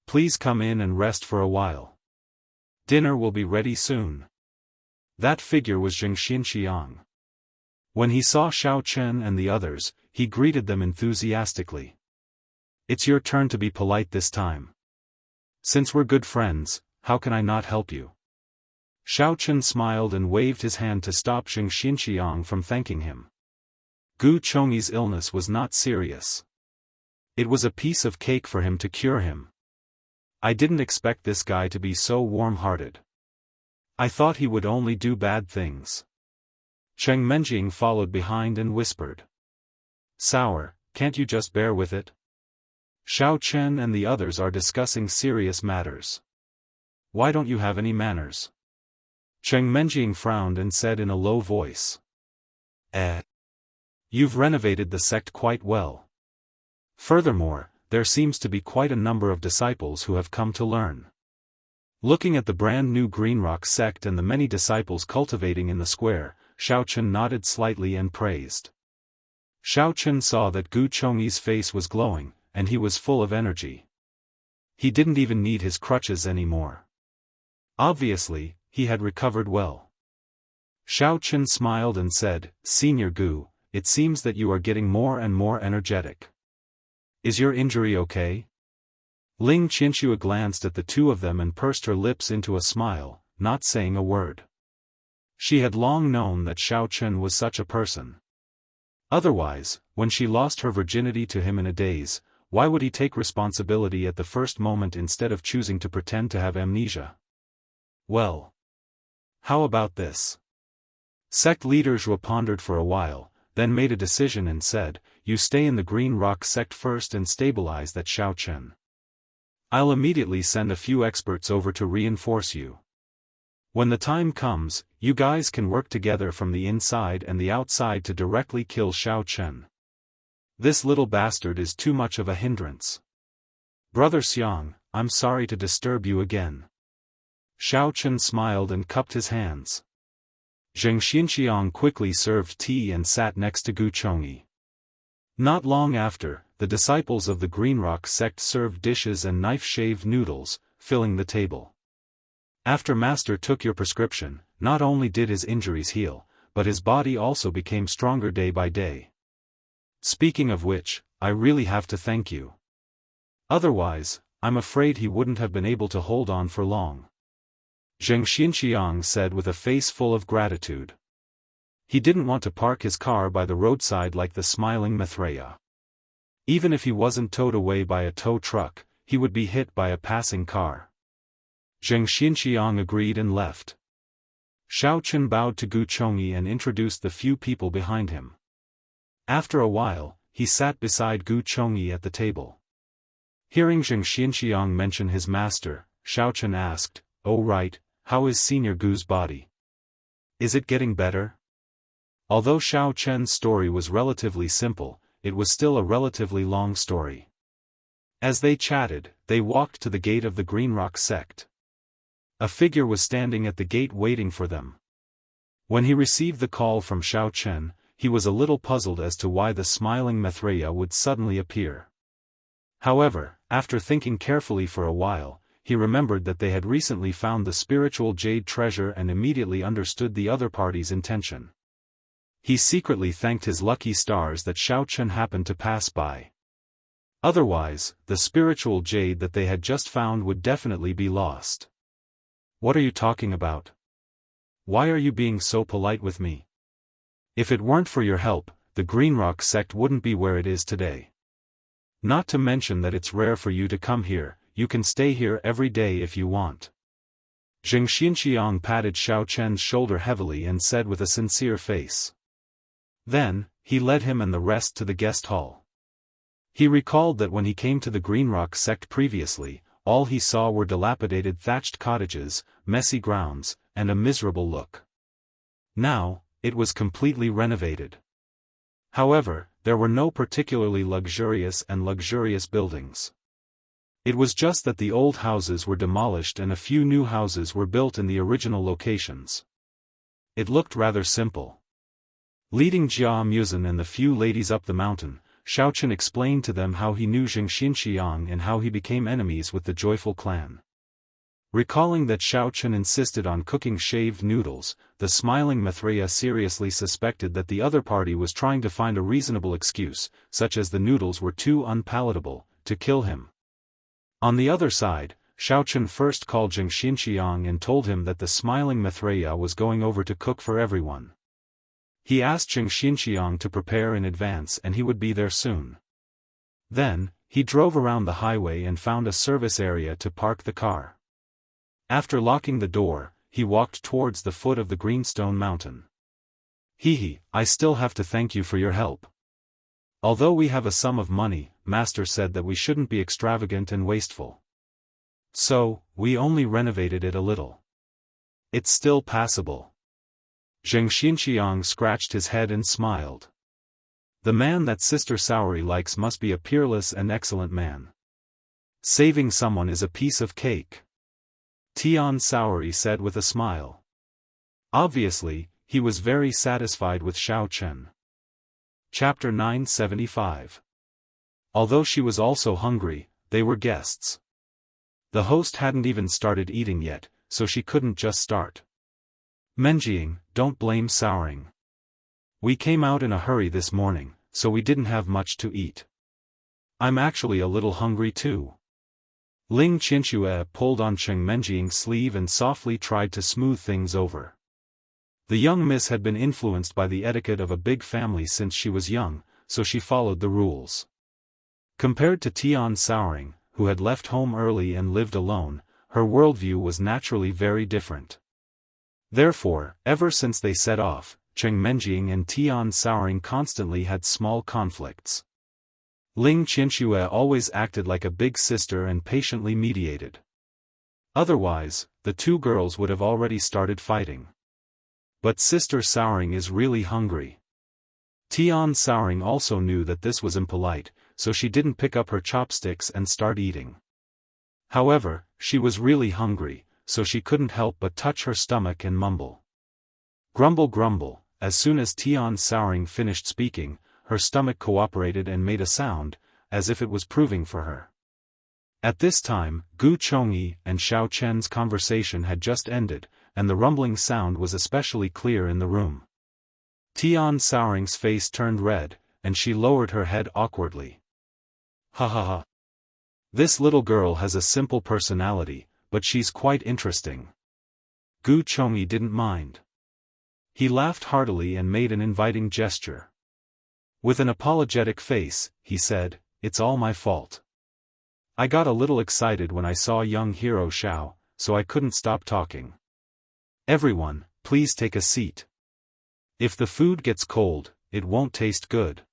Please come in and rest for a while. Dinner will be ready soon. That figure was Xinqiang. When he saw Xiaochen and the others, he greeted them enthusiastically. It's your turn to be polite this time. Since we're good friends, how can I not help you? Xiaochen smiled and waved his hand to stop Xinqiang from thanking him. Gu Chongyi's illness was not serious. It was a piece of cake for him to cure him. I didn't expect this guy to be so warm-hearted. I thought he would only do bad things. Cheng Menjing followed behind and whispered. Sour, can't you just bear with it? Xiaochen and the others are discussing serious matters. Why don't you have any manners? Cheng Menjing frowned and said in a low voice. You've renovated the sect quite well. Furthermore, there seems to be quite a number of disciples who have come to learn. Looking at the brand new Greenrock sect and the many disciples cultivating in the square, Xiaochen nodded slightly and praised. Xiaochen saw that Gu Chongyi's face was glowing, and he was full of energy. He didn't even need his crutches anymore. Obviously, he had recovered well. Xiaochen smiled and said, Senior Gu, it seems that you are getting more and more energetic. Is your injury okay? Ling Qianxue glanced at the two of them and pursed her lips into a smile, not saying a word. She had long known that Xiaochen was such a person. Otherwise, when she lost her virginity to him in a daze, why would he take responsibility at the first moment instead of choosing to pretend to have amnesia? Well, how about this? Sect leader Zhuo pondered for a while, then made a decision and said, You stay in the Green Rock sect first and stabilize that Xiaochen. I'll immediately send a few experts over to reinforce you. When the time comes, you guys can work together from the inside and the outside to directly kill Xiaochen. This little bastard is too much of a hindrance. Brother Xiang, I'm sorry to disturb you again. Xiaochen smiled and cupped his hands. Zheng Xinqiang quickly served tea and sat next to Gu Chongyi. Not long after, the disciples of the Greenrock sect served dishes and knife-shaved noodles, filling the table. After Master took your prescription, not only did his injuries heal, but his body also became stronger day by day. Speaking of which, I really have to thank you. Otherwise, I'm afraid he wouldn't have been able to hold on for long. Zheng Xinqiang said with a face full of gratitude. He didn't want to park his car by the roadside like the smiling Maitreya. Even if he wasn't towed away by a tow truck, he would be hit by a passing car. Zheng Xinqiang agreed and left. Xiaochen bowed to Gu Chongyi and introduced the few people behind him. After a while, he sat beside Gu Chongyi at the table. Hearing Zheng Xinqiang mention his master, Xiaochen asked, Oh right, how is Senior Gu's body? Is it getting better? Although Xiaochen's story was relatively simple, it was still a relatively long story. As they chatted, they walked to the gate of the Greenrock sect. A figure was standing at the gate waiting for them. When he received the call from Xiaochen, he was a little puzzled as to why the smiling Maitreya would suddenly appear. However, after thinking carefully for a while, he remembered that they had recently found the spiritual jade treasure and immediately understood the other party's intention. He secretly thanked his lucky stars that Xiaochen happened to pass by. Otherwise, the spiritual jade that they had just found would definitely be lost. "What are you talking about? Why are you being so polite with me? If it weren't for your help, the Greenrock sect wouldn't be where it is today. Not to mention that it's rare for you to come here, you can stay here every day if you want." Zheng Xinqiang patted Xiaochen's shoulder heavily and said with a sincere face. Then, he led him and the rest to the guest hall. He recalled that when he came to the Greenrock sect previously, all he saw were dilapidated thatched cottages, messy grounds, and a miserable look. Now, it was completely renovated. However, there were no particularly luxurious buildings. It was just that the old houses were demolished and a few new houses were built in the original locations. It looked rather simple. Leading Jia Muzhen and the few ladies up the mountain, Xiaochen explained to them how he knew Zheng Xinqiang and how he became enemies with the Joyful clan. Recalling that Xiaochen insisted on cooking shaved noodles, the smiling Maitreya seriously suspected that the other party was trying to find a reasonable excuse, such as the noodles were too unpalatable, to kill him. On the other side, Xiaochen first called Zheng Xinqiang and told him that the smiling Maitreya was going over to cook for everyone. He asked Zheng Xinqiang to prepare in advance and he would be there soon. Then, he drove around the highway and found a service area to park the car. After locking the door, he walked towards the foot of the greenstone mountain. I still have to thank you for your help. Although we have a sum of money, Master said that we shouldn't be extravagant and wasteful. So, we only renovated it a little. It's still passable. Zheng Xinqiang scratched his head and smiled. The man that Sister Saori likes must be a peerless and excellent man. Saving someone is a piece of cake. Tian Saori said with a smile. Obviously, he was very satisfied with Xiaochen. Chapter 975. Although she was also hungry, they were guests. The host hadn't even started eating yet, so she couldn't just start. "Menjiang, don't blame Saoring. We came out in a hurry this morning, so we didn't have much to eat. I'm actually a little hungry too." Ling Qianxue pulled on Cheng Menjiang's sleeve and softly tried to smooth things over. The young miss had been influenced by the etiquette of a big family since she was young, so she followed the rules. Compared to Tian Saoring, who had left home early and lived alone, her worldview was naturally very different. Therefore, ever since they set off, Cheng Menjiang and Tian Saoring constantly had small conflicts. Ling Qianxue always acted like a big sister and patiently mediated. Otherwise, the two girls would have already started fighting. But Sister Saoring is really hungry. Tian Saoring also knew that this was impolite, so she didn't pick up her chopsticks and start eating. However, she was really hungry, so she couldn't help but touch her stomach and mumble. Grumble grumble. As soon as Tian Saoring finished speaking, her stomach cooperated and made a sound, as if it was proving for her. At this time, Gu Chongyi and Xiao Chen's conversation had just ended, and the rumbling sound was especially clear in the room. Tian Saoring's face turned red, and she lowered her head awkwardly. "Ha ha ha. This little girl has a simple personality, but she's quite interesting." Gu Chongyi didn't mind. He laughed heartily and made an inviting gesture. With an apologetic face, he said, "It's all my fault. I got a little excited when I saw young hero Xiao, so I couldn't stop talking. Everyone, please take a seat. If the food gets cold, it won't taste good."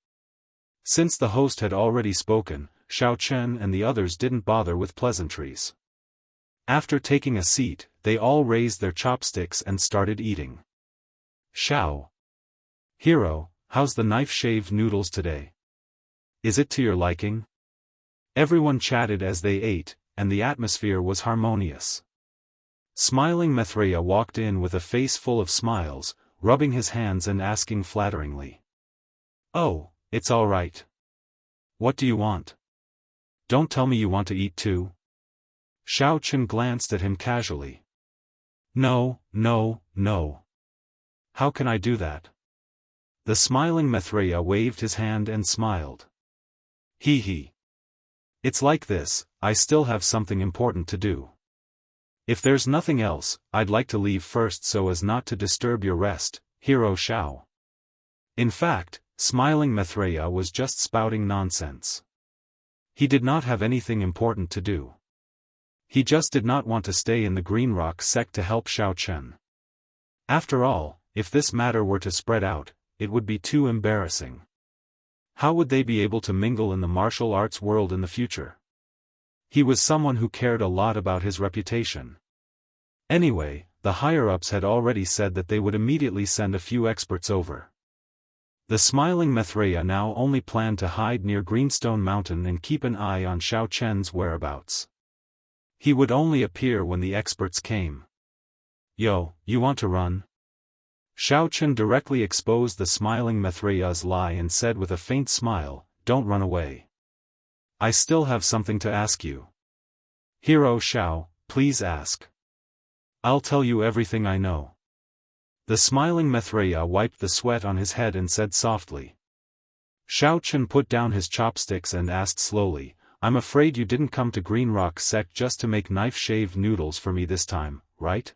Since the host had already spoken, Xiao Chen and the others didn't bother with pleasantries. After taking a seat, they all raised their chopsticks and started eating. "Xiao. Hero, how's the knife-shaved noodles today? Is it to your liking?" Everyone chatted as they ate, and the atmosphere was harmonious. Smiling Maitreya walked in with a face full of smiles, rubbing his hands and asking flatteringly. "Oh, it's all right. What do you want? Don't tell me you want to eat too." Xiaochen glanced at him casually. No, no, no. How can I do that? The smiling Maitreya waved his hand and smiled. Hee hee. It's like this, I still have something important to do. If there's nothing else, I'd like to leave first so as not to disturb your rest, Hero Xiao. In fact, smiling Maitreya was just spouting nonsense. He did not have anything important to do. He just did not want to stay in the Green Rock sect to help Xiaochen. After all, if this matter were to spread out, it would be too embarrassing. How would they be able to mingle in the martial arts world in the future? He was someone who cared a lot about his reputation. Anyway, the higher-ups had already said that they would immediately send a few experts over. The smiling Maitreya now only planned to hide near Greenstone Mountain and keep an eye on Xiaochen's whereabouts. He would only appear when the experts came. Yo, you want to run? Xiaochen directly exposed the smiling Maitreya's lie and said with a faint smile, don't run away. I still have something to ask you. Hero Xiao, please ask. I'll tell you everything I know. The smiling Maitreya wiped the sweat on his head and said softly. Xiaochen put down his chopsticks and asked slowly, I'm afraid you didn't come to Green Rock sect just to make knife-shaved noodles for me this time, right?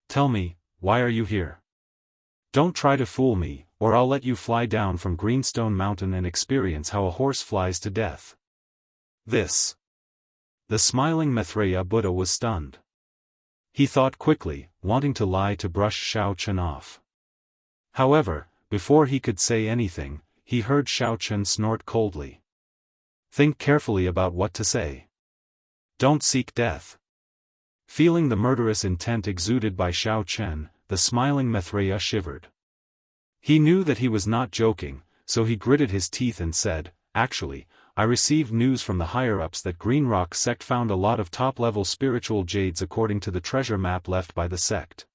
Tell me, why are you here? Don't try to fool me, or I'll let you fly down from Greenstone Mountain and experience how a horse flies to death. This. The smiling Maitreya Buddha was stunned. He thought quickly, wanting to lie to brush Xiaochen off. However, before he could say anything, he heard Xiaochen snort coldly. Think carefully about what to say. Don't seek death. Feeling the murderous intent exuded by Xiaochen, the smiling Maitreya shivered. He knew that he was not joking, so he gritted his teeth and said, actually, I received news from the higher-ups that Green Rock sect found a lot of top-level spiritual jades according to the treasure map left by the sect.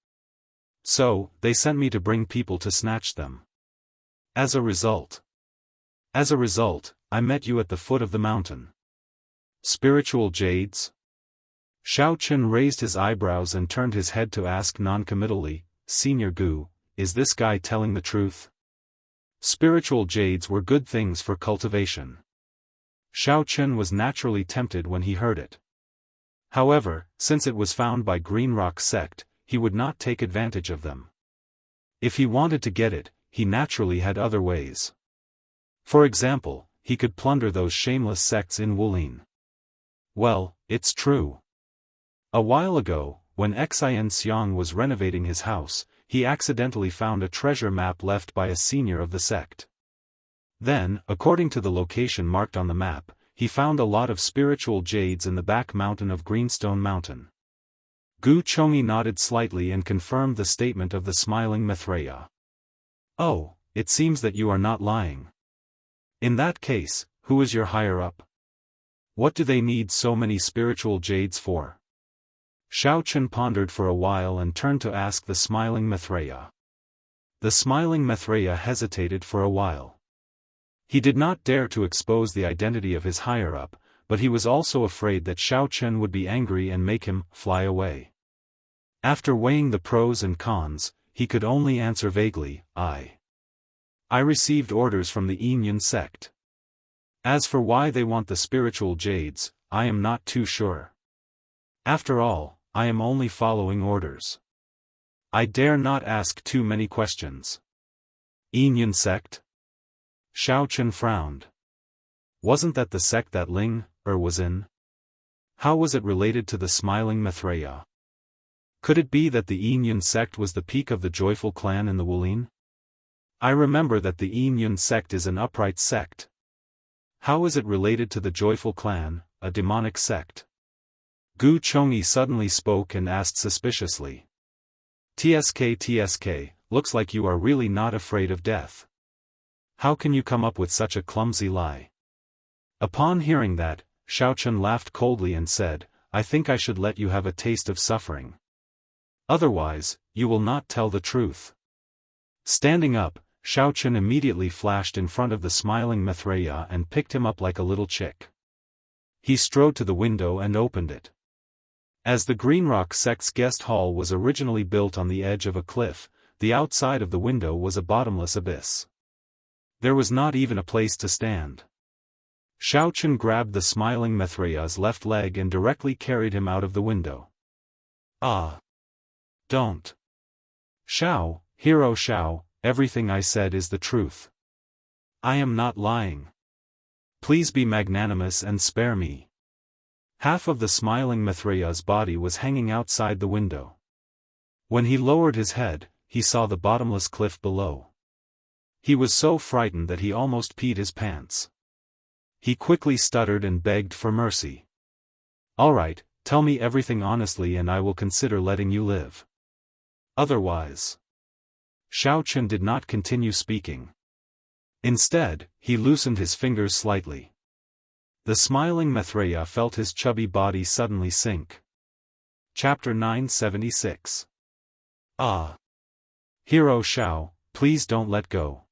So, they sent me to bring people to snatch them. As a result, I met you at the foot of the mountain. Spiritual jades? Xiaochen raised his eyebrows and turned his head to ask noncommittally, Senior Gu, is this guy telling the truth? Spiritual jades were good things for cultivation. Xiaochen was naturally tempted when he heard it. However, since it was found by Green Rock sect, he would not take advantage of them. If he wanted to get it, he naturally had other ways. For example, he could plunder those shameless sects in Wulin. Well, it's true. A while ago, when Xian Xiang was renovating his house, he accidentally found a treasure map left by a senior of the sect. Then, according to the location marked on the map, he found a lot of spiritual jades in the back mountain of Greenstone Mountain. Gu Chongyi nodded slightly and confirmed the statement of the smiling Maitreya. Oh, it seems that you are not lying. In that case, who is your higher-up? What do they need so many spiritual jades for? Xiaochen pondered for a while and turned to ask the smiling Maitreya. The smiling Maitreya hesitated for a while. He did not dare to expose the identity of his higher-up, but he was also afraid that Xiaochen would be angry and make him fly away. After weighing the pros and cons, he could only answer vaguely, I received orders from the Yinyun sect. As for why they want the spiritual jades, I am not too sure. After all, I am only following orders. I dare not ask too many questions. Yinyun sect? Xiaochen frowned. Wasn't that the sect that Ling was in? How was it related to the smiling Maitreya? Could it be that the Yinyun sect was the peak of the joyful clan in the Wulin? I remember that the Yinyun sect is an upright sect. How is it related to the joyful clan, a demonic sect? Gu Chongyi suddenly spoke and asked suspiciously. TSK, looks like you are really not afraid of death. How can you come up with such a clumsy lie? Upon hearing that, Xiaochen laughed coldly and said, I think I should let you have a taste of suffering. Otherwise, you will not tell the truth. Standing up, Xiaochen immediately flashed in front of the smiling Maitreya and picked him up like a little chick. He strode to the window and opened it. As the Greenrock sect's guest hall was originally built on the edge of a cliff, the outside of the window was a bottomless abyss. There was not even a place to stand. Xiaochen grabbed the smiling Mithraya's left leg and directly carried him out of the window. Ah! Don't! Xiao, Hero Xiao, everything I said is the truth. I am not lying. Please be magnanimous and spare me. Half of the smiling Mithraya's body was hanging outside the window. When he lowered his head, he saw the bottomless cliff below. He was so frightened that he almost peed his pants. He quickly stuttered and begged for mercy. All right, tell me everything honestly and I will consider letting you live. Otherwise. Xiaochen did not continue speaking. Instead, he loosened his fingers slightly. The smiling Mithraya felt his chubby body suddenly sink. Chapter 976. Ah! Hero Xiao, please don't let go.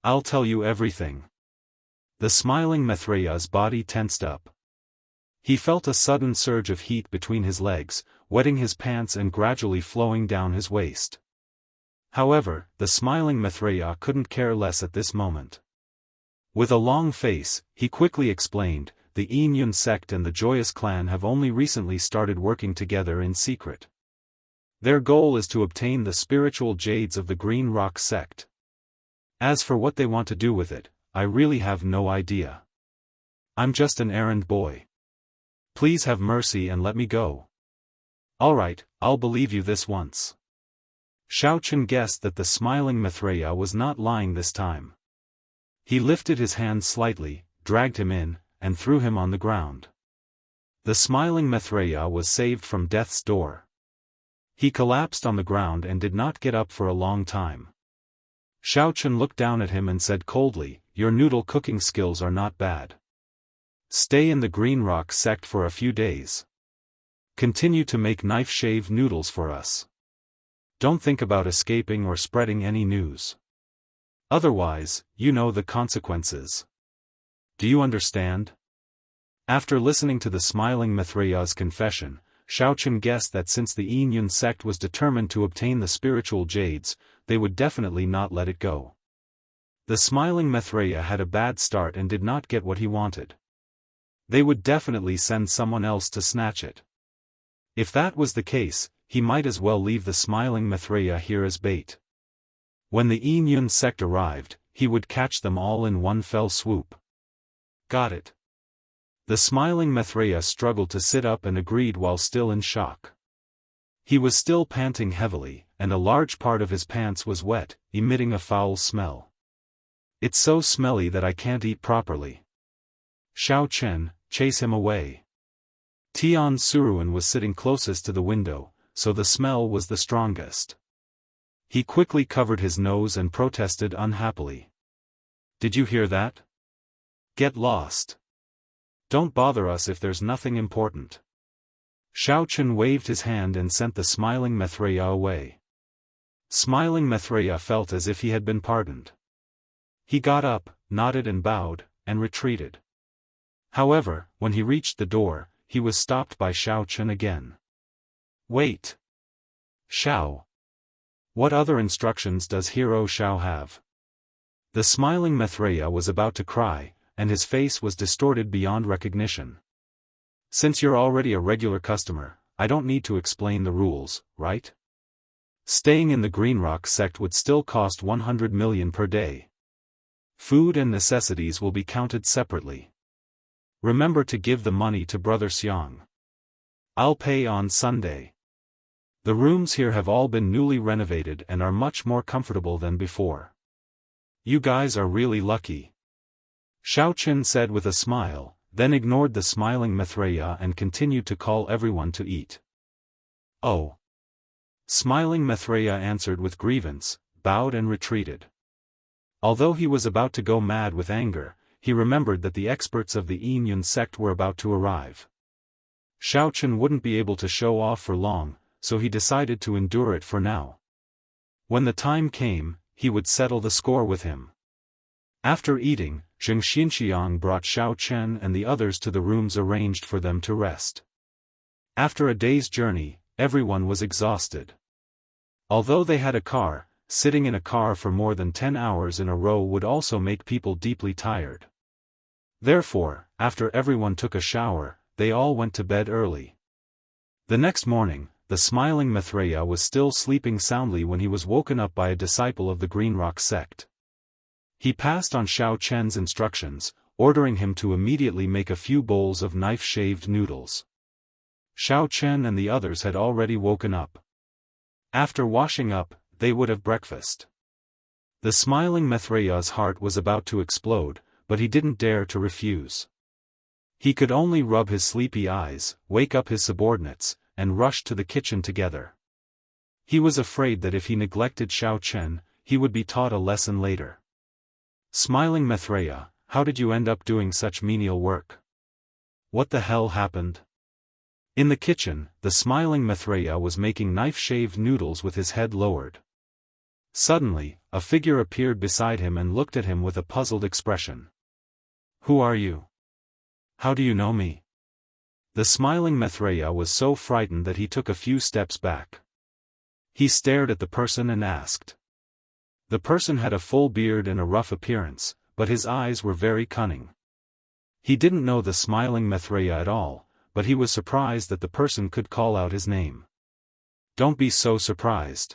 I'll tell you everything. The smiling Mithraya's body tensed up. He felt a sudden surge of heat between his legs, wetting his pants and gradually flowing down his waist. However, the smiling Mithraya couldn't care less at this moment. With a long face, he quickly explained, the Yinyun sect and the Joyous clan have only recently started working together in secret. Their goal is to obtain the spiritual jades of the Green Rock sect. As for what they want to do with it, I really have no idea. I'm just an errand boy. Please have mercy and let me go. Alright, I'll believe you this once. Xiaochen guessed that the smiling Mithraya was not lying this time. He lifted his hand slightly, dragged him in, and threw him on the ground. The smiling Mithraya was saved from death's door. He collapsed on the ground and did not get up for a long time. Xiaochen looked down at him and said coldly, your noodle cooking skills are not bad. Stay in the Green Rock sect for a few days. Continue to make knife-shaved noodles for us. Don't think about escaping or spreading any news. Otherwise, you know the consequences. Do you understand? After listening to the smiling Mithraya's confession, Xiaochen guessed that since the Yinyun sect was determined to obtain the spiritual jades, they would definitely not let it go. The smiling Mithraya had a bad start and did not get what he wanted. They would definitely send someone else to snatch it. If that was the case, he might as well leave the smiling Mithraya here as bait. When the Yinyun sect arrived, he would catch them all in one fell swoop. Got it. The smiling Mithraya struggled to sit up and agreed while still in shock. He was still panting heavily, and a large part of his pants was wet, emitting a foul smell. It's so smelly that I can't eat properly. Xiaochen, chase him away. Tian Suruan was sitting closest to the window, so the smell was the strongest. He quickly covered his nose and protested unhappily. Did you hear that? Get lost. Don't bother us if there's nothing important. Xiaochen waved his hand and sent the smiling Mithraya away. Smiling Mithraya felt as if he had been pardoned. He got up, nodded and bowed, and retreated. However, when he reached the door, he was stopped by Xiaochen again. Wait. Xiao. What other instructions does Hero Xiao have? The smiling Mithraya was about to cry, and his face was distorted beyond recognition. Since you're already a regular customer, I don't need to explain the rules, right? Staying in the Greenrock sect would still cost 100 million per day. Food and necessities will be counted separately. Remember to give the money to Brother Xiang. I'll pay on Sunday. The rooms here have all been newly renovated and are much more comfortable than before. You guys are really lucky. Xiaochen said with a smile, then ignored the smiling Mithraya and continued to call everyone to eat. Oh. Smiling Mithraya answered with grievance, bowed and retreated. Although he was about to go mad with anger, he remembered that the experts of the Yinyun sect were about to arrive. Xiaochen wouldn't be able to show off for long, so he decided to endure it for now. When the time came, he would settle the score with him. After eating, Zheng Xinxiang brought Xiaochen and the others to the rooms arranged for them to rest. After a day's journey, everyone was exhausted. Although they had a car, sitting in a car for more than 10 hours in a row would also make people deeply tired. Therefore, after everyone took a shower, they all went to bed early. The next morning, the smiling Maitreya was still sleeping soundly when he was woken up by a disciple of the Green Rock sect. He passed on Xiao Chen's instructions, ordering him to immediately make a few bowls of knife-shaved noodles. Xiao Chen and the others had already woken up. After washing up, they would have breakfast. The smiling Maitreya's heart was about to explode, but he didn't dare to refuse. He could only rub his sleepy eyes, wake up his subordinates, and rush to the kitchen together. He was afraid that if he neglected Xiao Chen, he would be taught a lesson later. Smiling Maitreya, how did you end up doing such menial work? What the hell happened? In the kitchen, the smiling Maitreya was making knife-shaved noodles with his head lowered. Suddenly, a figure appeared beside him and looked at him with a puzzled expression. Who are you? How do you know me? The smiling Maitreya was so frightened that he took a few steps back. He stared at the person and asked. The person had a full beard and a rough appearance, but his eyes were very cunning. He didn't know the smiling Maitreya at all, but he was surprised that the person could call out his name. Don't be so surprised.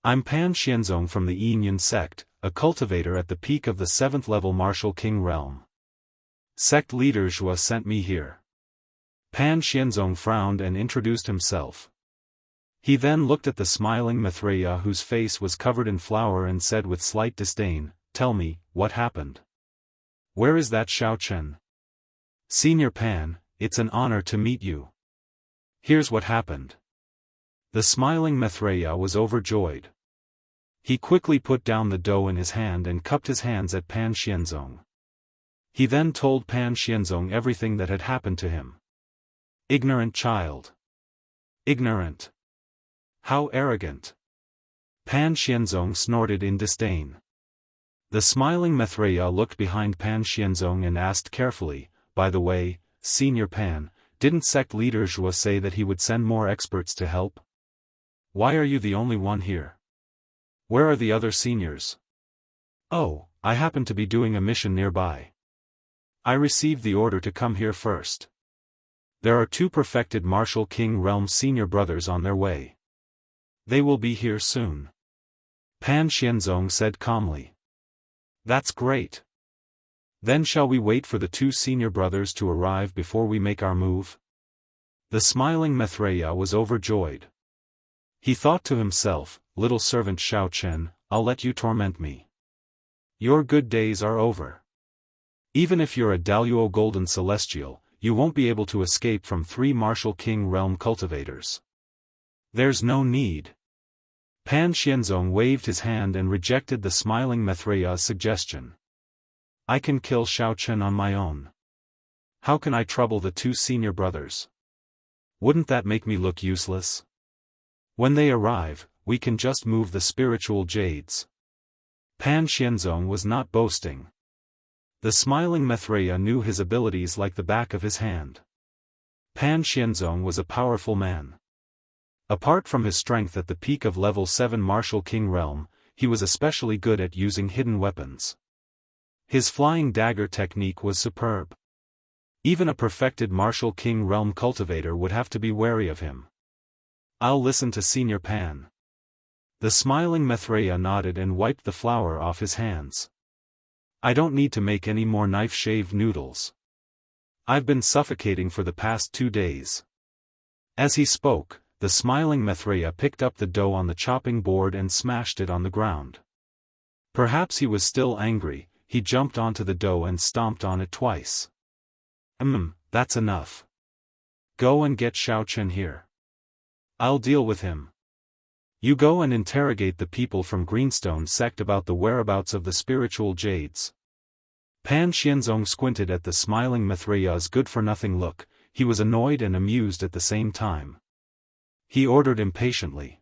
I'm Pan Xianzong from the Yinyan sect, a cultivator at the peak of the 7th level Martial King realm. Sect leader Zhua sent me here. Pan Xianzong frowned and introduced himself. He then looked at the smiling Maitreya whose face was covered in flour and said with slight disdain, Tell me, what happened? Where is that Xiao Chen? Senior Pan, it's an honor to meet you. Here's what happened. The smiling Maitreya was overjoyed. He quickly put down the dough in his hand and cupped his hands at Pan Xianzong. He then told Pan Xianzong everything that had happened to him. Ignorant child. Ignorant. How arrogant. Pan Xianzong snorted in disdain. The smiling Maitreya looked behind Pan Xianzong and asked carefully, By the way, Senior Pan, didn't sect leader Zhua say that he would send more experts to help? Why are you the only one here? Where are the other seniors? Oh, I happen to be doing a mission nearby. I received the order to come here first. There are 2 perfected Martial King realm senior brothers on their way. They will be here soon. Pan Xianzong said calmly. That's great. Then shall we wait for the 2 senior brothers to arrive before we make our move? The smiling Maitreya was overjoyed. He thought to himself, Little servant Xiao Chen, I'll let you torment me. Your good days are over. Even if you're a Daluo Golden Celestial, you won't be able to escape from 3 Martial King realm cultivators. There's no need. Pan Xianzong waved his hand and rejected the smiling Maitreya's suggestion. I can kill Xiao Chen on my own. How can I trouble the 2 senior brothers? Wouldn't that make me look useless? When they arrive, we can just move the spiritual jades. Pan Xianzong was not boasting. The smiling Maitreya knew his abilities like the back of his hand. Pan Xianzong was a powerful man. Apart from his strength at the peak of level 7 Martial King realm, he was especially good at using hidden weapons. His flying dagger technique was superb. Even a perfected Martial King realm cultivator would have to be wary of him. I'll listen to Senior Pan. The smiling Maitreya nodded and wiped the flour off his hands. I don't need to make any more knife-shaved noodles. I've been suffocating for the past 2 days. As he spoke, the smiling Maitreya picked up the dough on the chopping board and smashed it on the ground. Perhaps he was still angry, he jumped onto the dough and stomped on it twice. That's enough. Go and get Xiao Chen here. I'll deal with him. You go and interrogate the people from Greenstone sect about the whereabouts of the spiritual jades. Pan Xianzong squinted at the smiling Maitreya's good-for-nothing look, he was annoyed and amused at the same time. He ordered impatiently.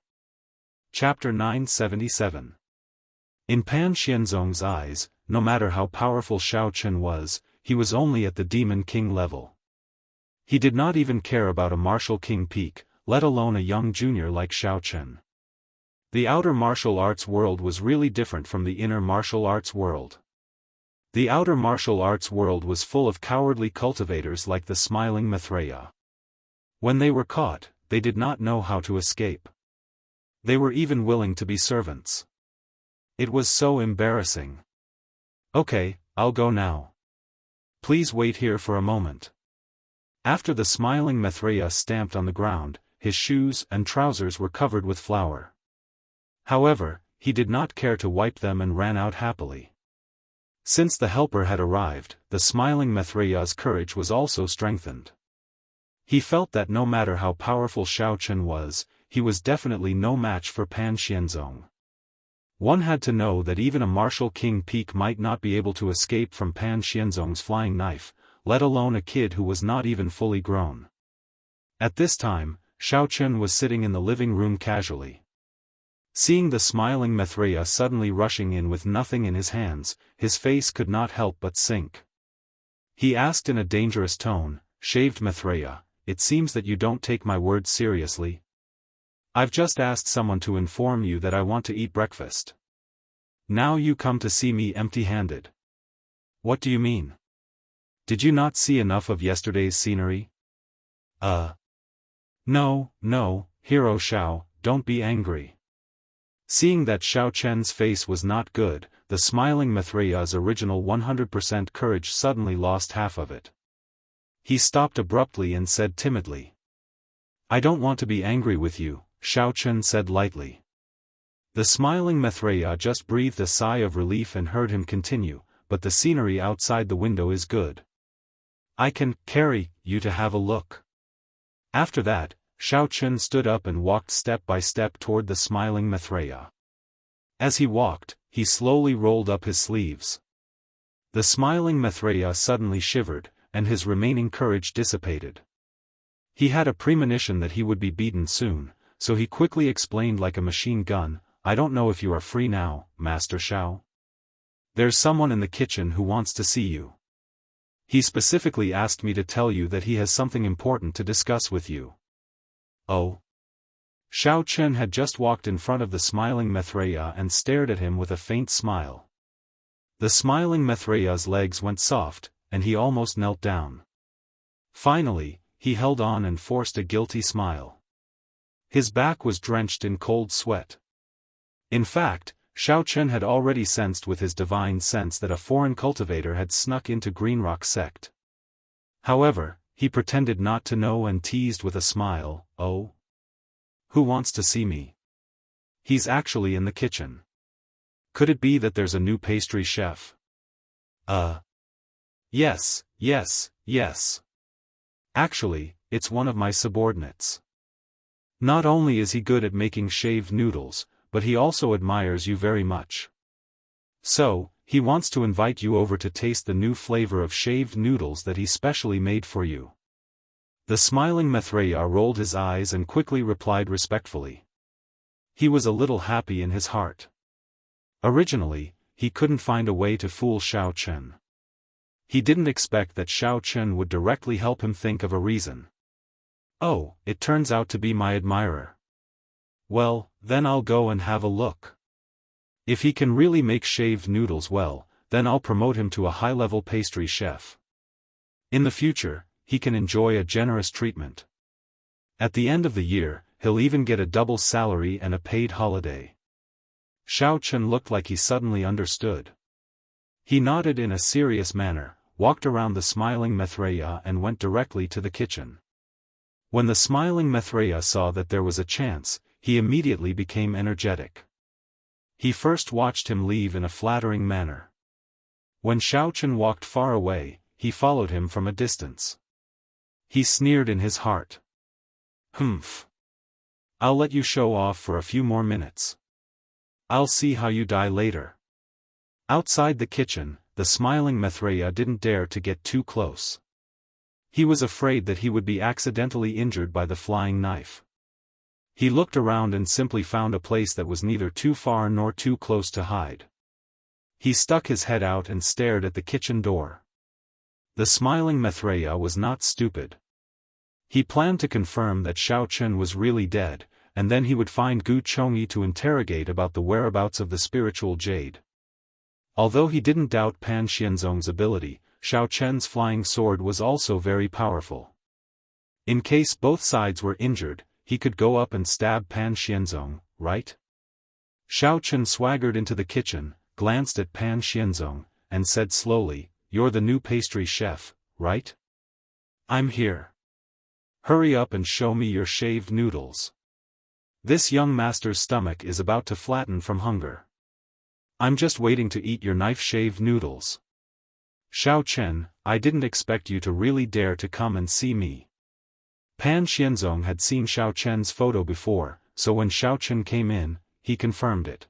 Chapter 977. In Pan Xianzong's eyes, no matter how powerful Xiao Chen was, he was only at the Demon King level. He did not even care about a martial king peak, let alone a young junior like Xiaochen. The outer martial arts world was really different from the inner martial arts world. The outer martial arts world was full of cowardly cultivators like the smiling Maitreya. When they were caught, they did not know how to escape. They were even willing to be servants. It was so embarrassing. Okay, I'll go now. Please wait here for a moment. After the smiling Maitreya stamped on the ground, his shoes and trousers were covered with flour. However, he did not care to wipe them and ran out happily. Since the helper had arrived, the smiling Maitreya's courage was also strengthened. He felt that no matter how powerful Xiaochen was, he was definitely no match for Pan Xianzong. One had to know that even a martial king peak might not be able to escape from Pan Xianzong's flying knife, let alone a kid who was not even fully grown. At this time, Xiaochen was sitting in the living room casually. Seeing the smiling Maitreya suddenly rushing in with nothing in his hands, his face could not help but sink. He asked in a dangerous tone, "Shaved Maitreya, it seems that you don't take my words seriously. I've just asked someone to inform you that I want to eat breakfast. Now you come to see me empty-handed. What do you mean? Did you not see enough of yesterday's scenery?" No, Hero Xiao, don't be angry." Seeing that Xiaochen's face was not good, the smiling Maitreya's original 100% courage suddenly lost half of it. He stopped abruptly and said timidly, "I don't want to be angry with you," Xiaochen said lightly. The smiling Maitreya just breathed a sigh of relief and heard him continue, "But the scenery outside the window is good. I can carry you to have a look." After that, Xiaochen stood up and walked step by step toward the smiling Maitreya. As he walked, he slowly rolled up his sleeves. The smiling Maitreya suddenly shivered, and his remaining courage dissipated. He had a premonition that he would be beaten soon, so he quickly explained like a machine gun, "I don't know if you are free now, Master Xiao. There's someone in the kitchen who wants to see you. He specifically asked me to tell you that he has something important to discuss with you." "Oh?" Xiaochen had just walked in front of the smiling Maitreya and stared at him with a faint smile. The smiling Maitreya's legs went soft, and he almost knelt down. Finally, he held on and forced a guilty smile. His back was drenched in cold sweat. In fact, Xiaochen had already sensed with his divine sense that a foreign cultivator had snuck into Greenrock sect. However, he pretended not to know and teased with a smile, "Oh? Who wants to see me? He's actually in the kitchen. Could it be that there's a new pastry chef?" Yes. Actually, it's one of my subordinates. Not only is he good at making shaved noodles, but he also admires you very much. So, he wants to invite you over to taste the new flavor of shaved noodles that he specially made for you." The smiling Maitreya rolled his eyes and quickly replied respectfully. He was a little happy in his heart. Originally, he couldn't find a way to fool Xiaochen. He didn't expect that Xiaochen would directly help him think of a reason. "Oh, it turns out to be my admirer. Well, then I'll go and have a look. If he can really make shaved noodles well, then I'll promote him to a high-level pastry chef. In the future, he can enjoy a generous treatment. At the end of the year, he'll even get a double salary and a paid holiday." Xiaochen looked like he suddenly understood. He nodded in a serious manner, walked around the smiling Maitreya and went directly to the kitchen. When the smiling Maitreya saw that there was a chance, he immediately became energetic. He first watched him leave in a flattering manner. When Xiaochen walked far away, he followed him from a distance. He sneered in his heart. "Humph. I'll let you show off for a few more minutes. I'll see how you die later." Outside the kitchen, the smiling Maitreya didn't dare to get too close. He was afraid that he would be accidentally injured by the flying knife. He looked around and simply found a place that was neither too far nor too close to hide. He stuck his head out and stared at the kitchen door. The smiling Maitreya was not stupid. He planned to confirm that Xiao Chen was really dead, and then he would find Gu Chongyi to interrogate about the whereabouts of the spiritual jade. Although he didn't doubt Pan Xianzong's ability, Xiao Chen's flying sword was also very powerful. In case both sides were injured, he could go up and stab Pan Xianzong, right? Xiao Chen swaggered into the kitchen, glanced at Pan Xianzong, and said slowly, "You're the new pastry chef, right? I'm here. Hurry up and show me your shaved noodles. This young master's stomach is about to flatten from hunger. I'm just waiting to eat your knife-shaved noodles." "Xiao Chen, I didn't expect you to really dare to come and see me." Pan Xianzong had seen Xiao Chen's photo before, so when Xiao Chen came in, he confirmed it.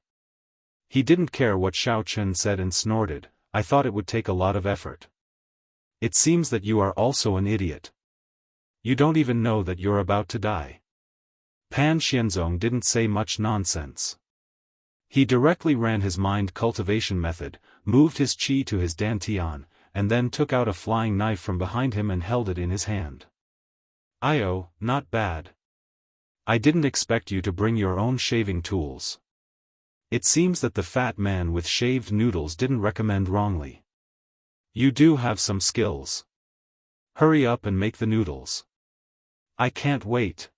He didn't care what Xiao Chen said and snorted, "I thought it would take a lot of effort. It seems that you are also an idiot. You don't even know that you're about to die." Pan Xianzong didn't say much nonsense. He directly ran his mind cultivation method, moved his qi to his dantian, and then took out a flying knife from behind him and held it in his hand. "Io, not bad. I didn't expect you to bring your own shaving tools. It seems that the fat man with shaved noodles didn't recommend wrongly. You do have some skills. Hurry up and make the noodles. I can't wait."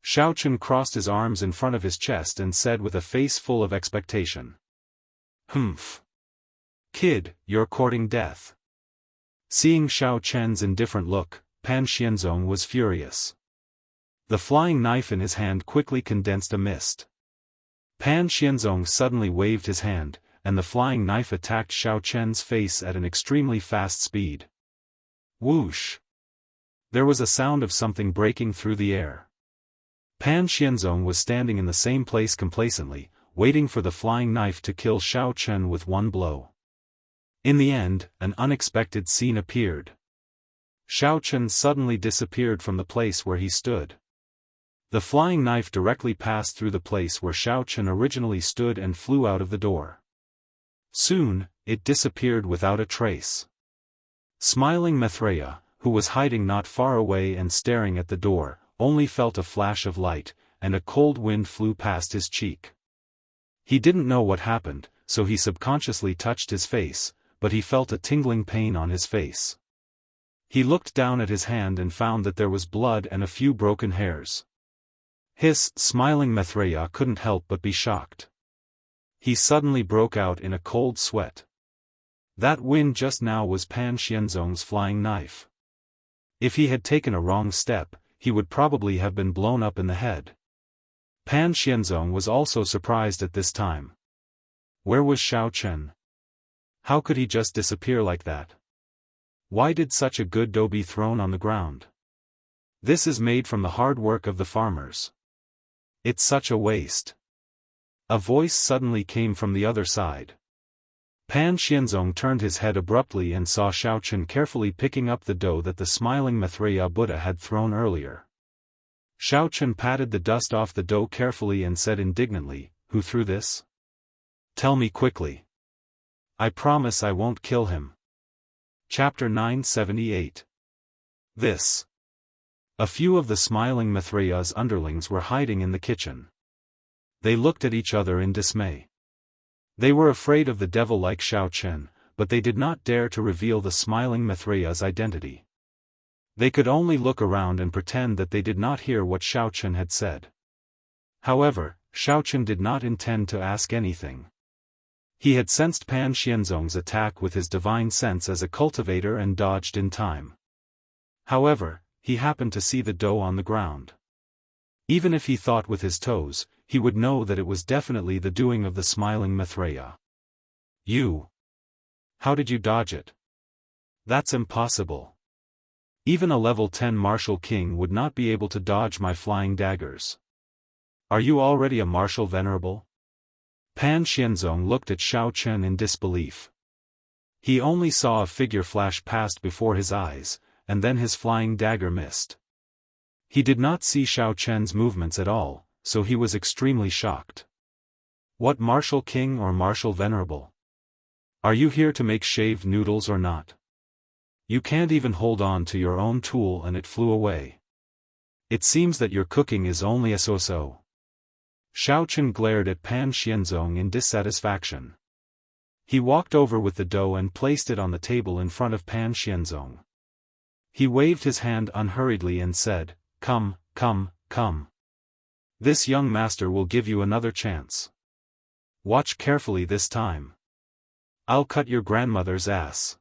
Xiao Chen crossed his arms in front of his chest and said with a face full of expectation. "Humph. Kid, you're courting death." Seeing Xiao Chen's indifferent look, Pan Xianzong was furious. The flying knife in his hand quickly condensed a mist. Pan Xianzong suddenly waved his hand, and the flying knife attacked Xiao Chen's face at an extremely fast speed. Whoosh! There was a sound of something breaking through the air. Pan Xianzong was standing in the same place complacently, waiting for the flying knife to kill Xiao Chen with one blow. In the end, an unexpected scene appeared. Xiao Chen suddenly disappeared from the place where he stood. The flying knife directly passed through the place where Xiao Chen originally stood and flew out of the door. Soon, it disappeared without a trace. Smiling Maitreya, who was hiding not far away and staring at the door, only felt a flash of light, and a cold wind flew past his cheek. He didn't know what happened, so he subconsciously touched his face, but he felt a tingling pain on his face. He looked down at his hand and found that there was blood and a few broken hairs. Smiling Maitreya couldn't help but be shocked. He suddenly broke out in a cold sweat. That wind just now was Pan Xianzong's flying knife. If he had taken a wrong step, he would probably have been blown up in the head. Pan Xianzong was also surprised at this time. Where was Xiao Chen? How could he just disappear like that? Why did such a good dough be thrown on the ground? This is made from the hard work of the farmers. It's such a waste. A voice suddenly came from the other side. Pan Xianzong turned his head abruptly and saw Xiao Chen carefully picking up the dough that the smiling Maitreya Buddha had thrown earlier. Xiao Chen patted the dust off the dough carefully and said indignantly, "Who threw this? Tell me quickly. I promise I won't kill him." Chapter 978. This. A few of the smiling Maitreya's underlings were hiding in the kitchen. They looked at each other in dismay. They were afraid of the devil like Xiao Chen, but they did not dare to reveal the smiling Maitreya's identity. They could only look around and pretend that they did not hear what Xiao Chen had said. However, Xiao Chen did not intend to ask anything. He had sensed Pan Xianzong's attack with his divine sense as a cultivator and dodged in time. However, he happened to see the dough on the ground. Even if he thought with his toes, he would know that it was definitely the doing of the smiling Maitreya. "You? How did you dodge it? That's impossible. Even a level 10 martial king would not be able to dodge my flying daggers. Are you already a martial venerable?" Pan Xianzong looked at Xiao Chen in disbelief. He only saw a figure flash past before his eyes, and then his flying dagger missed. He did not see Xiao Chen's movements at all, so he was extremely shocked. "What martial king or martial venerable? Are you here to make shaved noodles or not? You can't even hold on to your own tool and it flew away." It seems that your cooking is only a so-so. Xiaochen glared at Pan Xianzong in dissatisfaction. He walked over with the dough and placed it on the table in front of Pan Xianzong. He waved his hand unhurriedly and said, "Come, come, come. This young master will give you another chance. Watch carefully this time. I'll cut your grandmother's ass."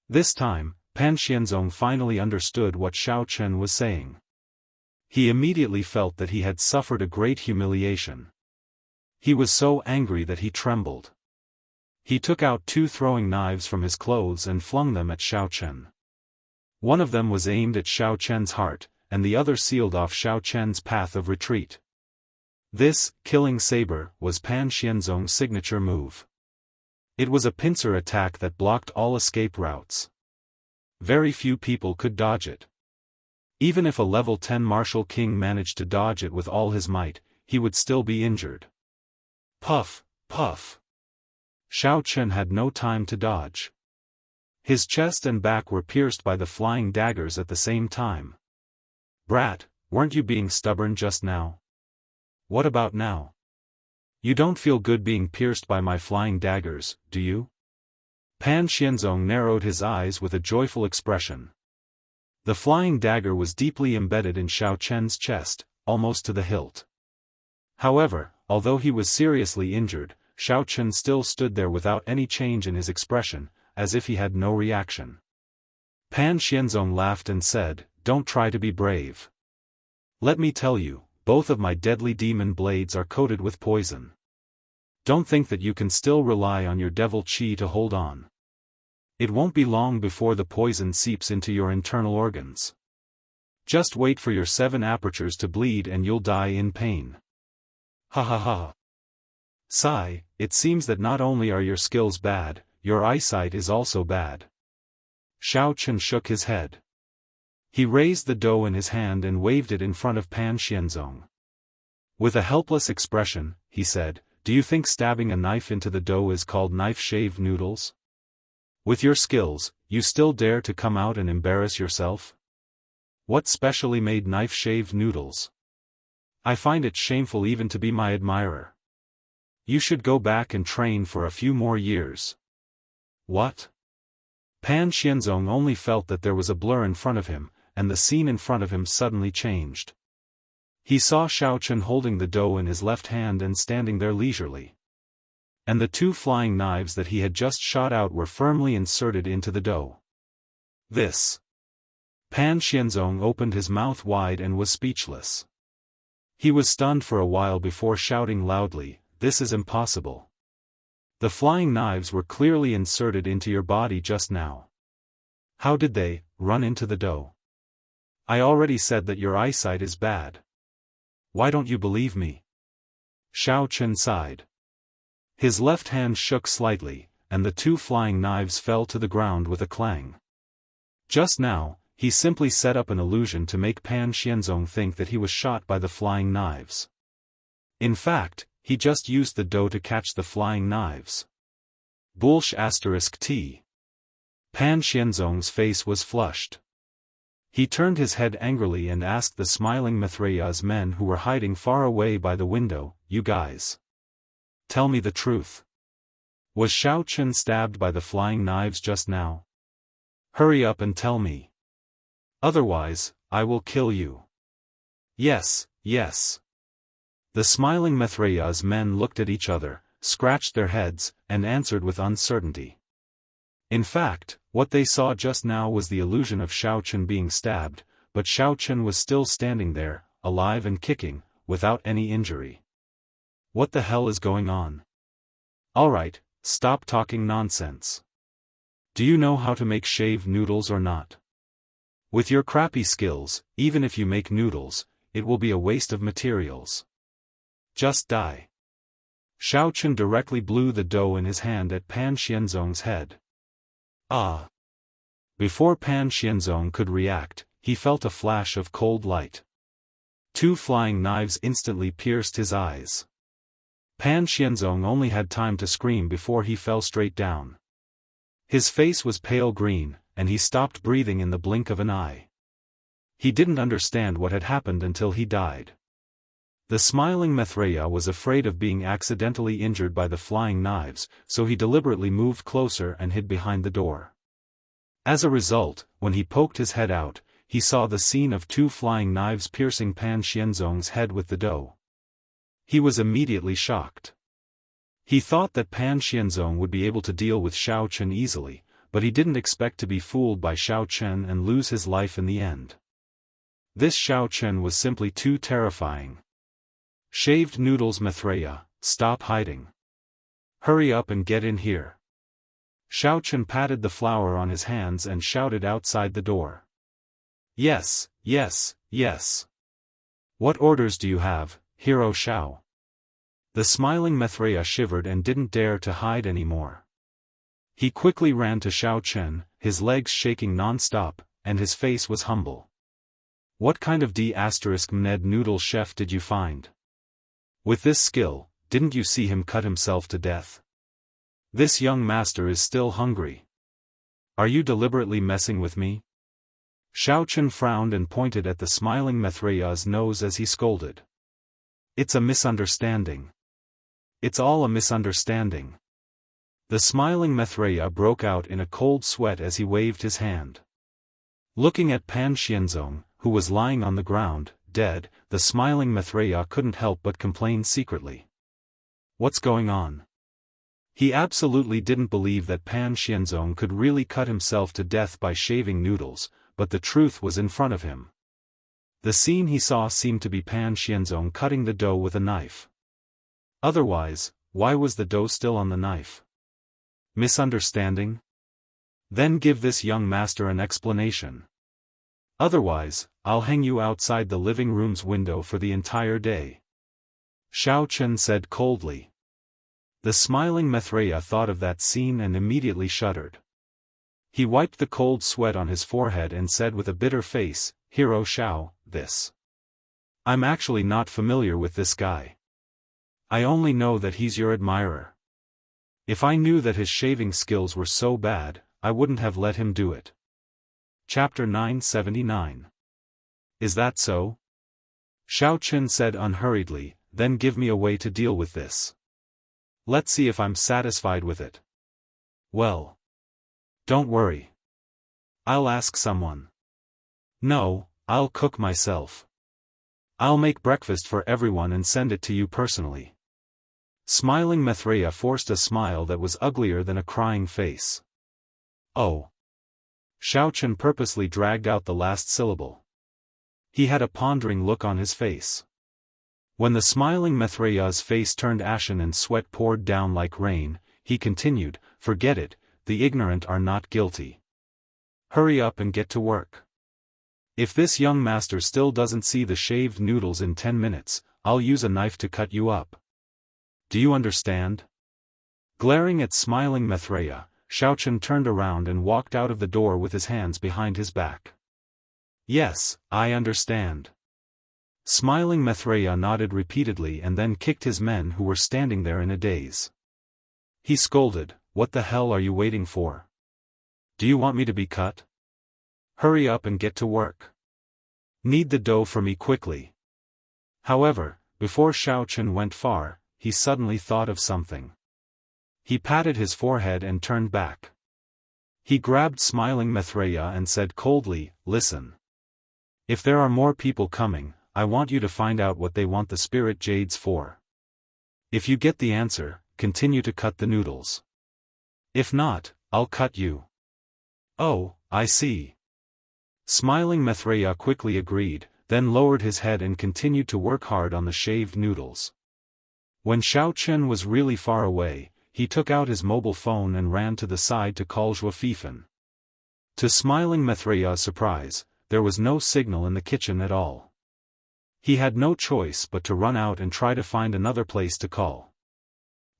This time, Pan Xianzong finally understood what Xiaochen was saying. He immediately felt that he had suffered a great humiliation. He was so angry that he trembled. He took out 2 throwing knives from his clothes and flung them at Xiaochen. One of them was aimed at Xiaochen's heart, and the other sealed off Xiaochen's path of retreat. This, killing saber, was Pan Xianzong's signature move. It was a pincer attack that blocked all escape routes. Very few people could dodge it. Even if a level 10 martial king managed to dodge it with all his might, he would still be injured. Puff, puff. Xiaochen had no time to dodge. His chest and back were pierced by the flying daggers at the same time. "Brat, weren't you being stubborn just now? What about now? You don't feel good being pierced by my flying daggers, do you?" Pan Xianzong narrowed his eyes with a joyful expression. The flying dagger was deeply embedded in Xiaochen's chest, almost to the hilt. However, although he was seriously injured, Xiaochen still stood there without any change in his expression, as if he had no reaction. Pan Xianzong laughed and said, "Don't try to be brave. Let me tell you, both of my deadly demon blades are coated with poison. Don't think that you can still rely on your devil chi to hold on. It won't be long before the poison seeps into your internal organs. Just wait for your 7 apertures to bleed and you'll die in pain." Ha ha ha. Sigh, it seems that not only are your skills bad, your eyesight is also bad. Xiaochen shook his head. He raised the dough in his hand and waved it in front of Pan Xianzong. With a helpless expression, he said, "Do you think stabbing a knife into the dough is called knife-shaved noodles? With your skills, you still dare to come out and embarrass yourself? What specially made knife-shaved noodles? I find it shameful even to be my admirer. You should go back and train for a few more years." What? Pan Xianzong only felt that there was a blur in front of him, and the scene in front of him suddenly changed. He saw Xiaochen holding the dough in his left hand and standing there leisurely. And the 2 flying knives that he had just shot out were firmly inserted into the dough. This. Pan Xianzong opened his mouth wide and was speechless. He was stunned for a while before shouting loudly, "This is impossible. The flying knives were clearly inserted into your body just now. How did they run into the dough? I already said that your eyesight is bad. Why don't you believe me?" Xiaochen sighed. His left hand shook slightly, and the 2 flying knives fell to the ground with a clang. Just now, he simply set up an illusion to make Pan Xianzong think that he was shot by the flying knives. In fact, he just used the dough to catch the flying knives. Bullsh*T. Pan Xianzong's face was flushed. He turned his head angrily and asked the smiling Mithraia's men who were hiding far away by the window, "You guys. Tell me the truth. Was Xiaochen stabbed by the flying knives just now? Hurry up and tell me. Otherwise, I will kill you." "Yes, yes." The smiling Mithraia's men looked at each other, scratched their heads, and answered with uncertainty. In fact, what they saw just now was the illusion of Xiaochen being stabbed, but Xiaochen was still standing there, alive and kicking, without any injury. What the hell is going on? Alright, stop talking nonsense. Do you know how to make shaved noodles or not? With your crappy skills, even if you make noodles, it will be a waste of materials. Just die. Xiaochen directly blew the dough in his hand at Pan Xianzong's head. Ah! Before Pan Xianzong could react, he felt a flash of cold light. 2 flying knives instantly pierced his eyes. Pan Xianzong only had time to scream before he fell straight down. His face was pale green, and he stopped breathing in the blink of an eye. He didn't understand what had happened until he died. The smiling Maitreya was afraid of being accidentally injured by the flying knives, so he deliberately moved closer and hid behind the door. As a result, when he poked his head out, he saw the scene of 2 flying knives piercing Pan Xianzong's head with the dough. He was immediately shocked. He thought that Pan Xianzong would be able to deal with Xiao Chen easily, but he didn't expect to be fooled by Xiao Chen and lose his life in the end. This Xiao Chen was simply too terrifying. Shaved noodles Maitreya, stop hiding. Hurry up and get in here. Xiao Chen patted the flour on his hands and shouted outside the door. Yes, yes, yes. What orders do you have, Hero Xiao? The smiling Maitreya shivered and didn't dare to hide anymore. He quickly ran to Xiao Chen, his legs shaking non-stop, and his face was humble. What kind of D***mned noodle chef did you find? With this skill, didn't you see him cut himself to death? This young master is still hungry. Are you deliberately messing with me? Xiao Chen frowned and pointed at the smiling Maitreya's nose as he scolded. It's a misunderstanding. It's all a misunderstanding. The smiling Maitreya broke out in a cold sweat as he waved his hand. Looking at Pan Xianzong, who was lying on the ground, dead, the smiling Maitreya couldn't help but complain secretly. What's going on? He absolutely didn't believe that Pan Xianzong could really cut himself to death by shaving noodles, but the truth was in front of him. The scene he saw seemed to be Pan Xianzong cutting the dough with a knife. Otherwise, why was the dough still on the knife? Misunderstanding? Then give this young master an explanation. Otherwise, I'll hang you outside the living room's window for the entire day. Xiao Chen said coldly. The smiling Maitreya thought of that scene and immediately shuddered. He wiped the cold sweat on his forehead and said with a bitter face, Hero Xiao, this. I'm actually not familiar with this guy. I only know that he's your admirer. If I knew that his shaving skills were so bad, I wouldn't have let him do it. Chapter 979. Is that so? Xiao Chen said unhurriedly, then give me a way to deal with this. Let's see if I'm satisfied with it. Well. Don't worry. I'll ask someone. No, I'll cook myself. I'll make breakfast for everyone and send it to you personally. Smiling Maitreya forced a smile that was uglier than a crying face. Oh. Xiao Chen purposely dragged out the last syllable. He had a pondering look on his face. When the smiling Maitreya's face turned ashen and sweat poured down like rain, he continued, forget it, the ignorant are not guilty. Hurry up and get to work. If this young master still doesn't see the shaved noodles in 10 minutes, I'll use a knife to cut you up. Do you understand? Glaring at smiling Maitreya, Xiao Chen turned around and walked out of the door with his hands behind his back. Yes, I understand. Smiling Maitreya nodded repeatedly and then kicked his men who were standing there in a daze. He scolded, what the hell are you waiting for? Do you want me to be cut? Hurry up and get to work. Knead the dough for me quickly. However, before Xiao Chen went far, he suddenly thought of something. He patted his forehead and turned back. He grabbed smiling Maitreya and said coldly, listen. If there are more people coming, I want you to find out what they want the spirit jades for. If you get the answer, continue to cut the noodles. If not, I'll cut you. Oh, I see. Smiling Maitreya quickly agreed, then lowered his head and continued to work hard on the shaved noodles. When Xiao Chen was really far away, he took out his mobile phone and ran to the side to call Xiaofan. To smiling Maitreya's surprise, there was no signal in the kitchen at all. He had no choice but to run out and try to find another place to call.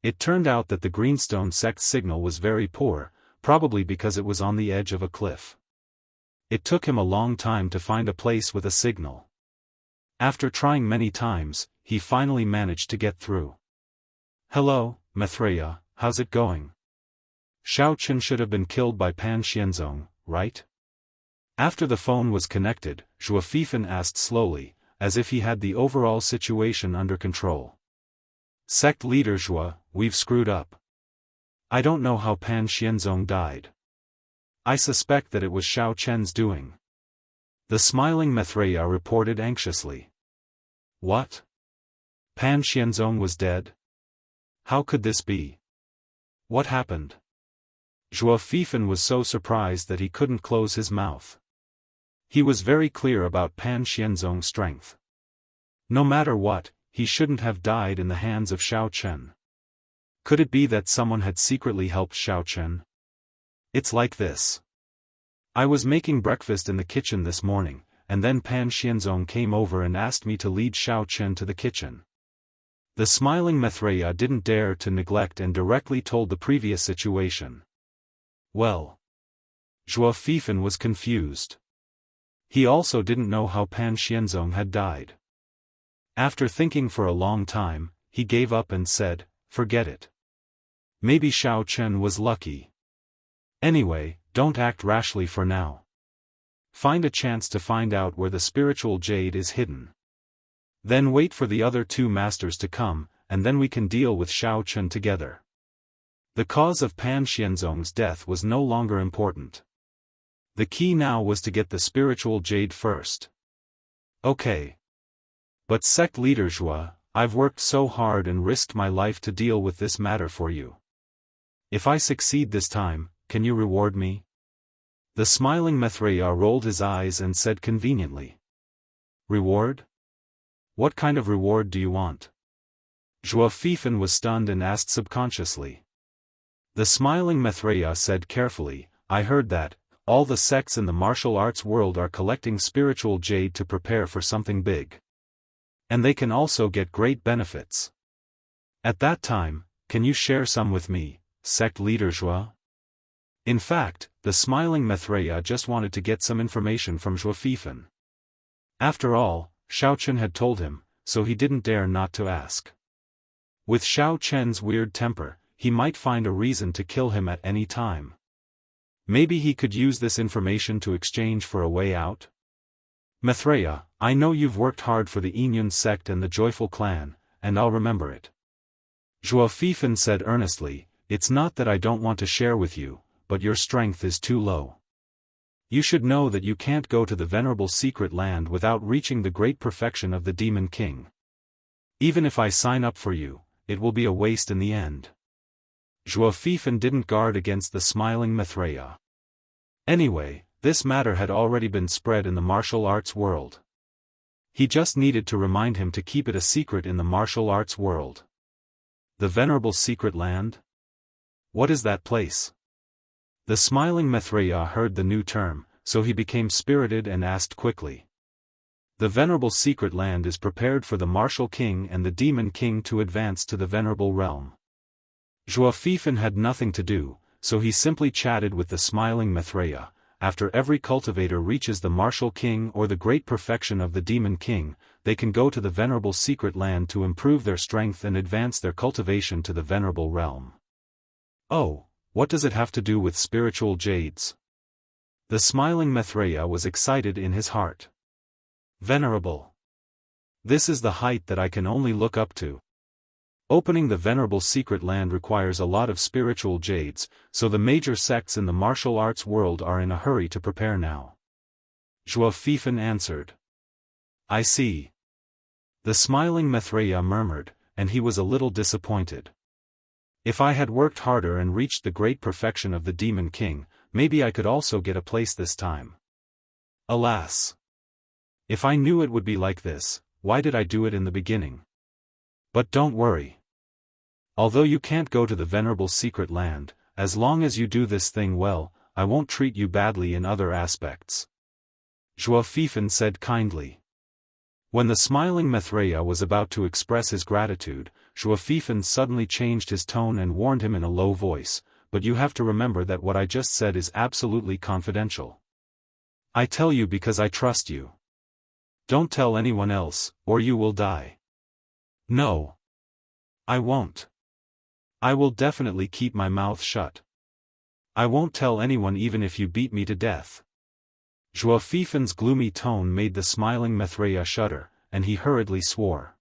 It turned out that the Greenstone sect signal was very poor, probably because it was on the edge of a cliff. It took him a long time to find a place with a signal. After trying many times, he finally managed to get through. Hello, Maitreya, how's it going? Xiao Chen should have been killed by Pan Xianzong, right? After the phone was connected, Xiaofan asked slowly, as if he had the overall situation under control. Sect leader Xue, we've screwed up. I don't know how Pan Xianzong died. I suspect that it was Xiao Chen's doing. The smiling Maitreya reported anxiously. What? Pan Xianzong was dead? How could this be? What happened? Xiaofan was so surprised that he couldn't close his mouth. He was very clear about Pan Xianzong's strength. No matter what, he shouldn't have died in the hands of Xiao Chen. Could it be that someone had secretly helped Xiao Chen? It's like this. I was making breakfast in the kitchen this morning, and then Pan Xianzong came over and asked me to lead Xiao Chen to the kitchen. The smiling Maitreya didn't dare to neglect and directly told the previous situation. Well. Xiaofan was confused. He also didn't know how Pan Xianzong had died. After thinking for a long time, he gave up and said, forget it. Maybe Xiao Chen was lucky. Anyway, don't act rashly for now. Find a chance to find out where the spiritual jade is hidden. Then wait for the other two masters to come, and then we can deal with Xiao Chen together. The cause of Pan Xianzong's death was no longer important. The key now was to get the spiritual jade first. Okay. But sect leader Xue, I've worked so hard and risked my life to deal with this matter for you. If I succeed this time, can you reward me? The smiling Maitreya rolled his eyes and said conveniently. Reward? What kind of reward do you want? Xiaofan was stunned and asked subconsciously. The smiling Maitreya said carefully, I heard that, all the sects in the martial arts world are collecting spiritual jade to prepare for something big. And they can also get great benefits. At that time, can you share some with me, sect leader Xue? In fact, the smiling Maitreya just wanted to get some information from Xiaofan. After all, Xiao Chen had told him, so he didn't dare not to ask. With Xiao Chen's weird temper, he might find a reason to kill him at any time. Maybe he could use this information to exchange for a way out? Maitreya, I know you've worked hard for the Yinyun sect and the Joyful clan, and I'll remember it. Xiaofan said earnestly, it's not that I don't want to share with you, but your strength is too low. You should know that you can't go to the venerable secret land without reaching the great perfection of the Demon King. Even if I sign up for you, it will be a waste in the end. Xiaofan didn't guard against the smiling Maitreya. Anyway, this matter had already been spread in the martial arts world. He just needed to remind him to keep it a secret in the martial arts world. The venerable secret land? What is that place? The smiling Maitreya heard the new term, so he became spirited and asked quickly. The venerable secret land is prepared for the martial king and the demon king to advance to the venerable realm. Xiaofan had nothing to do, so he simply chatted with the smiling Maitreya. After every cultivator reaches the martial king or the great perfection of the demon king, they can go to the venerable secret land to improve their strength and advance their cultivation to the venerable realm. Oh, what does it have to do with spiritual jades? The smiling Maitreya was excited in his heart. Venerable. This is the height that I can only look up to. Opening the venerable secret land requires a lot of spiritual jades, so the major sects in the martial arts world are in a hurry to prepare now. Xiaofan answered. I see. The smiling Maitreya murmured, and he was a little disappointed. If I had worked harder and reached the great perfection of the Demon King, maybe I could also get a place this time. Alas! If I knew it would be like this, why did I do it in the beginning? But don't worry. Although you can't go to the venerable secret land, as long as you do this thing well, I won't treat you badly in other aspects. Xiaofan said kindly. When the smiling Maitreya was about to express his gratitude, Xiaofan suddenly changed his tone and warned him in a low voice, but you have to remember that what I just said is absolutely confidential. I tell you because I trust you. Don't tell anyone else, or you will die. No. I won't. I will definitely keep my mouth shut. I won't tell anyone even if you beat me to death. Xiaofan's gloomy tone made the smiling Maitreya shudder, and he hurriedly swore.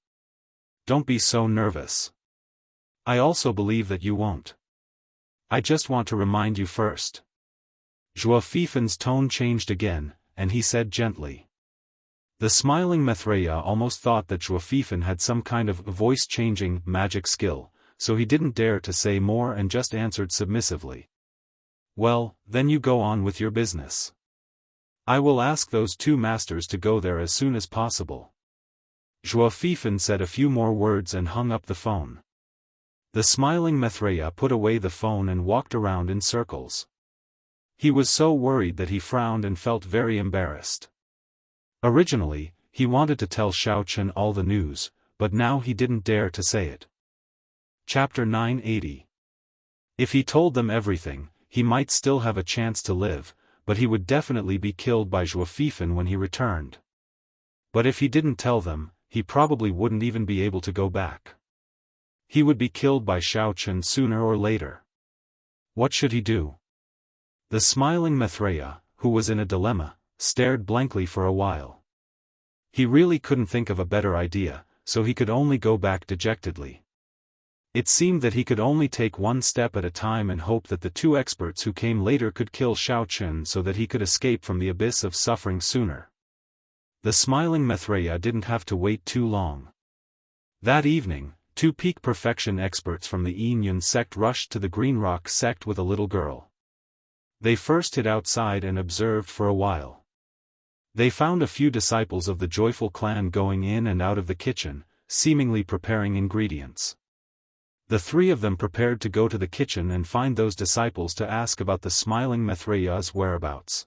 Don't be so nervous. I also believe that you won't. I just want to remind you first. Xiaofan's tone changed again, and he said gently. The smiling Maitreya almost thought that Xiaofan had some kind of voice-changing magic skill, so he didn't dare to say more and just answered submissively. Well, then you go on with your business. I will ask those two masters to go there as soon as possible. Xiaofan said a few more words and hung up the phone. The smiling Maitreya put away the phone and walked around in circles. He was so worried that he frowned and felt very embarrassed. Originally, he wanted to tell Xiaofan all the news, but now he didn't dare to say it. Chapter 980. If he told them everything, he might still have a chance to live, but he would definitely be killed by Xiaofan when he returned. But if he didn't tell them, he probably wouldn't even be able to go back. He would be killed by Xiaofan sooner or later. What should he do? The smiling Maitreya, who was in a dilemma, stared blankly for a while. He really couldn't think of a better idea, so he could only go back dejectedly. It seemed that he could only take one step at a time and hope that the two experts who came later could kill Xiaofan so that he could escape from the abyss of suffering sooner. The smiling Maitreya didn't have to wait too long. That evening, two peak perfection experts from the Yin sect rushed to the Green Rock sect with a little girl. They first hid outside and observed for a while. They found a few disciples of the joyful clan going in and out of the kitchen, seemingly preparing ingredients. The three of them prepared to go to the kitchen and find those disciples to ask about the smiling Maitreya's whereabouts.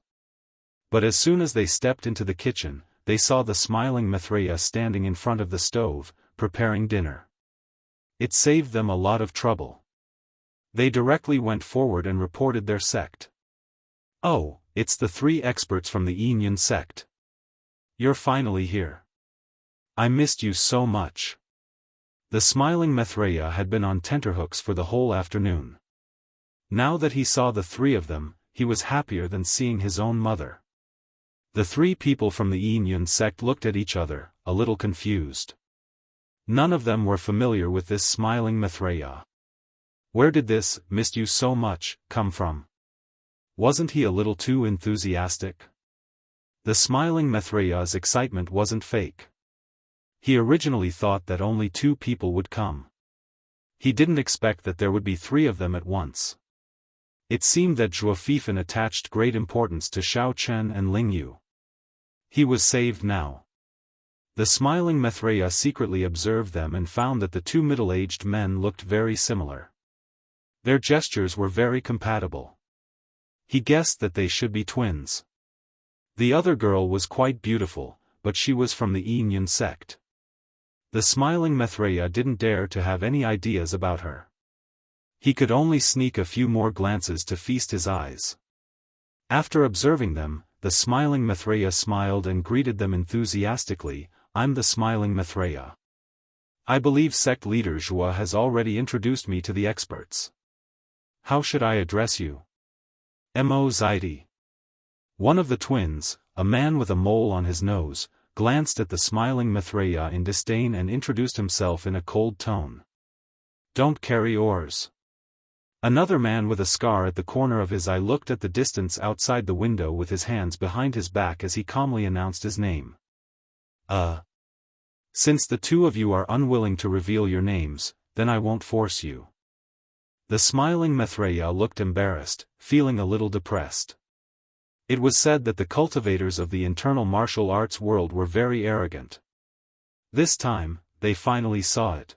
But as soon as they stepped into the kitchen, they saw the smiling Maitreya standing in front of the stove, preparing dinner. It saved them a lot of trouble. They directly went forward and reported their sect. Oh, it's the three experts from the Yin sect. You're finally here. I missed you so much. The smiling Maitreya had been on tenterhooks for the whole afternoon. Now that he saw the three of them, he was happier than seeing his own mother. The three people from the Yin sect looked at each other, a little confused. None of them were familiar with this smiling Maitreya. Where did this, missed you so much, come from? Wasn't he a little too enthusiastic? The smiling Maitreya's excitement wasn't fake. He originally thought that only two people would come. He didn't expect that there would be three of them at once. It seemed that Xiaofan attached great importance to Xiaofan and Lingyu. He was saved now. The smiling Maitreya secretly observed them and found that the two middle-aged men looked very similar. Their gestures were very compatible. He guessed that they should be twins. The other girl was quite beautiful, but she was from the Yin sect. The smiling Maitreya didn't dare to have any ideas about her. He could only sneak a few more glances to feast his eyes. After observing them, the smiling Maitreya smiled and greeted them enthusiastically. I'm the smiling Maitreya. I believe sect leader Zhua has already introduced me to the experts. How should I address you? Mo Zaidi. One of the twins, a man with a mole on his nose, glanced at the smiling Maitreya in disdain and introduced himself in a cold tone. Don't carry oars. Another man with a scar at the corner of his eye looked at the distance outside the window with his hands behind his back as he calmly announced his name. Since the two of you are unwilling to reveal your names, then I won't force you. The smiling Maitreya looked embarrassed, feeling a little depressed. It was said that the cultivators of the internal martial arts world were very arrogant. This time, they finally saw it.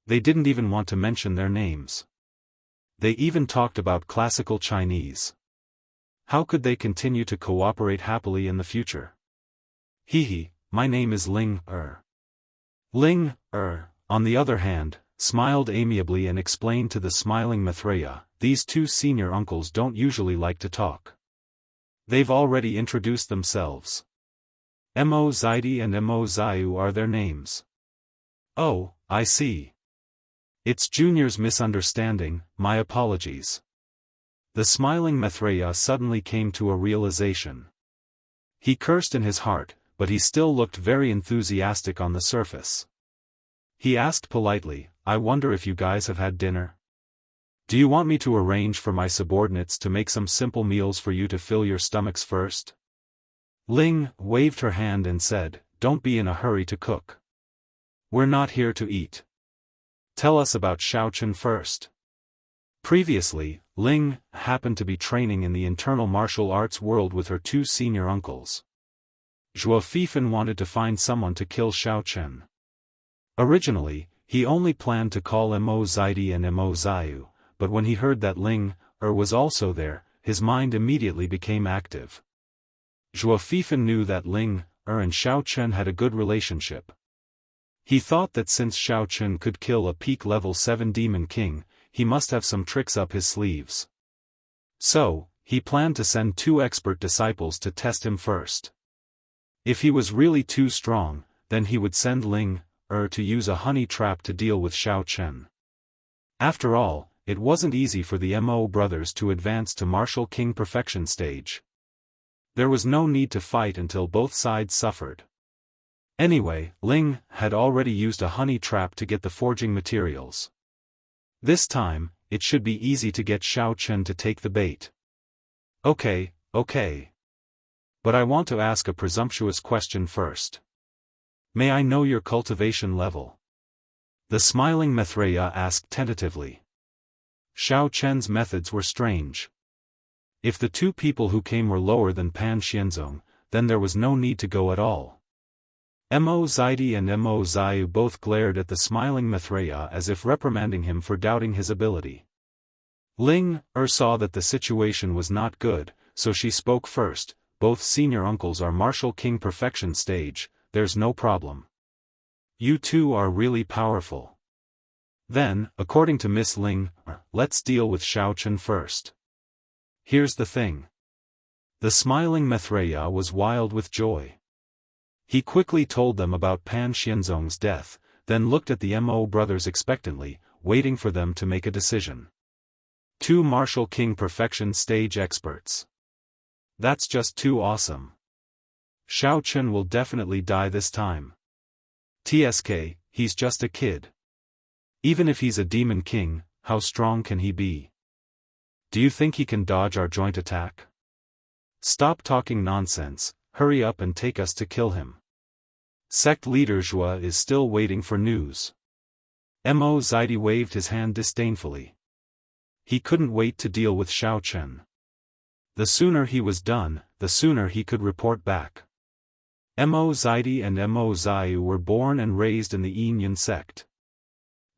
They didn't even want to mention their names. They even talked about classical Chinese. How could they continue to cooperate happily in the future? Hehe, my name is Ling Er. Ling Er, on the other hand, smiled amiably and explained to the smiling Maitreya, these two senior uncles don't usually like to talk. They've already introduced themselves. Mo Zaidi and Mo Zayu are their names. Oh, I see. It's Junior's misunderstanding, my apologies. The smiling Maitreya suddenly came to a realization. He cursed in his heart, but he still looked very enthusiastic on the surface. He asked politely, "I wonder if you guys have had dinner? Do you want me to arrange for my subordinates to make some simple meals for you to fill your stomachs first?" Ling waved her hand and said, "Don't be in a hurry to cook. We're not here to eat. Tell us about Xiaochen first." Previously, Ling happened to be training in the internal martial arts world with her two senior uncles. Xiaofan wanted to find someone to kill Xiaochen. Originally, he only planned to call Mo Zaidi and Mo Zayu, but when he heard that Ling was also there, his mind immediately became active. Xiaofan knew that Ling and Xiaochen had a good relationship. He thought that since Xiaochen could kill a peak level 7 Demon King, he must have some tricks up his sleeves. So, he planned to send 2 expert disciples to test him first. If he was really too strong, then he would send Ling to use a honey trap to deal with Xiaochen. After all, it wasn't easy for the Mo brothers to advance to Martial King Perfection stage. There was no need to fight until both sides suffered. Anyway, Ling had already used a honey trap to get the forging materials. This time, it should be easy to get Xiaochen to take the bait. Okay. But I want to ask a presumptuous question first. May I know your cultivation level? The smiling Maitreya asked tentatively. Xiaochen's methods were strange. If the 2 people who came were lower than Pan Xianzong, then there was no need to go at all. Mo Zaidi and Mo Zayu both glared at the smiling Maitreya as if reprimanding him for doubting his ability. Ling saw that the situation was not good, so she spoke first. "Both senior uncles are Martial King Perfection stage, there's no problem. You 2 are really powerful. Then, according to Miss Ling, let's deal with Xiaochen first. Here's the thing." The smiling Maitreya was wild with joy. He quickly told them about Pan Xianzong's death, then looked at the Mo brothers expectantly, waiting for them to make a decision. 2 Martial King Perfection stage experts. That's just too awesome. Xiaochen will definitely die this time. TSK, he's just a kid. Even if he's a Demon King, how strong can he be? Do you think he can dodge our joint attack? Stop talking nonsense, hurry up and take us to kill him. Sect leader Zhua is still waiting for news. Mo Zaidi waved his hand disdainfully. He couldn't wait to deal with Xiaochen. The sooner he was done, the sooner he could report back. Mo Zaidi and Mo Zayu were born and raised in the Yinyan sect.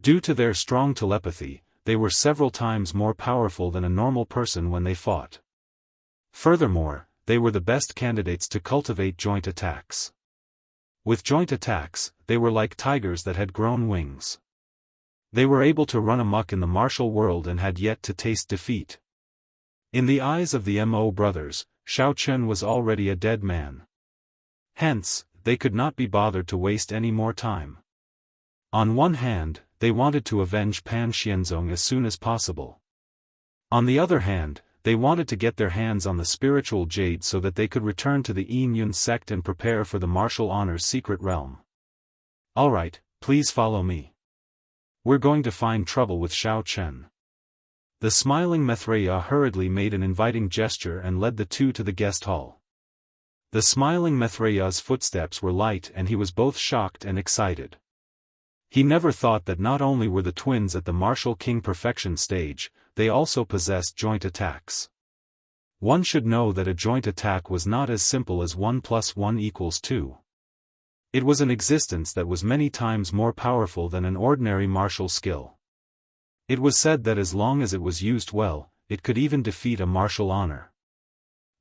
Due to their strong telepathy, they were several times more powerful than a normal person when they fought. Furthermore, they were the best candidates to cultivate joint attacks. With joint attacks, they were like tigers that had grown wings. They were able to run amok in the martial world and had yet to taste defeat. In the eyes of the Mo brothers, Xiaochen was already a dead man. Hence, they could not be bothered to waste any more time. On one hand, they wanted to avenge Pan Xianzong as soon as possible. On the other hand, they wanted to get their hands on the spiritual jade so that they could return to the Yinyan sect and prepare for the martial honor's secret realm. Alright, please follow me. We're going to find trouble with Xiaochen. The smiling Maitreya hurriedly made an inviting gesture and led the 2 to the guest hall. The smiling Maitreya's footsteps were light and he was both shocked and excited. He never thought that not only were the twins at the Martial King Perfection stage, they also possessed joint attacks. One should know that a joint attack was not as simple as 1 + 1 = 2. It was an existence that was many times more powerful than an ordinary martial skill. It was said that as long as it was used well, it could even defeat a martial honor.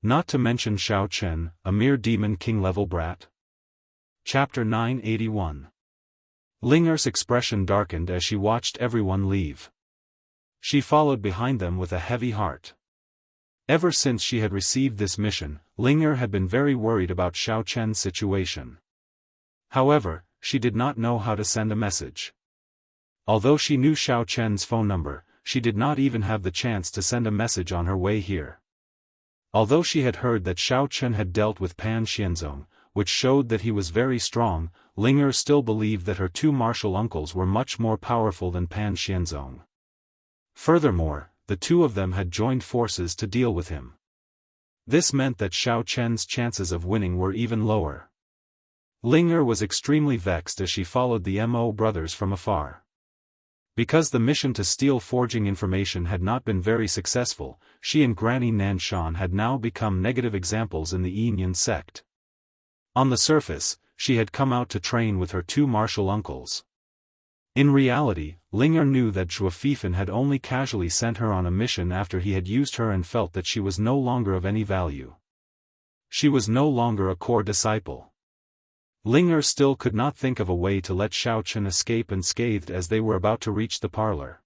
Not to mention Xiaochen, a mere Demon King level brat. Chapter 981. Linger's expression darkened as she watched everyone leave. She followed behind them with a heavy heart. Ever since she had received this mission, Linger had been very worried about Xiaochen's situation. However, she did not know how to send a message. Although she knew Xiaochen's phone number, she did not even have the chance to send a message on her way here. Although she had heard that Xiao Chen had dealt with Pan Xianzong, which showed that he was very strong, Ling still believed that her two martial uncles were much more powerful than Pan Xianzong. Furthermore, the two of them had joined forces to deal with him. This meant that Xiao Chen's chances of winning were even lower. Ling was extremely vexed as she followed the Mo brothers from afar. Because the mission to steal forging information had not been very successful, she and Granny Nanshan had now become negative examples in the Yin sect. On the surface, she had come out to train with her two martial uncles. In reality, Ling knew that Xiaofan had only casually sent her on a mission after he had used her and felt that she was no longer of any value. She was no longer a core disciple. Ling still could not think of a way to let Xiao Chen escape unscathed as they were about to reach the parlor.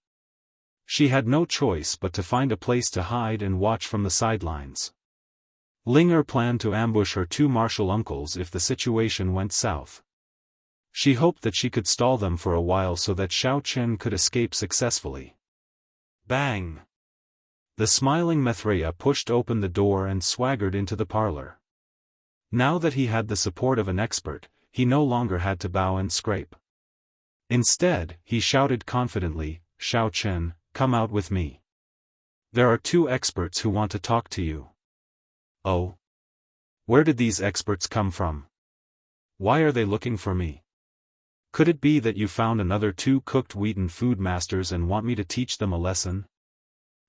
She had no choice but to find a place to hide and watch from the sidelines. Ling planned to ambush her two martial uncles if the situation went south. She hoped that she could stall them for a while so that Xiao Chen could escape successfully. Bang! The smiling Maitreya pushed open the door and swaggered into the parlor. Now that he had the support of an expert, he no longer had to bow and scrape. Instead, he shouted confidently, "Xiao Chen, come out with me. There are two experts who want to talk to you." Oh? Where did these experts come from? Why are they looking for me? Could it be that you found another two cooked wheaten food masters and want me to teach them a lesson?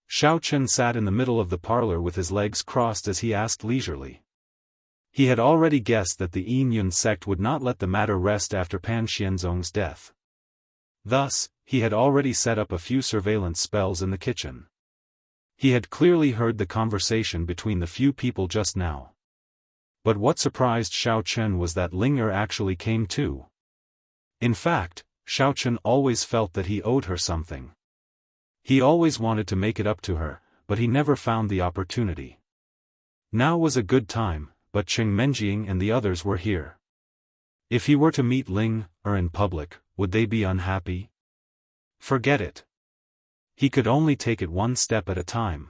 Xiao Chen sat in the middle of the parlor with his legs crossed as he asked leisurely. He had already guessed that the Yin sect would not let the matter rest after Pan Xianzong's death. Thus, he had already set up a few surveillance spells in the kitchen. He had clearly heard the conversation between the few people just now. But what surprised Xiao Chen was that Ling actually came too. In fact, Xiao Chen always felt that he owed her something. He always wanted to make it up to her, but he never found the opportunity. Now was a good time, but Cheng Menjing and the others were here. If he were to meet Ling in public, would they be unhappy? Forget it. He could only take it one step at a time.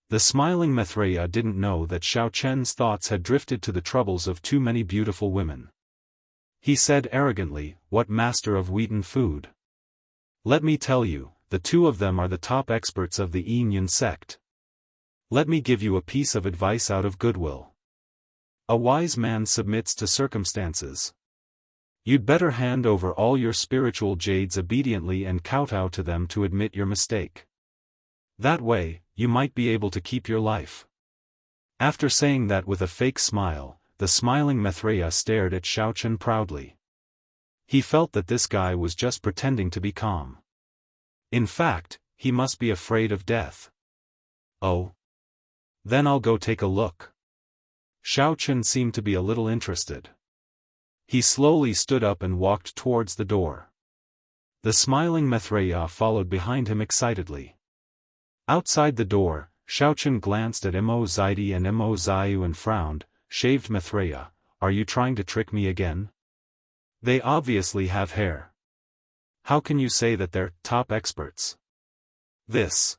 The smiling Maitreya didn't know that Xiao Chen's thoughts had drifted to the troubles of too many beautiful women. He said arrogantly, "What master of wheaten food? Let me tell you, the two of them are the top experts of the Yin sect. Let me give you a piece of advice out of goodwill. A wise man submits to circumstances. You'd better hand over all your spiritual jades obediently and kowtow to them to admit your mistake. That way, you might be able to keep your life." After saying that with a fake smile, the smiling Maitreya stared at Xiao Chen proudly. He felt that this guy was just pretending to be calm. In fact, he must be afraid of death. Oh? Then I'll go take a look. Xiao Chen seemed to be a little interested. He slowly stood up and walked towards the door. The smiling Maitreya followed behind him excitedly. Outside the door, Xiao Chen glanced at Mo Zaidi and Mo Zayu and frowned. "Shaved Maitreya, are you trying to trick me again? They obviously have hair. How can you say that they're top experts? This."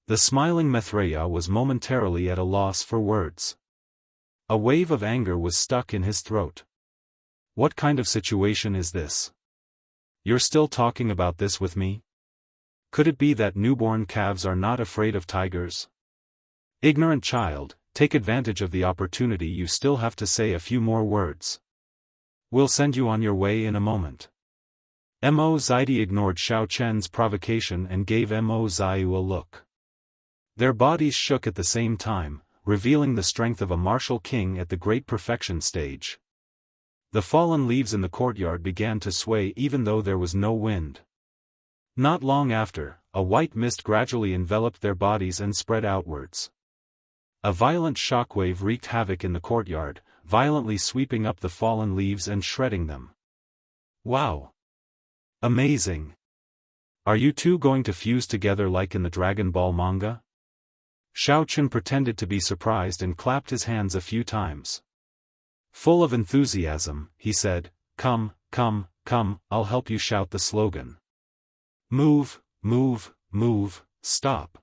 The smiling Maitreya was momentarily at a loss for words. A wave of anger was stuck in his throat. What kind of situation is this? You're still talking about this with me? Could it be that newborn calves are not afraid of tigers? Ignorant child, take advantage of the opportunity. You still have to say a few more words. We'll send you on your way in a moment. Mo Zaidi ignored Xiao Chen's provocation and gave Mo Zayu a look. Their bodies shook at the same time, revealing the strength of a martial king at the great perfection stage. The fallen leaves in the courtyard began to sway even though there was no wind. Not long after, a white mist gradually enveloped their bodies and spread outwards. A violent shockwave wreaked havoc in the courtyard, violently sweeping up the fallen leaves and shredding them. Wow! Amazing! Are you two going to fuse together like in the Dragon Ball manga? Xiao Chen pretended to be surprised and clapped his hands a few times. Full of enthusiasm, he said, "Come, come, come, I'll help you shout the slogan. Move, move, move, stop.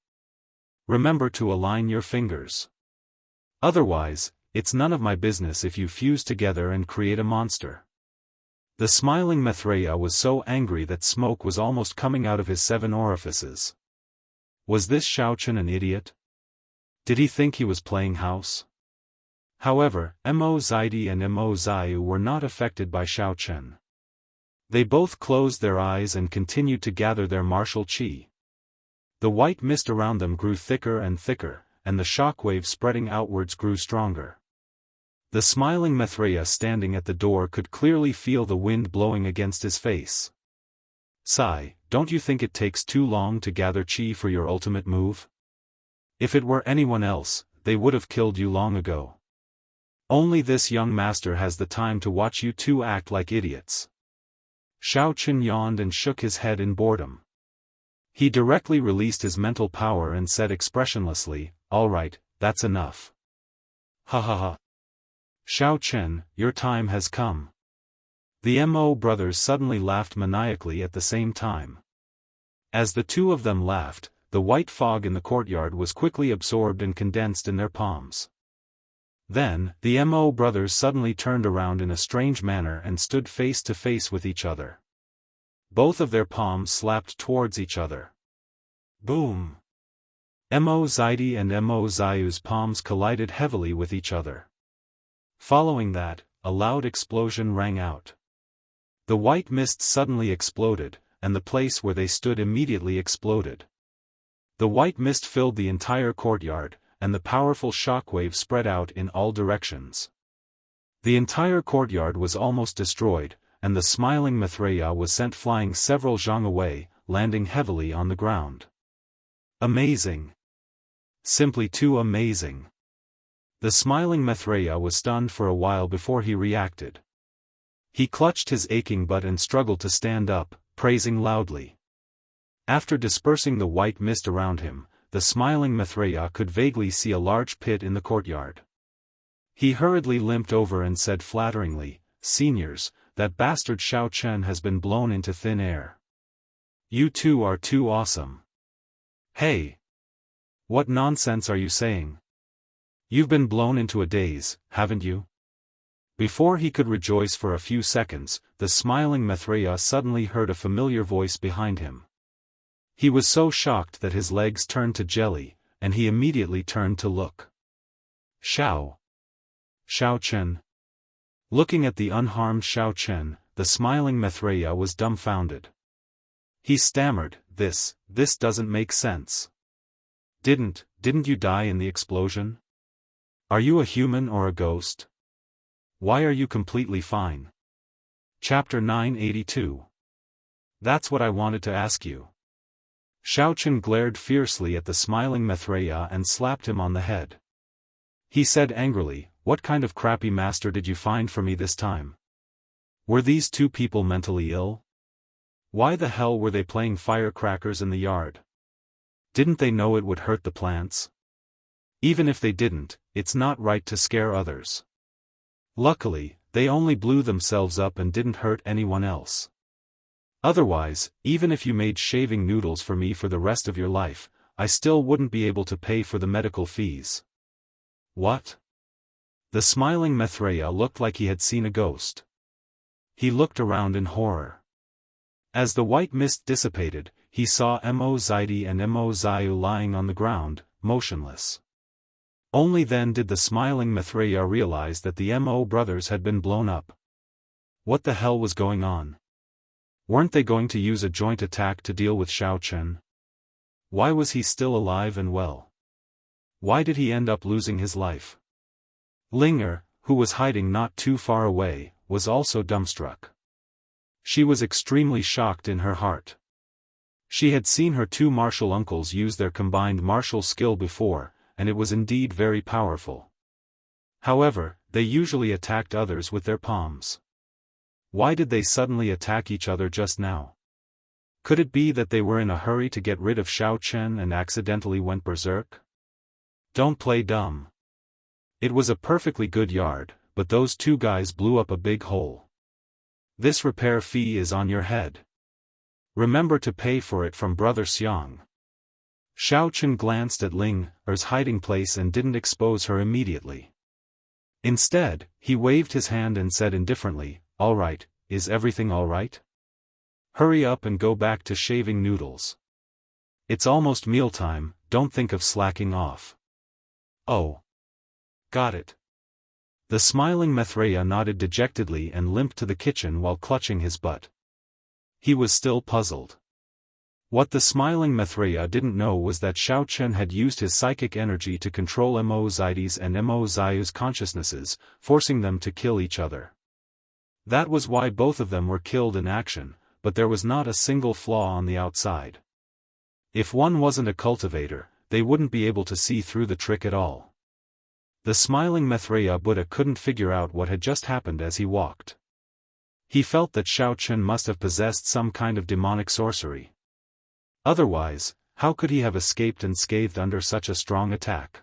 Remember to align your fingers." Otherwise, it's none of my business if you fuse together and create a monster. The smiling Maitreya was so angry that smoke was almost coming out of his 7 orifices. Was this Xiaochen an idiot? Did he think he was playing house? However, Mo Zaidi and Mo Zayu were not affected by Xiaochen. They both closed their eyes and continued to gather their martial qi. The white mist around them grew thicker and thicker, and the shockwave spreading outwards grew stronger. The smiling Maitreya standing at the door could clearly feel the wind blowing against his face. Sigh, don't you think it takes too long to gather qi for your ultimate move? If it were anyone else, they would have killed you long ago. Only this young master has the time to watch you two act like idiots. Xiaochen yawned and shook his head in boredom. He directly released his mental power and said expressionlessly, "All right, that's enough." Ha ha ha. Xiaochen, your time has come. The Mo brothers suddenly laughed maniacally at the same time. As the two of them laughed, the white fog in the courtyard was quickly absorbed and condensed in their palms. Then, the Mo brothers suddenly turned around in a strange manner and stood face to face with each other. Both of their palms slapped towards each other. Boom! Mo Zaidi and Mo Zayu's palms collided heavily with each other. Following that, a loud explosion rang out. The white mist suddenly exploded, and the place where they stood immediately exploded. The white mist filled the entire courtyard, and the powerful shockwave spread out in all directions. The entire courtyard was almost destroyed, and the smiling Maitreya was sent flying several zhang away, landing heavily on the ground. Amazing! Simply too amazing! The smiling Maitreya was stunned for a while before he reacted. He clutched his aching butt and struggled to stand up, praising loudly. After dispersing the white mist around him, the smiling Maitreya could vaguely see a large pit in the courtyard. He hurriedly limped over and said flatteringly, "Seniors, that bastard Xiaochen has been blown into thin air. You two are too awesome." "Hey! What nonsense are you saying? You've been blown into a daze, haven't you?" Before he could rejoice for a few seconds, the smiling Maitreya suddenly heard a familiar voice behind him. He was so shocked that his legs turned to jelly, and he immediately turned to look. Xiaochen. Looking at the unharmed Xiaochen, the smiling Maitreya was dumbfounded. He stammered, This doesn't make sense. Didn't you die in the explosion? Are you a human or a ghost? Why are you completely fine?" Chapter 982. That's what I wanted to ask you. Xiaochen glared fiercely at the smiling Maitreya and slapped him on the head. He said angrily, "What kind of crappy master did you find for me this time? Were these two people mentally ill? Why the hell were they playing firecrackers in the yard? Didn't they know it would hurt the plants? Even if they didn't, it's not right to scare others. Luckily, they only blew themselves up and didn't hurt anyone else. Otherwise, even if you made shaving noodles for me for the rest of your life, I still wouldn't be able to pay for the medical fees." "What?" The smiling Maitreya looked like he had seen a ghost. He looked around in horror. As the white mist dissipated, he saw Mo Zaidi and Mo Zayu lying on the ground, motionless. Only then did the smiling Maitreya realize that the Mo brothers had been blown up. What the hell was going on? Weren't they going to use a joint attack to deal with Xiaochen? Why was he still alive and well? Why did he end up losing his life? Linger, who was hiding not too far away, was also dumbstruck. She was extremely shocked in her heart. She had seen her two martial uncles use their combined martial skill before, and it was indeed very powerful. However, they usually attacked others with their palms. Why did they suddenly attack each other just now? Could it be that they were in a hurry to get rid of Xiaochen and accidentally went berserk? Don't play dumb. It was a perfectly good yard, but those two guys blew up a big hole. This repair fee is on your head. Remember to pay for it from Brother Xiang. Xiaochen glanced at Ling Er's hiding place and didn't expose her immediately. Instead, he waved his hand and said indifferently, "All right, is everything all right? Hurry up and go back to shaving noodles. It's almost mealtime, don't think of slacking off." "Oh. Got it." The smiling Maitreya nodded dejectedly and limped to the kitchen while clutching his butt. He was still puzzled. What the smiling Maitreya didn't know was that Xiaochen had used his psychic energy to control Mo Zaidi's and Mo Zayu's consciousnesses, forcing them to kill each other. That was why both of them were killed in action, but there was not a single flaw on the outside. If one wasn't a cultivator, they wouldn't be able to see through the trick at all. The smiling Maitreya Buddha couldn't figure out what had just happened as he walked. He felt that Xiaochen must have possessed some kind of demonic sorcery. Otherwise, how could he have escaped unscathed under such a strong attack?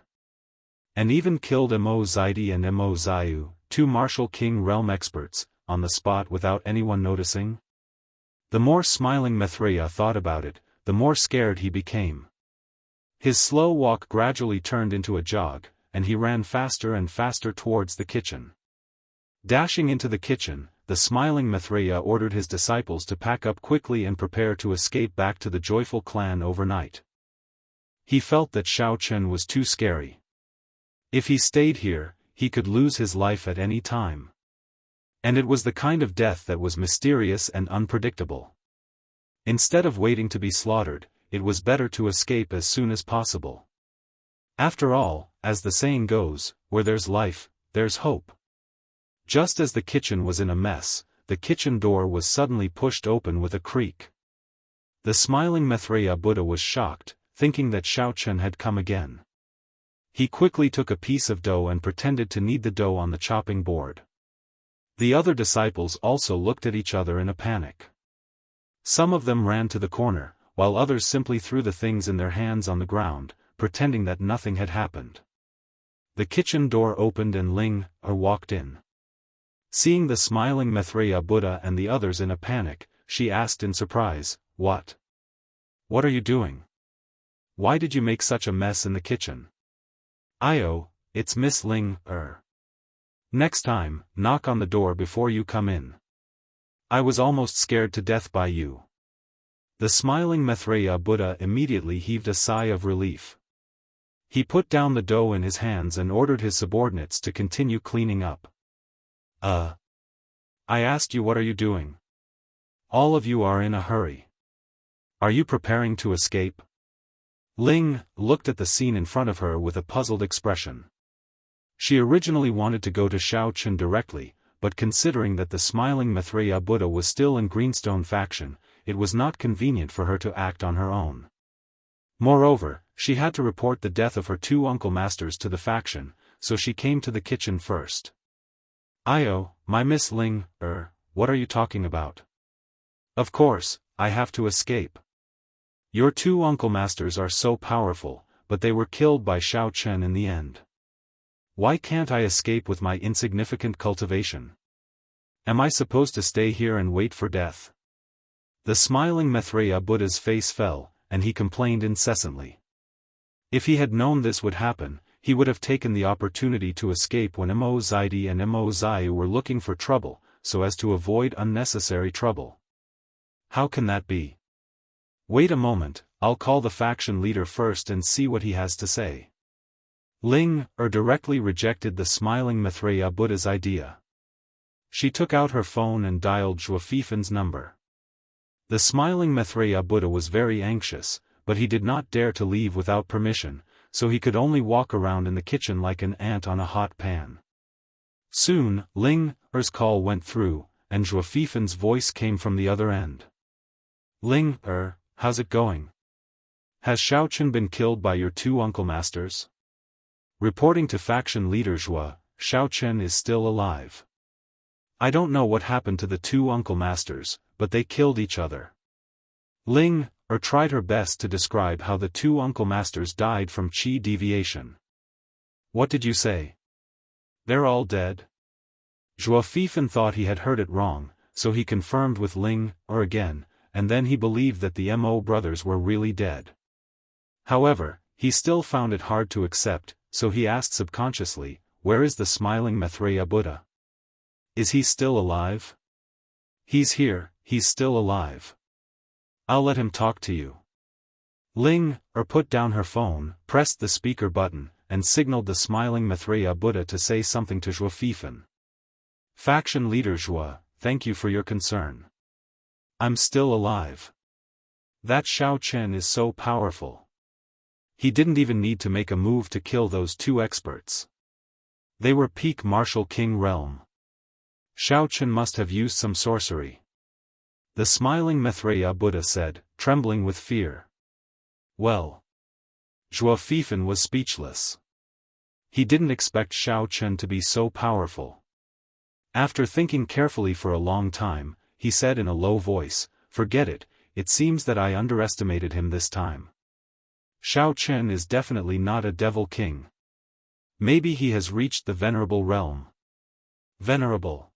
And even killed Mo Zaidi and Mo Zayu, two martial king realm experts, on the spot without anyone noticing? The more smiling Maitreya thought about it, the more scared he became. His slow walk gradually turned into a jog, and he ran faster and faster towards the kitchen. Dashing into the kitchen, the smiling Maitreya ordered his disciples to pack up quickly and prepare to escape back to the joyful clan overnight. He felt that Xiaochen was too scary. If he stayed here, he could lose his life at any time. And it was the kind of death that was mysterious and unpredictable. Instead of waiting to be slaughtered, it was better to escape as soon as possible. After all, as the saying goes, where there's life, there's hope. Just as the kitchen was in a mess, the kitchen door was suddenly pushed open with a creak. The smiling Maitreya Buddha was shocked, thinking that Xiaochen had come again. He quickly took a piece of dough and pretended to knead the dough on the chopping board. The other disciples also looked at each other in a panic. Some of them ran to the corner, while others simply threw the things in their hands on the ground, pretending that nothing had happened. The kitchen door opened and Ling Er walked in. Seeing the smiling Maitreya Buddha and the others in a panic, she asked in surprise, "What? What are you doing? Why did you make such a mess in the kitchen?" "Io, it's Miss Ling Er. Next time, knock on the door before you come in. I was almost scared to death by you." The smiling Maitreya Buddha immediately heaved a sigh of relief. He put down the dough in his hands and ordered his subordinates to continue cleaning up. I asked you, what are you doing? All of you are in a hurry. Are you preparing to escape?" Ling looked at the scene in front of her with a puzzled expression. She originally wanted to go to Xiaochen directly, but considering that the smiling Maitreya Buddha was still in Greenstone faction, it was not convenient for her to act on her own. Moreover, she had to report the death of her two uncle masters to the faction, so she came to the kitchen first. "Io, my Miss Ling Er, what are you talking about?" "Of course, I have to escape. Your two uncle masters are so powerful, but they were killed by Xiaochen in the end. Why can't I escape with my insignificant cultivation? Am I supposed to stay here and wait for death?" The smiling Maitreya Buddha's face fell, and he complained incessantly. If he had known this would happen, he would have taken the opportunity to escape when Mo Zaidi and Mo Zayu were looking for trouble, so as to avoid unnecessary trouble. How can that be? Wait a moment, I'll call the faction leader first and see what he has to say. Ling Er directly rejected the smiling Maitreya Buddha's idea. She took out her phone and dialed Xiaofan's number. The smiling Maitreya Buddha was very anxious, but he did not dare to leave without permission, so he could only walk around in the kitchen like an ant on a hot pan. Soon, Ling Er's call went through, and Xiaofan's voice came from the other end. "Ling Er, how's it going? Has Xiaochen been killed by your two uncle masters?" Reporting to faction leader Xiaochen is still alive. "I don't know what happened to the two uncle masters, but they killed each other." Ling Er tried her best to describe how the two uncle masters died from qi deviation. "What did you say? They're all dead?" Xiaofan thought he had heard it wrong, so he confirmed with Ling Er again, and then he believed that the Mo brothers were really dead. However, he still found it hard to accept, so he asked subconsciously, "Where is the smiling Maitreya Buddha? Is he still alive?" "He's here, he's still alive. I'll let him talk to you." Ling put down her phone, pressed the speaker button, and signaled the smiling Maitreya Buddha to say something to Xiaofan. "Faction leader Xue, thank you for your concern. I'm still alive. That Xiaochen is so powerful. He didn't even need to make a move to kill those two experts. They were peak martial king realm. Xiaochen must have used some sorcery." The smiling Maitreya Buddha said, trembling with fear. Well. Xiaofan was speechless. He didn't expect Xiaochen to be so powerful. After thinking carefully for a long time, he said in a low voice, "Forget it, it seems that I underestimated him this time. Xiaochen is definitely not a devil king. Maybe he has reached the venerable realm." Venerable.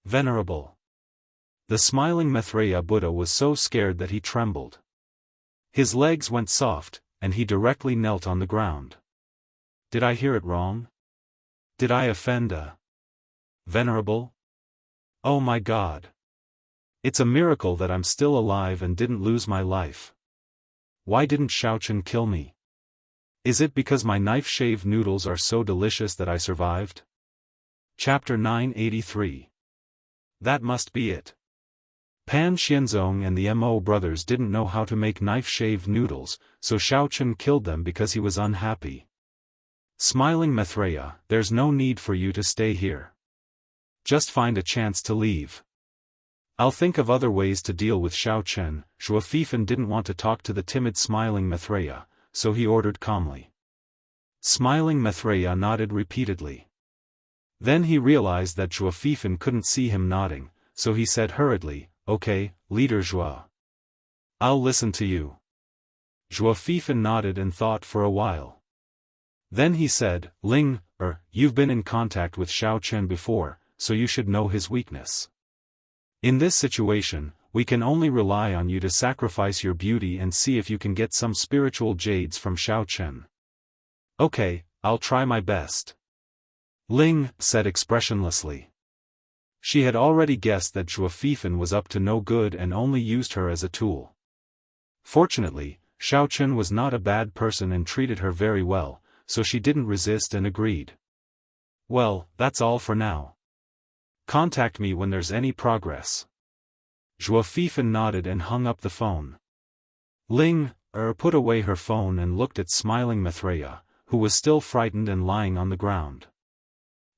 Venerable. The smiling Maitreya Buddha was so scared that he trembled. His legs went soft, and he directly knelt on the ground. "Did I hear it wrong? Did I offend a venerable? Oh my God. It's a miracle that I'm still alive and didn't lose my life. Why didn't Xiaochen kill me? Is it because my knife-shaved noodles are so delicious that I survived?" Chapter 983. That must be it. Pan Xianzong and the Mo brothers didn't know how to make knife-shaved noodles, so Xiaochen killed them because he was unhappy. "Smiling Maitreya, there's no need for you to stay here. Just find a chance to leave. I'll think of other ways to deal with Xiaochen." Xiaofan didn't want to talk to the timid smiling Maitreya, so he ordered calmly. Smiling Maitreya nodded repeatedly. Then he realized that Xiaofan couldn't see him nodding, so he said hurriedly, "Okay, Leader Xue. I'll listen to you." Xiaofan nodded and thought for a while. Then he said, "Ling, you've been in contact with Xiaochen before, so you should know his weakness. In this situation, we can only rely on you to sacrifice your beauty and see if you can get some spiritual jades from Xiaochen." "Okay, I'll try my best," Ling said expressionlessly. She had already guessed that Xiaofan was up to no good and only used her as a tool. Fortunately, Xiaochen was not a bad person and treated her very well, so she didn't resist and agreed. "Well, that's all for now. Contact me when there's any progress." Xiaofan nodded and hung up the phone. Ling put away her phone and looked at smiling Maitreya, who was still frightened and lying on the ground.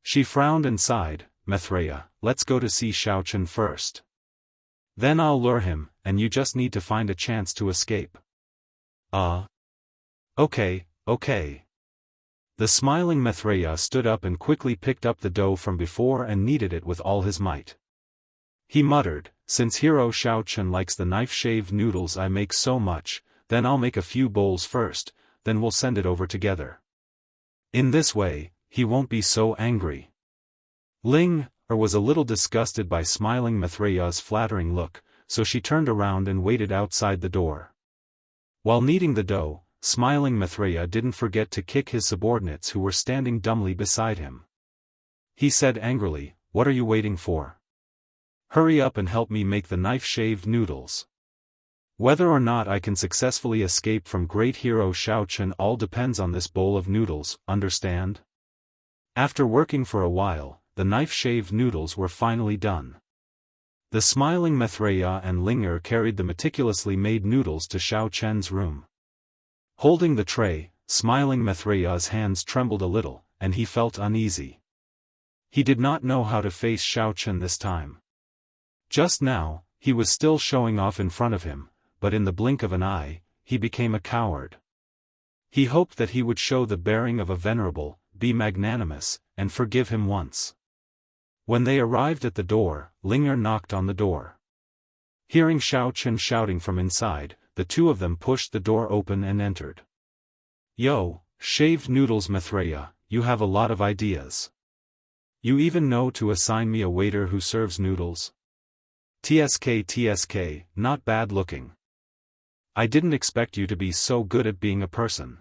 She frowned and sighed, "Maitreya, let's go to see Xiaochen first. Then I'll lure him, and you just need to find a chance to escape." Okay. The smiling Maitreya stood up and quickly picked up the dough from before and kneaded it with all his might. He muttered, "Since Hero Xiaochen likes the knife-shaved noodles I make so much, then I'll make a few bowls first, then we'll send it over together. In this way, he won't be so angry." Ling was a little disgusted by smiling Maitreya's flattering look, so she turned around and waited outside the door. While kneading the dough, smiling Maitreya didn't forget to kick his subordinates who were standing dumbly beside him. He said angrily, "What are you waiting for? Hurry up and help me make the knife-shaved noodles. Whether or not I can successfully escape from great hero Xiaochen all depends on this bowl of noodles, understand?" After working for a while, the knife-shaved noodles were finally done. The smiling Maitreya and Linger carried the meticulously made noodles to Xiaochen's room. Holding the tray, smiling Maitreya's hands trembled a little, and he felt uneasy. He did not know how to face Xiaochen this time. Just now, he was still showing off in front of him, but in the blink of an eye, he became a coward. He hoped that he would show the bearing of a venerable, be magnanimous, and forgive him once. When they arrived at the door, Linger knocked on the door. Hearing Xiaochen shouting from inside, the two of them pushed the door open and entered. "Yo, shaved noodles Maitreya, you have a lot of ideas. You even know to assign me a waiter who serves noodles? TSK, not bad looking." I didn't expect you to be so good at being a person.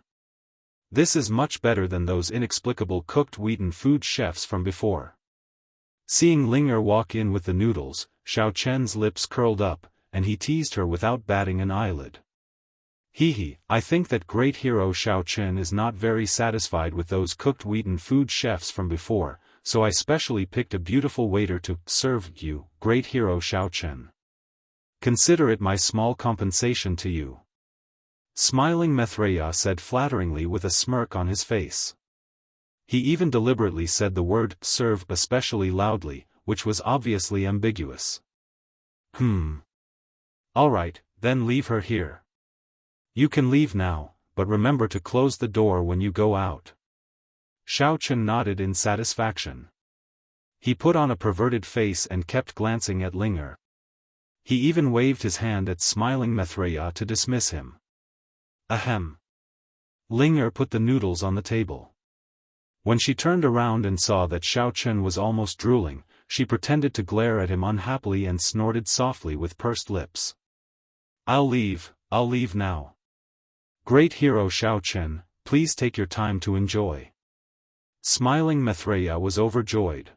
This is much better than those inexplicable cooked wheaten food chefs from before. Seeing Linger walk in with the noodles, Xiao Chen's lips curled up, and he teased her without batting an eyelid. Hee, I think that great hero Xiao Chen is not very satisfied with those cooked wheaten food chefs from before, so I specially picked a beautiful waiter to serve you, great hero Xiao Chen. Consider it my small compensation to you. Smiling Maitreya said flatteringly with a smirk on his face. He even deliberately said the word serve especially loudly, which was obviously ambiguous. All right, then leave her here. You can leave now, but remember to close the door when you go out. Xiao Chen nodded in satisfaction. He put on a perverted face and kept glancing at Linger. He even waved his hand at smiling Maitreya to dismiss him. Ahem. Linger put the noodles on the table. When she turned around and saw that Xiao Chen was almost drooling, she pretended to glare at him unhappily and snorted softly with pursed lips. I'll leave now. Great hero Xiao Chen, please take your time to enjoy. Smiling Maitreya was overjoyed.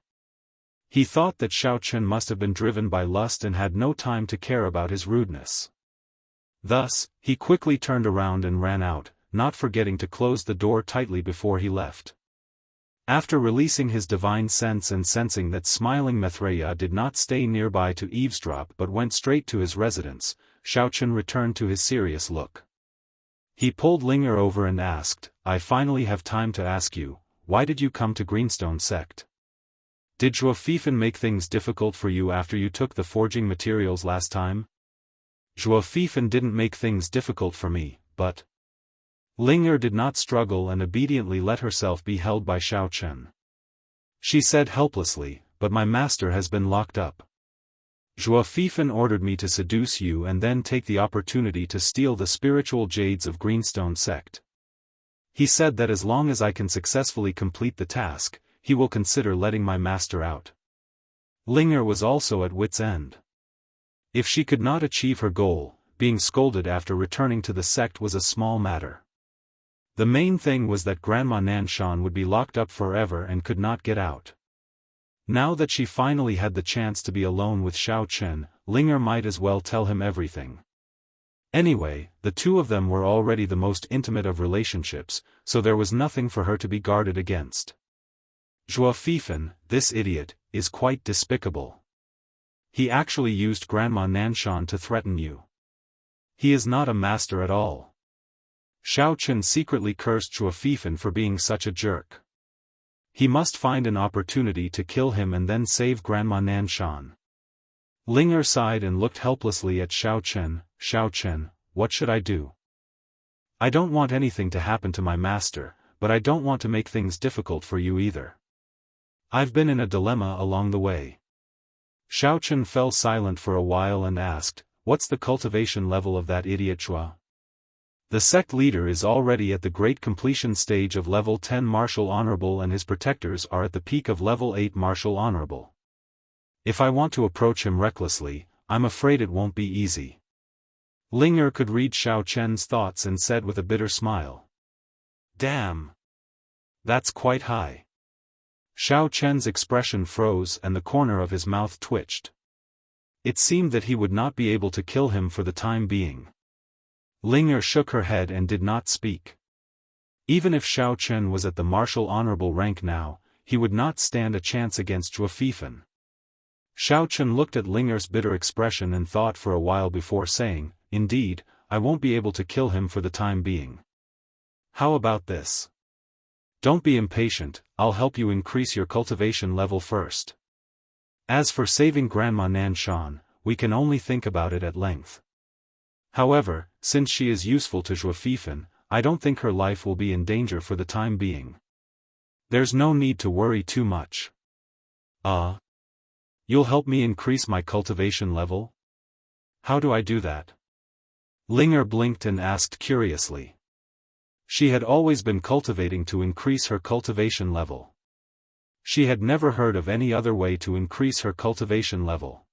He thought that Xiao Chen must have been driven by lust and had no time to care about his rudeness. Thus, he quickly turned around and ran out, not forgetting to close the door tightly before he left. After releasing his divine sense and sensing that smiling Maitreya did not stay nearby to eavesdrop but went straight to his residence, Xiao Chen returned to his serious look. He pulled Linger over and asked, I finally have time to ask you, why did you come to Greenstone Sect? Did Xiaofan make things difficult for you after you took the forging materials last time? Xiaofan didn't make things difficult for me, but... Linger did not struggle and obediently let herself be held by Xiao Chen. She said helplessly, but my master has been locked up. Xiaofan ordered me to seduce you and then take the opportunity to steal the spiritual jades of Greenstone Sect. He said that as long as I can successfully complete the task, he will consider letting my master out. Linger was also at wit's end. If she could not achieve her goal, being scolded after returning to the sect was a small matter. The main thing was that Grandma Nanshan would be locked up forever and could not get out. Now that she finally had the chance to be alone with Xiao Chen, Linger might as well tell him everything. Anyway, the two of them were already the most intimate of relationships, so there was nothing for her to be guarded against. Xiaofan, this idiot, is quite despicable. He actually used Grandma Nanshan to threaten you. He is not a master at all. Xiao Chen secretly cursed Xiaofan for being such a jerk. He must find an opportunity to kill him and then save Grandma Nanshan. Linger sighed and looked helplessly at Xiao Chen. Xiao Chen, what should I do? I don't want anything to happen to my master, but I don't want to make things difficult for you either. I've been in a dilemma along the way. Xiao Chen fell silent for a while and asked, what's the cultivation level of that idiot Xua? The sect leader is already at the great completion stage of level 10 Martial Honorable and his protectors are at the peak of level 8 Martial Honorable. If I want to approach him recklessly, I'm afraid it won't be easy. Linger could read Xiao Chen's thoughts and said with a bitter smile. Damn! That's quite high. Xiao Chen's expression froze and the corner of his mouth twitched. It seemed that he would not be able to kill him for the time being. Linger shook her head and did not speak. Even if Xiao Chen was at the Martial Honorable rank now, he would not stand a chance against Xiaofan. Xiao Chen looked at Linger's bitter expression and thought for a while before saying, indeed, I won't be able to kill him for the time being. How about this? Don't be impatient, I'll help you increase your cultivation level first. As for saving Grandma Nanshan, we can only think about it at length. However, since she is useful to Xiaofan, I don't think her life will be in danger for the time being. There's no need to worry too much. You'll help me increase my cultivation level? How do I do that? Linger blinked and asked curiously. She had always been cultivating to increase her cultivation level. She had never heard of any other way to increase her cultivation level.